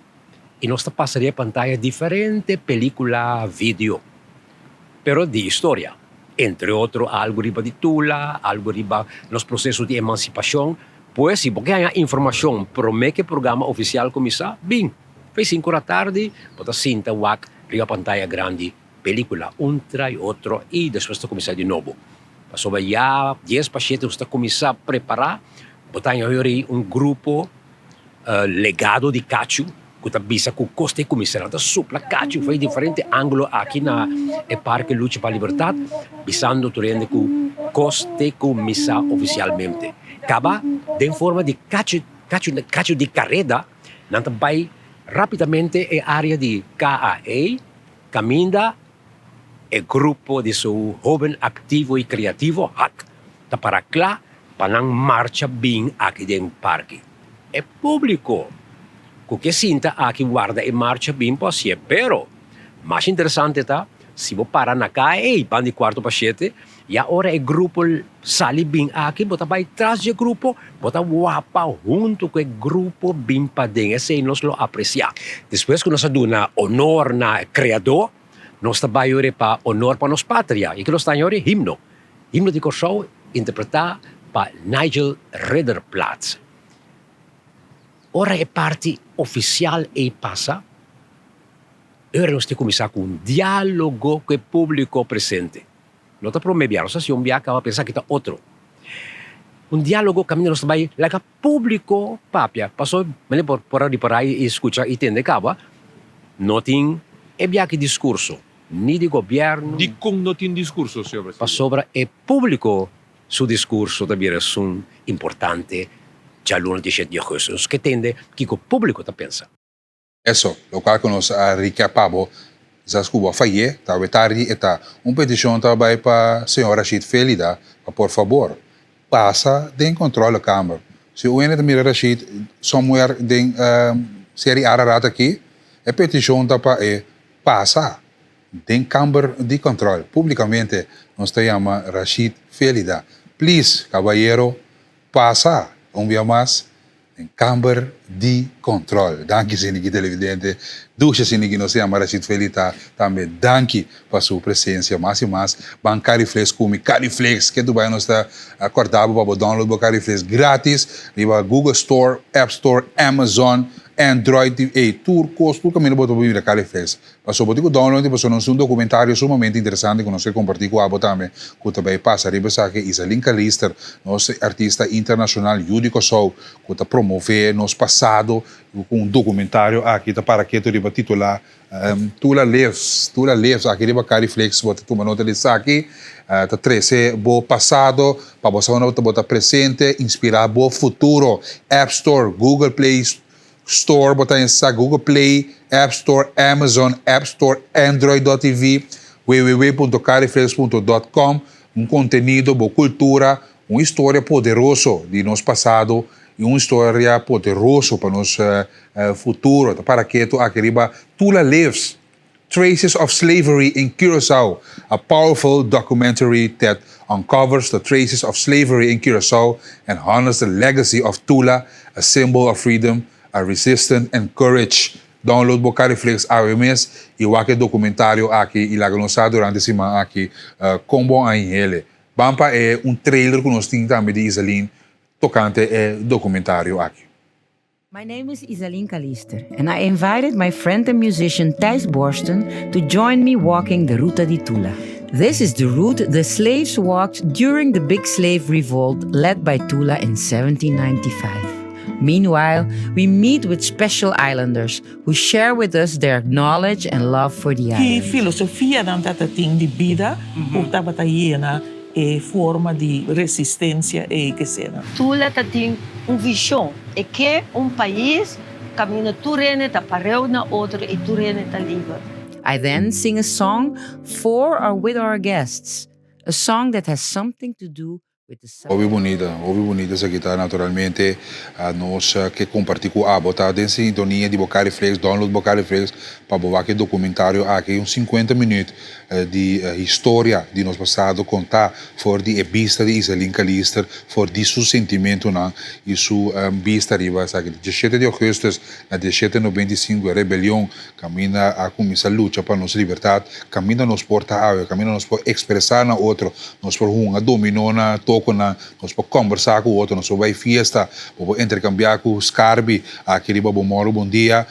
e nós está passaria pantalla diferente, película, vídeo. Pero de história. Entre outros, algo riba de Tula, algo riba nos processos de emancipação. Pois, se porque há informação, promete que o programa oficial começar, bem, fez 5 da tarde, bota cinta, wak, riba pantalla grande, película, trai outro, e depois está começar de novo. Passou já 10 pacientes, está começar a preparar, botar em grupo legado de Cacho, que bisa que costa e começar a supla Cacho, foi diferente ângulo aqui na Parque Lucha para a Liberdade, visando turende que costa e começar oficialmente. Acaba de forma de Cacho de carrera, não vai rapidamente a área de KAE, caminha o grupo de seu jovem ativo e criativo, HAC, para lá, para não marcha bem aqui dentro do parque. É público. Que sinta aqui guarda e marcha bem possível, pero mais interessante tá, se você parar na caia e van de quarto para 7, e agora o grupo sale bem aqui, você vai atrás do grupo, você guapa junto com o grupo bem para dentro, assim nós lo apreciar. Depois que nós damos honor na criador, nós trabalhamos para honor para nos pátria, e que nós temos himno de Corsau, interpretar para Nigel Rederplatz. Ora é parte oficial e passa, ora nós temos que começar com diálogo com o público presente. Não está promebiando, se um dia acaba pensar que está outro. Diálogo caminho nós vai lá com o público papia. Passou, mas por aí e escuta e entende acaba, não tem que discurso, nem de governo. De como não tem discurso, senhor presidente? Passou para o público, seu discurso também é importante. Já no 17 de agosto, que entende que o público está pensando. Isso, o qual que nós recapamos, as Cuba falhou, talvez tarde, está petição também para a senhora Rashid Felida, por favor, passa de controle da Câmara. Se o ene da Rashid, somewhere de série Ararat aqui, a petição também passa de Câmara de controle. Publicamente, nós chamamos Rashid Felida. Please, caballero, passa. Dia mais em Câmara de Controle. Danke, senhor televidente. Duas senhor que nós chamamos Rashid Felita. Também danke para sua presença. Mais e mais. Ban Cariflex, come Cariflex, que tu vai nos acordar para download o Cariflex grátis. Liba Google Store, App Store, Amazon Android TV, turcos, tudo caminho para ouvir a Cariflex. Passou por download, passou um documentário sumamente interessante que nós compartilhar com a abo também, que também passa riba que Isalin Kalister, nosso artista internacional Yudico Show, que está promover nosso passado com um documentário aqui para que tu riba titular Tula Lives, aqui riba Cariflex, bota tu uma nota disso aqui, tá 13 bo passado, para você não botar presente, inspirar bo futuro, App Store, Google Play Store, botar em Google Play, App Store, Amazon, App Store, Android.tv, www.cariflex.com, conteúdo, boa cultura, uma história poderosa de nosso passado e uma história poderosa para nosso futuro. Para que tu arriba Tula Lives, Traces of Slavery in Curaçao, a powerful documentary that uncovers the traces of slavery in Curaçao and honors the legacy of Tula, a symbol of freedom, a resistance and courage. Download bo Cariflex AWMS e o documentário aqui e lá lançado durante a semana aqui como a ele. Bampa é trailer que nós temos também de Isalin tocante documentário aqui. My name is Isalin Kalister, and I invited my friend and musician Thijs Borsten to join me walking the Ruta di Tula. This is the route the slaves walked during the Big Slave Revolt led by Tula in 1795. Meanwhile, we meet with special islanders who share with us their knowledge and love for the Que island. filosofia não tá tem de vida, porque batalhando é forma de resistência e que seja. Tula tem visão, é que país caminha turene tá pareu na outro e turene tá livre. I then sing a song for or with our guests, a song that has something to do with the Ouvi bonita essa guitarra naturalmente nós que compartilhar com a botar dentro sintonia de Cariflex, download Cariflex para botar aquele documentário aqui 50 minutos de história de nosso passado contar for de vista de Isalin Kalister for de seu sentimento e sua vista riba sabe 17 de agosto na 1795 a rebelião caminha a começar a luta para nossa liberdade caminha nos porta água caminha nos por expressar na outro nos por dominou na toco na nos por conversar com o outro nos vai fiesta por intercambiar com os carbi aquele bom moro bom dia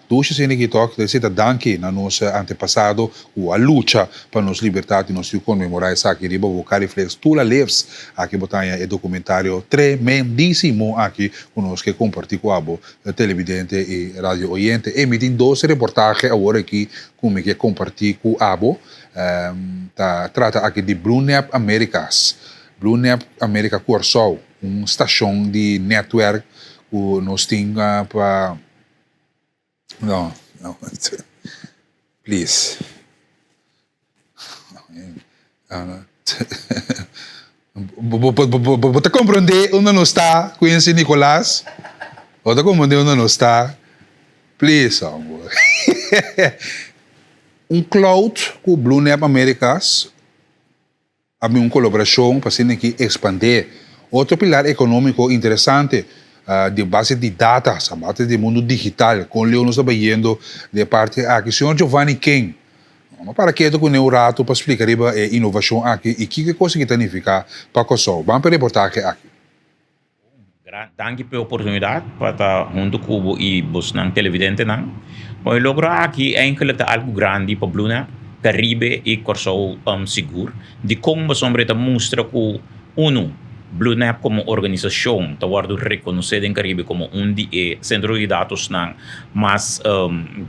duas cenas que toca desse danke na nossa antepassado a luta para nos liberdade e nos comemorar essa aqui riba o Cariflex Tula Lives aqui botar é documentário tremendíssimo aqui conosco que compartilhar com a televidente e rádio oyente emitindo 12 reportagens agora aqui como que compartilhar com a trata aqui de Blue Nap Americas America Curaçao estação de network que nós temos para não please Você compreende onde nós está Quincy Nicolás? Você compreende onde nós está? Please, amor. Cloud com Blue Nap Americas abre uma colaboração para que expandir outro pilar econômico interessante de base de dados, a base do mundo digital, com o que nós estamos vendo de parte aqui. O senhor Giovanni King, para que eu com o rato para explicar a inovação aqui e que coisa que significa para Kosovo. Vamos para a reportagem aqui. Danke pela oportunidade para estar junto com e buscar televidente. Mas logro aqui é algo grande para Blue Nap, Caribe e Kosovo seguro, de como sombra mostra que Blue Nap como organização está sendo reconhecida em Caribe como de centro de dados mais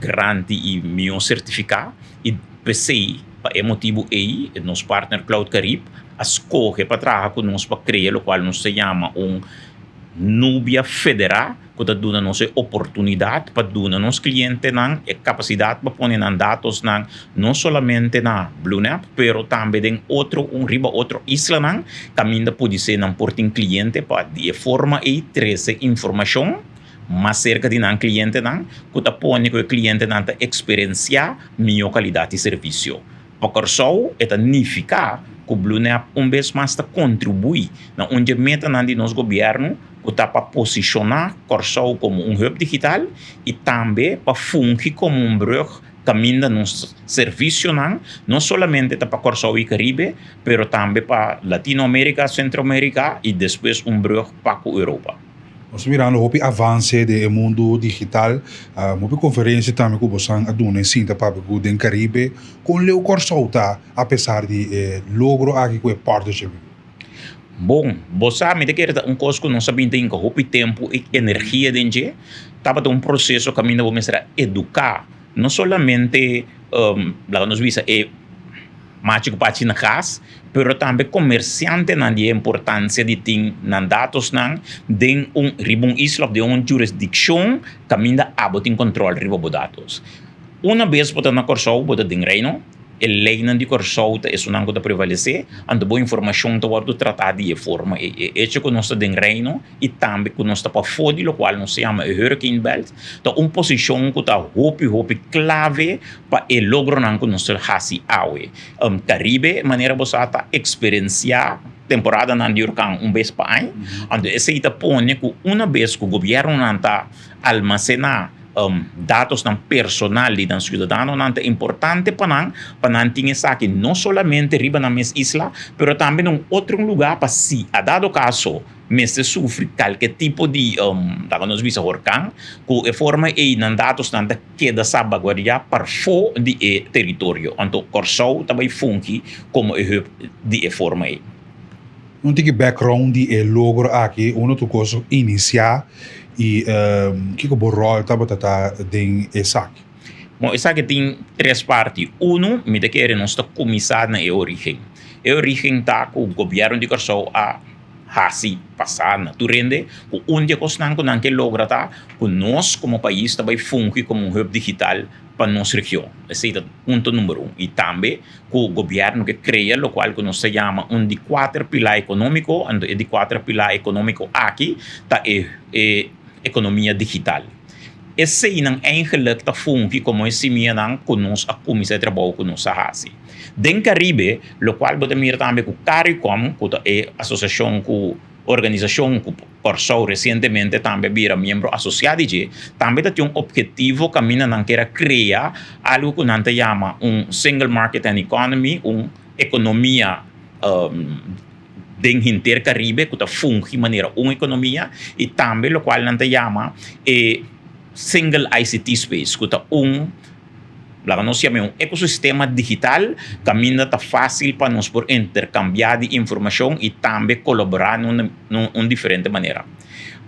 grande e melhor certificado e PC para o motivo aí nosso partner Cloud Caribe escolhe para trabalhar com nós para criar o qual nos se chama Nubia Federal que está dando nossa oportunidade para dar nos clientes a capacidade para pôr dados não somente na Blue Nap, mas também em outro isla caminho pode ser por um cliente para de forma e trazer informação mais cerca de um cliente que está pondo que o cliente experienciar melhor qualidade de serviço. Para isso, é significa que o Blue Nap vez mais contribui na onde meta de nosso governo que está para posicionar Kosovo como hub digital e também para fungir como brug caminho nos serviços não somente para Kosovo e Caribe, mas também para Latinoamérica, Centroamérica e depois brug para a Europa. Nós mirando o avance do mundo digital, uma conferência também que você a dona em Sinta para o den Caribe, com o Corsauta, apesar de logro aqui com a partnership. Bom, você me que era coisa que não sabia tem que houve tempo e energia dentro, estava um processo que a minha vou começar a educar, não somente lá nos visa mágico para na casa, pero também comerciante na de importância de ter dados nan de ribong isla de jurisdição que ainda tem controle ribo dados. Uma vez botar na Corsau, botar de reino, a lei de Corsau é uma coisa prevalecer, ando boa informação to do tratado de forma hecho que nós de reino e também que nós para fora do qual nós se chama Hurricane Belt, então posição que está hope clave para o logro nan que nós hasi awe. Caribe maneira você está experienciar temporada nan diurkan vez pa ay, ando esse ita pone que uma vez que o governo nan ta almacenar dados ng personal ng ciudadano nante importante pa nan tinha aqui não somente riba na mes isla pero também num outro lugar para si a dado caso mestre sofre qualquer tipo de nos visa horcan que é forma e nan dados nante queda salvaguardar para fora de território anto Corsau também funki como de forma e não tem que background de logro aqui uno tu coisa iniciar e que o rol estava den ESAC. Bom, ESAC tem três partes. Me de que nós está começar na origem. A origem está com o governo de Corsau a hasi passar na turende, com onde cosnan com que logra tá, com nós como país também funke como hub digital para nossa região. Esse é o ponto número 1. E também com o governo que cria, o qual que nós se chama de 4 pilar econômico, e de 4 pilar econômico aqui, tá economia digital. Esse é eigenlijk tá funke como esse minha não conosco a comissão de trabalho que nós hasi. Den Caribe, o qual você mira também com o CARICOM, que é a associação com organização que Corsau recentemente também vira membro associado de, também tem objetivo que mina não quer criar algo que não se chama single market and economy, economia den Intercaribe, que funge de maneira economia, e também o qual não se chama single ICT space, que nós chamamos ecossistema digital, que ainda está fácil para nós por intercambiar de informação e também colaborar de diferente maneira.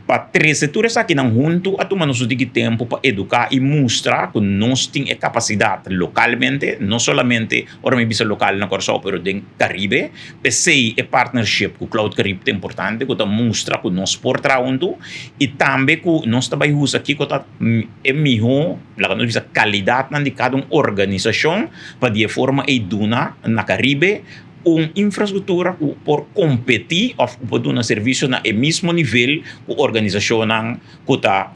Para três setores aqui não junto, a tomar nosso tempo para educar e mostrar que nós temos capacidade localmente, não somente a visa local na Corsau, mas no Caribe. PC é partnership com o Cloud Caribe é importante, que mostra que nós portamos junto e também que nós trabalhamos aqui que é melhor, nós visa qualidade de cada organização para de forma eduna na Caribe infraestrutura por competir ou por dar serviço na mesmo nível que a organização que está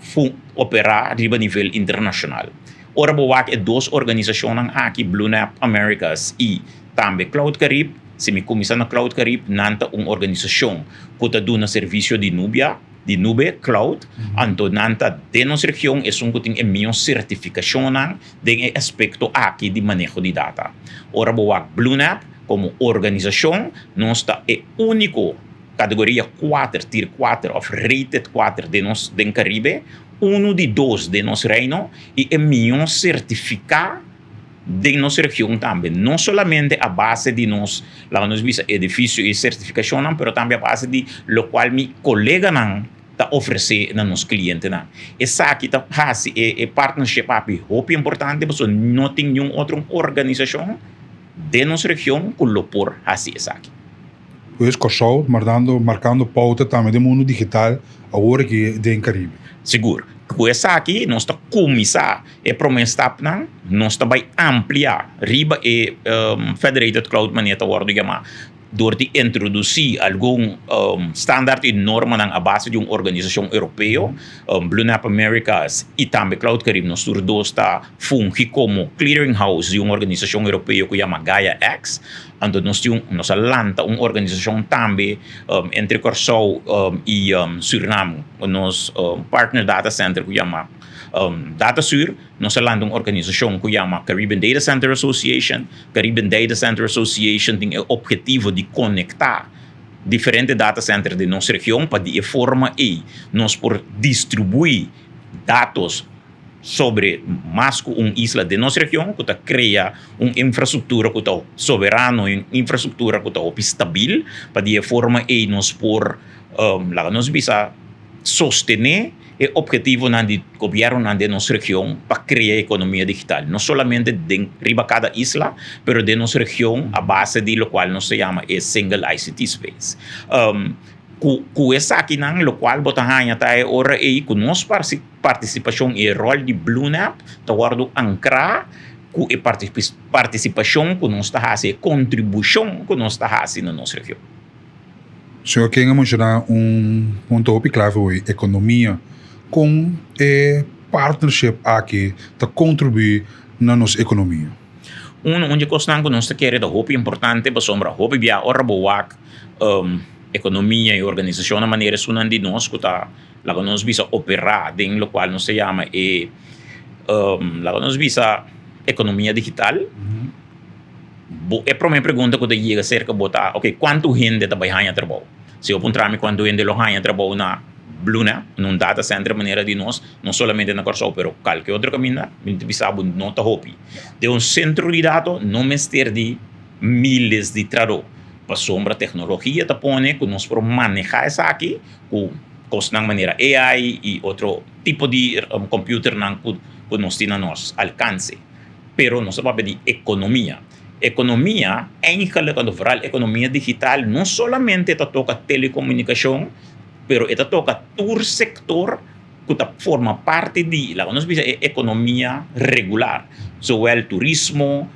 operar a nível internacional. Ora, boa é duas organizações aqui, Bluenap Americas e também Cloud Caribe. Se me começar na Cloud Caribe, nanta uma organização que está dando serviço de nube cloud, anto nanta de nossa região é que tem a minha certificação de aspecto aqui de manejo de data. Ora, boa Bluenap como organização, nós está único categoria 4, tier 4 of rated 4 de nós den Caribe, de 2 de nosso reino e é melhor certificar de nossa região também, não somente a base de nós, lá nos visa edifício e certificação, mas também a base de lo qual mi colega está oferecer a nossos clientes. Essa aqui está é partnership é importante, porque não tem nenhuma outra organização de nossa região que lo por assim essa aqui. Pois Corsau marcando pauta também do mundo digital agora que den Caribe. Seguro. Com essa aqui nós está começar a promessa nós está vai ampliar riba e Federated Cloud Maneta World chamar door te introduzir algum standaard e norma na base de uma organização europeia, Bluenap Americas e também Cloud Caribe, nós todos está funge como clearinghouse de uma organização europeia que chama Gaia X, então nós lanta uma organização também entre Corsau e Suriname, nos partner data center que chama DataSur, nós lançamos uma organização que chama Caribbean Data Center Association. Caribbean Data Center Association tem o objetivo de conectar diferentes data centers de nossa região para de forma e nós por distribuir dados sobre mais que uma isla de nossa região que cria uma infraestrutura que está soberana, uma infraestrutura que está estável para de forma e nós por lá nós bisa sostener o objetivo do governo de nossa região para criar economia digital, não somente de riba cada isla, pero de nossa região a base de lo qual nos se chama é single ICT space. Com essa aqui não, lo qual botahanha tá é ora e com nossa participação e rol de BlueNap, tá guardo ancrar com a participação que nós está fazendo, contribuição que nós está fazendo na nossa região. Senhor, quem mencionar ponto clave hoje, economia, com partnership aqui para contribuir na nossa economia. Onde costan que nós queremos da roupa importante para sombra roupa via ora boak economia e organização na maneira sunan de nós que tá lá nós bisa operar dentro do qual nós se chama lá nós bisa economia digital. É para minha pergunta que eu chega cerca botar, ok, quanto gente está trabalhando trabalho? Se eu perguntar quanto gente trabalha trabalho na BlueNap, num data center maneira de nós, não somente na Corsol, pero qualquer outro caminho, muito bisabo não está hopi. De um centro de dados, não mestre de milhares de trabalho. Para sombra tecnologia tá pone que nós por manejar essa aqui, com na maneira AI e outro tipo de computer que nós temos a nosso alcance. Pero nós vamos pedir economia. Economia, quando falar economia digital, não somente toca telecomunicação, pero toca todo sector que forma parte de la economia regular, soel turismo,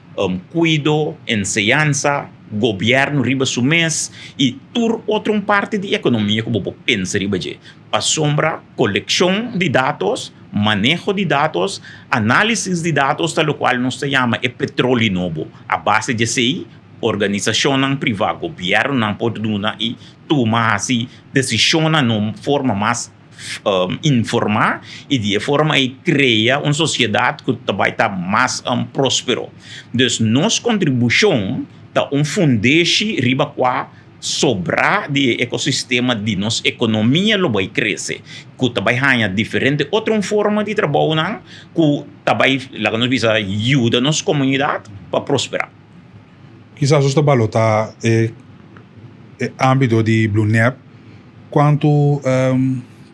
cuido, enseñanza, governo riba su mês e tur outra parte de economia que você pensa riba de. A sombra, coleção de dados, manejo de dados, análise de dados, tal qual nós se chama petróleo novo. A base de sei, organização não privada, governo não pode dar e tomar assim decisão de forma mais informar e de forma a criar uma sociedade que vai estar mais próspero. Então, nossa contribuição tá fundeixe riba qua sobrar de ecossistema de nossa economia lo vai crescer. Que também há diferente outra forma de trabalho não, que também lá nos visa ajuda nossa comunidade para prosperar. Quizás os trabalhos tá âmbito de BlueNap, quanto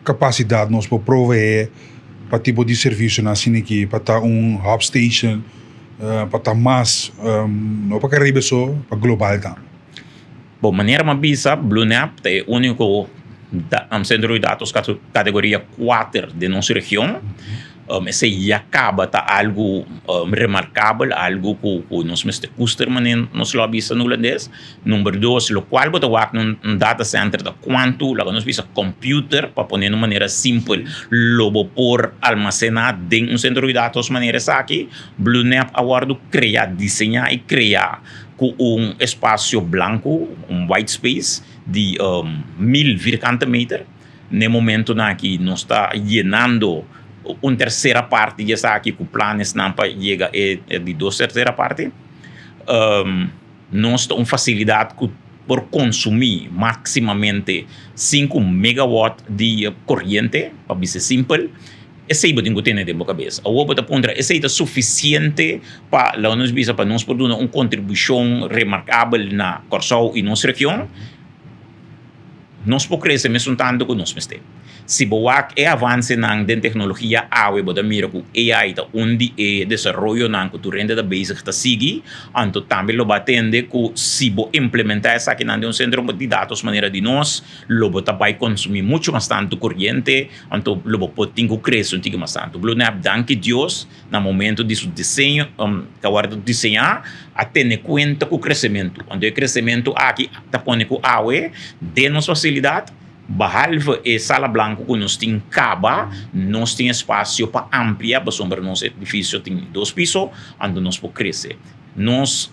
capacidade nós para prover para tipo de serviço na Siniki, para estar hub station, para estar mais, não para carregar só, para global também. Bom, maneira uma bisa, BlueNap é o único centro de dados categoria 4 de nossa região. Esse acaba tá algo remarcável, algo que nós mesmo custerman nos lobbies no holandês. Número 2, o qual bota um data center da quanto lá nós visa computer para pôr de maneira simples, lobo por armazenar dentro do centro de dados maneira aqui. BlueNap aguardo criar, desenhar e criar com espaço branco, white space de 1000 virgante meter. No momento na que nós está llenando uma terceira parte já está aqui com planos não para chegar de 2 terceira parte. Nós temos uma facilidade por consumir maximamente 5 megawatt de corrente, para ser simples. Esse aí tem que ter na cabeça. A outra ponta, esse aí é suficiente para nós bisa para nós produzir uma contribuição remarcável na Corsol e nossa região. Nós podemos crescer mesmo tanto que nós temos. Se boak avance na tecnologia awe boda mira ku AI ta onde desenvolvimento na que tu rende da base está seguir, anto também lo batende ku se bo implementar essa aqui na centro de dados maneira de nós, lo bota vai consumir muito mais tanto corrente, anto lo pode tingo crescer um tico mais tanto. BlueNap danke Deus na momento de seu desenho, que agora desenhar a ter conta com o crescimento. Quando o crescimento aqui tá pone ku awe de nossa facilidade. Bahalva e sala blanco que nós temos caba, nós temos espaço para ampliar, para sombra nosso edifício tem 2 pisos, onde nós podemos crescer. Nós,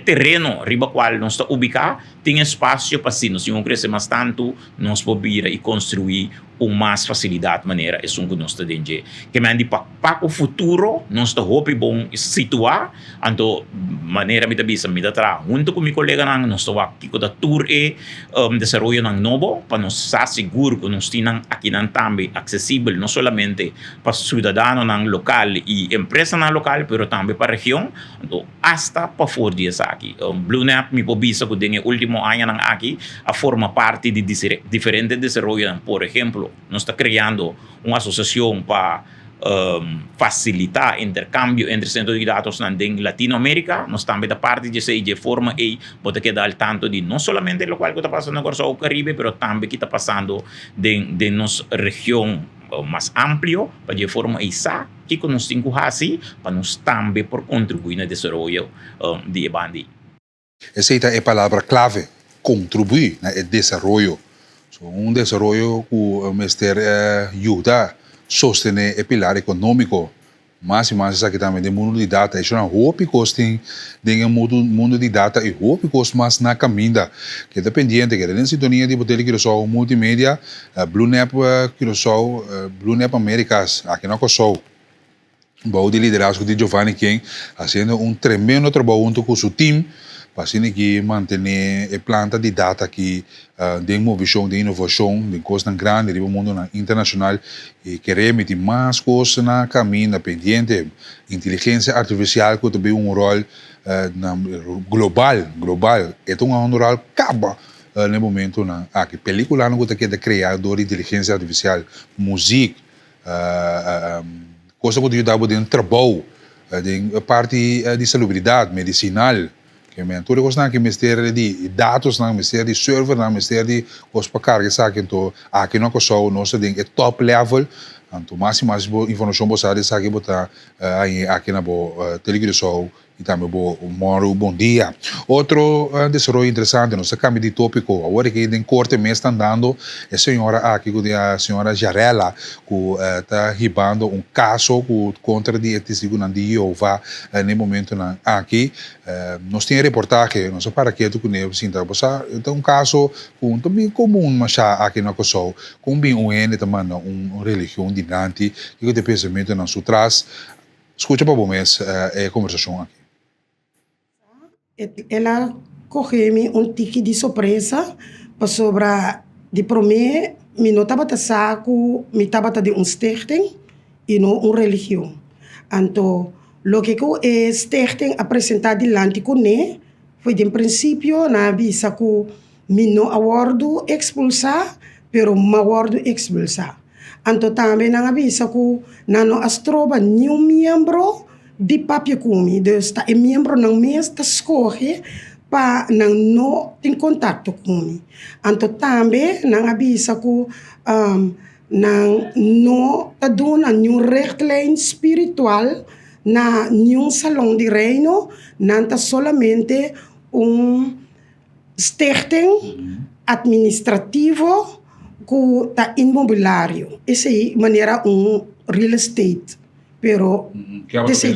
terreno, riba qual nós está ubicado, tem espaço para se nós vamos crescer mais tanto, nós podemos ir e construir mais facilidade maneira é um que nós estamos que me andi para o futuro nós estamos hope bom situar então maneira me bisa me tra junto com meu colega nós estamos aqui com a tour desenvolver nang novo para nós assegurar que nós temos aqui nan também acessível não somente para cidadão nang local e empresa nang local pero também para a região então hasta para fora disso aqui Blue Nap me bisa que tem último ano nang aqui a forma parte de diferentes desenvolvimento por exemplo nós está criando uma associação para facilitar intercâmbio entre centros de dados na Latinoamérica. Nós também da parte de forma e pode quedar al tanto de não somente o que está passando agora só o Caribe, mas também que está passando de nossa região mais amplo, para de forma essa que nós temos assim, para nós também por contribuir no desenvolvimento de Ebandi. Essa é a palavra clave, contribuir no desenvolvimento. Desenvolvimento que o Ministério ajuda a sostener o pilar econômico, mas aqui também do mundo de data. Isso é uma roupa que tem o mundo de data e roupa que mais na caminha, que é dependente, que é na sintonia de botar que só multimédia, Blue Nap que só Blue Nap Américas, aqui na Kosovo. O de liderazgo de Giovanni King, fazendo tremendo trabalho junto com o seu time, para que manter a planta de data que tem uma visão de inovação, de coisa grande, de mundo internacional, e queremos ter mais coisas na caminho, pendente, inteligência artificial que também rol global, é um rol acaba no momento que película não que é criador de inteligência artificial, música, coisa que ajuda a trabalho, de parte de salubridade medicinal. Que mentor coisa que mistério de dados na mistério de server na mistério de coisa para carga sabe então aqui não só nós tem top level então mais informação você sabe botar aqui na televisão e também bom dia. Outro desenvolvimento interessante, nossa cambio de tópico, agora que em corte mês está dando, a senhora aqui, a senhora Jarela, que está ribando caso contra de testigo de Jeová no momento aqui. Nós temos reportagem, nós para que tu conhece, então caso também comum, mas aqui na Kosovo, com bem também uma religião de Dante, que tem pensamento na sua trás. Escuta para o mês a conversação aqui. Ela correu tique de surpresa sobre de promê me não estava saco me estava de stichting e não religião então o que é stichting apresentado diante com né foi de princípio na visa que me não awardo expulsar pero me awardo expulsar então também na visa que não astroba nenhum membro de papel comigo, então é membro não mês da escolhe para não ter contato comigo. Então também não avisa que não está dando nenhum retlane espiritual na nenhum salão de reino, não está solamente stichting administrativo que está imobiliário. Essa é a maneira real estate. Pero essa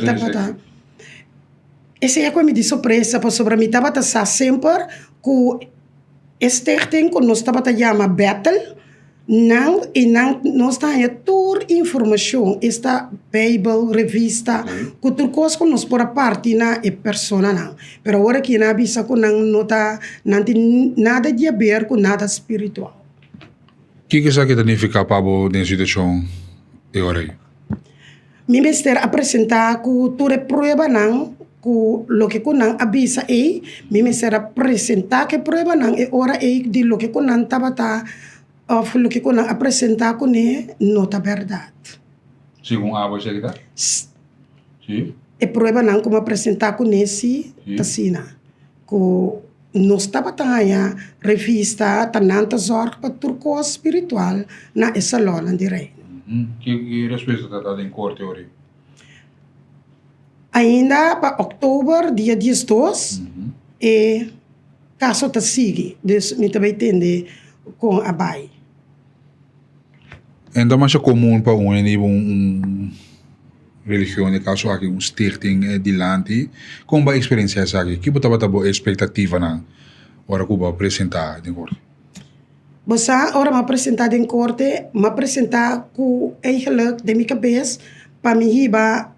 é a de surpresa para sobre mim estava a sempre que este tem que nós estava a chamar battle não e não nós está a toda informação esta Bible revista que tudo coisa que nós por parte na é persona não pero agora que na avisa que não tá não tem nada de a ver com nada espiritual. Que isso aqui significa para a situação de agora? Mi mister apresentar que tudo prueba não que lo que não avisa aí mi mister apresentar que prueba não é hora aí de lo que não tava tá lo que não apresentar que não tá verdade. Segundo a você que tá? Sim. É prueba não como apresentar que nesse tasina que não estava tá a revista tá nanta zorg para turco espiritual na essa lola de reino. Que respeito está dado em corte hoje? Ainda para outubro, dia 12, e caso está sigue, dus me também entender com a BAI. Ainda mais é comum para religião, no caso aqui, stichting dilante, como a experiência aqui? Que você tem a expectativa na hora que você apresentar em corte? Bosa, ora me apresentar em corte, me apresentar com eigenlijk de minha cabeça, para me riba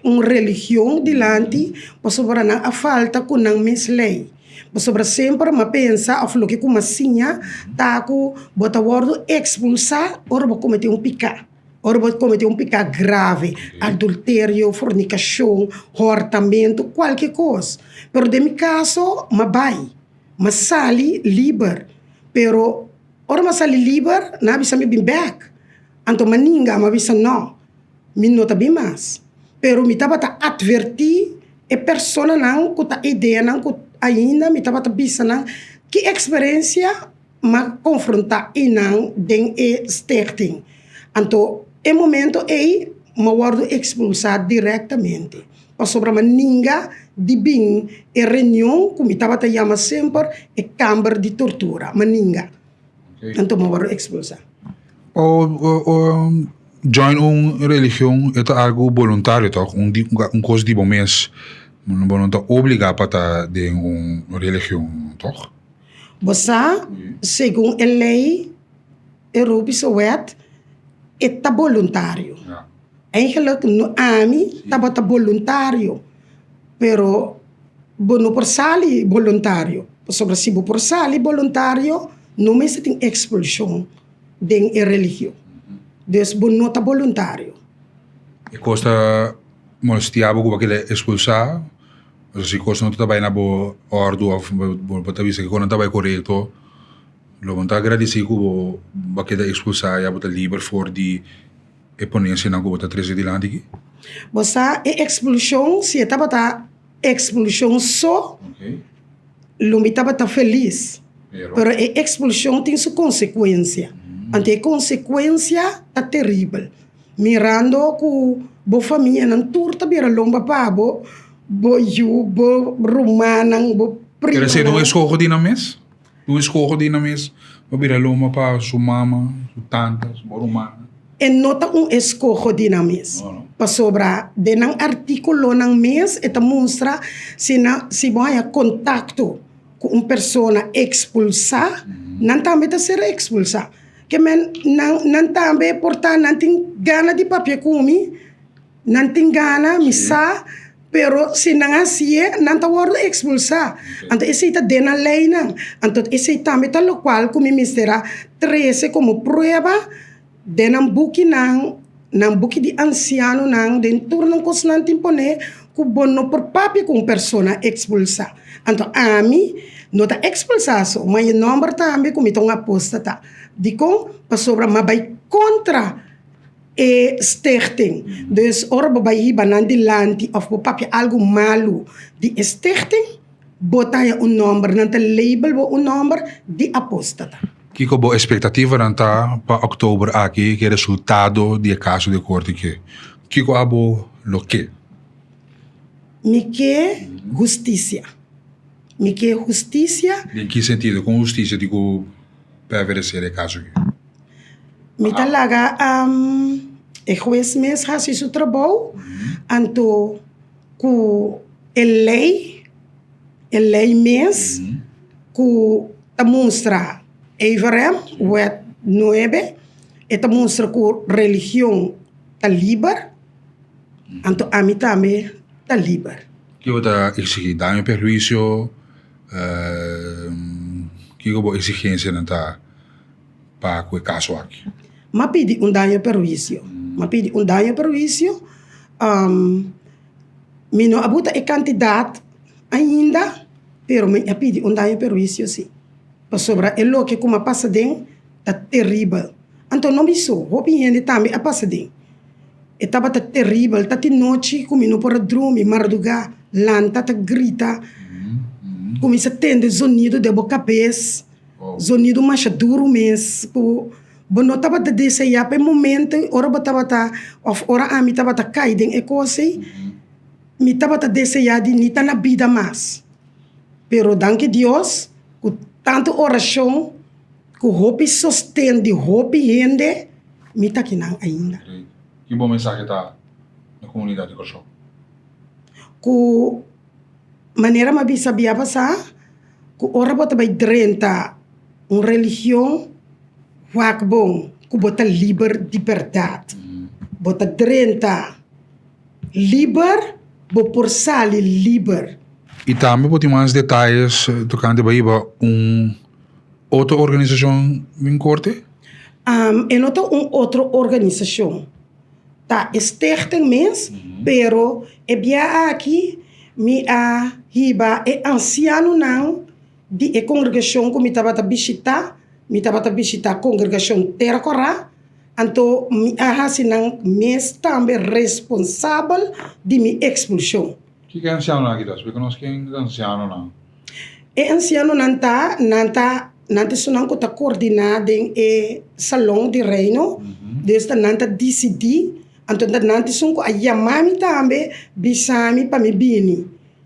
uma religião dilante, para sobra não a falta com não mislei. Para sobra sempre me pensa, of lo que como assim, tá com bota word expulsar, ora vou cometer pecado. Ora vou cometer pecado grave, adultério, fornicação, hortamento, qualquer coisa. Pero de meu caso, me vai, me sali livre. Pero ora me sali livre, não bisa me bem back. Anto maninga, me bisa não. Me nota bem mais. Pero me tava a advertir e persona não que tá ideia não que ainda me tava a bisa não que experiência me confrontar e não den e stichting. Anto em momento aí me guardo expulsar diretamente. Para sobra maninga de bem e reunião que me tava a chamar sempre e câmara de tortura maninga. Anto me guardo expulsar. Join uma religião é algo voluntário, toch? Coisa de bom mês. Não está obrigado para estar de uma religião, toch? Você, segundo a lei Europese wet, é voluntário. Eigenlijk no AMI estava voluntário, pero não por sali voluntário. Sobre se por sali voluntário, não me se tem expulsão de religião. Dus não está voluntário. E costa molestiava com aquele expulsar, se costa não está bem na boa ordem ou para ver se não está bem correto, lo está agradecido com aquele expulsar e a botar livre for de oponência não com botar 13 de lá aqui. Você é expulsão, se estava tá expulsão só, não estava tá feliz. Pero a expulsão tem sua consequência. Ante a consequência tá terrível. Mirando que bo família não turta bira lomba pa bo ju bo romanang bo primo. Quer dizer, não escolho de na mês? Não escolho de na mês? Bo bira lomba pa sua mama, sua tantas, bo romana. E nota escolho de na mês. Pa sobra de nang artículo nang mês eta mostra se vai contato com pessoa expulsar, não também tá ser expulsar. Que men não também portar não tem gana de papel comi, não tem gana misa, pero se não assim não tá word expulsar. Então esse tá dentro da lei não. Então esse também tá local como mistera 13 como prova de não buki não buki de anciano não dentro não cos não timpone que bono por papel com persona expulsar. Então a mim não tá expulsar só, mas o nome também como então aposta tá. Dico, para sobra mabay contra e stichting. Dus ora babay hiba nandilanti of papapya algo malo di stichting, botaya number, nanta label bo number di apostata. Kiko bo expectativa nanta pa oktober aqui que resultado de caso de corte que. Kiko abo lo que? Mi que justicia. Mi que justicia. Em que sentido? Com justiça digo para oferecer o caso aqui. Mi talaga e juez mes hasi su trabalho anto ku lei mes ku demonstra Abraham wet 9 e demonstra ku religião ta liber anto ami também ta liber. Que outra exigir daño perjuízo que como exigência não tá para o caso aqui. Ma pedi daño perjuízo. Ma pedi daño perjuízo. Mi não abuta e candidato ainda, pero me pedi daño perjuízo sim. Para sobra é lo que como passa den tá terrível. Então não me sou, hopi gente também a passa den. E tava tá terrível, tá de noite como não pode dormir, madrugada, lanta tá grita. Começa a ter sonido de boca cabeça, sonido mais duro mesmo. Bono tava a desejar para momento, ora tava a, ora a mim tava a cair em coisa, me tava a desejar de não na vida mais. Pero danke Deus, com tanta oração, com hope sustento de hope gente, me tá aqui não ainda. Que bom mensagem tá na comunidade de Corsó. Com maneira mais sabia passar, que ora bota vai 30 uma religião que bom, que bota liberdade. Bota 30 liber, bo por sali liber. E também pode mais detalhes tocante a outra organização em corte? É não uma outra organização. Tá, stichting mens, pero é bia aqui, mi a hiba é anciano não de a congregação que me estava a visitar a congregação Terra Corá, então mi a hasinang mes também responsável de mi expulsão. Que é anciano aqui, das? Porque nós quem é anciano não. É anciano nanta sunang ko ta coordenado em salão de reino, desde nanta decidi, então nanta sun ko ayamami tambe bisami pa mi bini.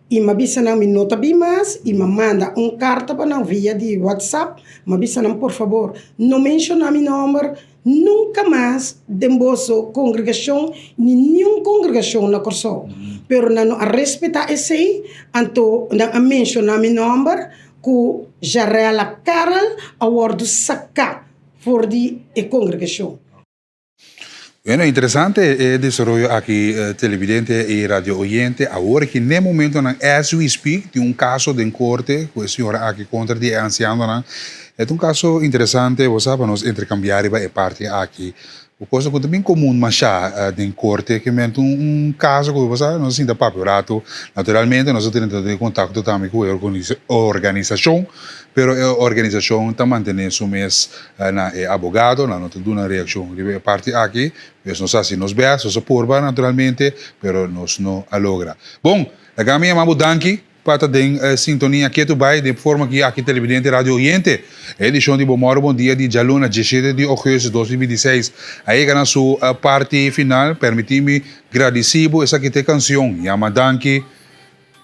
E mabisa nang mi nota bimas, e me manda carta para nang via de WhatsApp, mabisa nang por favor, não menciona mi número, nunca mais demboso congregação, nenhuma congregação na Corsol. Pero não a respeitar esse, então não a menciona mi número, que já reala Carol a word saca for de congregação. Bueno, interessante é o desarrollo aqui televidente e radio oyente. Agora que no momento, as we speak, tem caso de corte com a senhora aqui contra de anciano. É caso interessante, você sabe, nós intercambiar a parte aqui. O coisa que é bem comum, mas já de corte, que é caso que você sabe, nós ainda papelato. Naturalmente, nós temos de contato também com a organização, pero a organização está mantendo seu mês na abogado, não tem uma reação de parte aqui, nós não sabemos se nos vê, se porba naturalmente, pero nós não a logra. Bom, a gaminha mamu danki para ter sintonia que tu vai de forma que aqui televidente radio oyente. Edição de bom dia de Jaluna 17 de agosto de 2016. Aí na sua parte final, permite-me agradecer essa que tem canção, Yama Danki.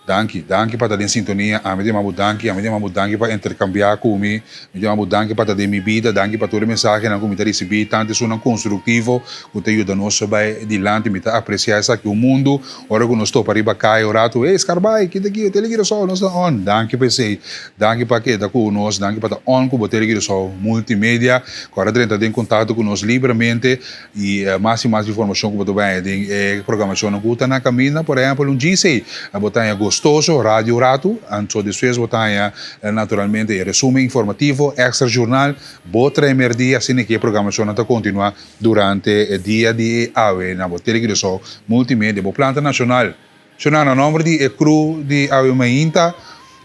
Danke para ter sintonia, a mim danke para intercambiar comigo, me danke para ter minha vida, danke para toda a mensagem que eu recebi, tanto isso não construtivo, que te ajuda nós a dilante, me apreciar isso aqui o mundo, ora que nós estou para ir para o rato, escarbai, que daqui, eu te ligo só, nós estamos on, danke para você, danke para que está com nós, danke para on, que eu te ligo só, multimédia, agora dentro de contato com nós livremente, e mais informação que você vai ter, programação que está na caminho, por exemplo, GC, a botar em agosto, Radio Rato, antes depois botar naturalmente resumo informativo, extra jornal, botra emerdia, assim que a programação está continua durante o dia de ave, na televisão multimédia, bo planta nacional. Sonando o nome de cru de ave mainta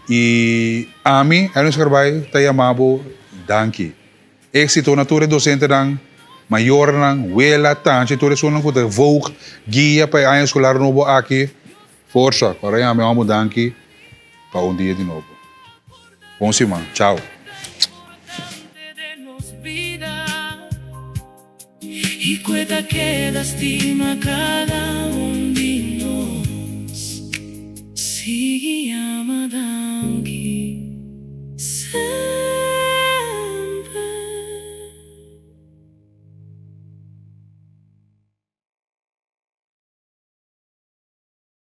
e a mim, a nossa trabalho está chamado Danki. Éxito na tua docente dan maior nan, wela tanche, toda pessoa que vogue guia para a escolar novo aqui. Força, agora eu me amo Danki para dia de novo. Bom semana, tchau. Y cuenta que lastima cada uno.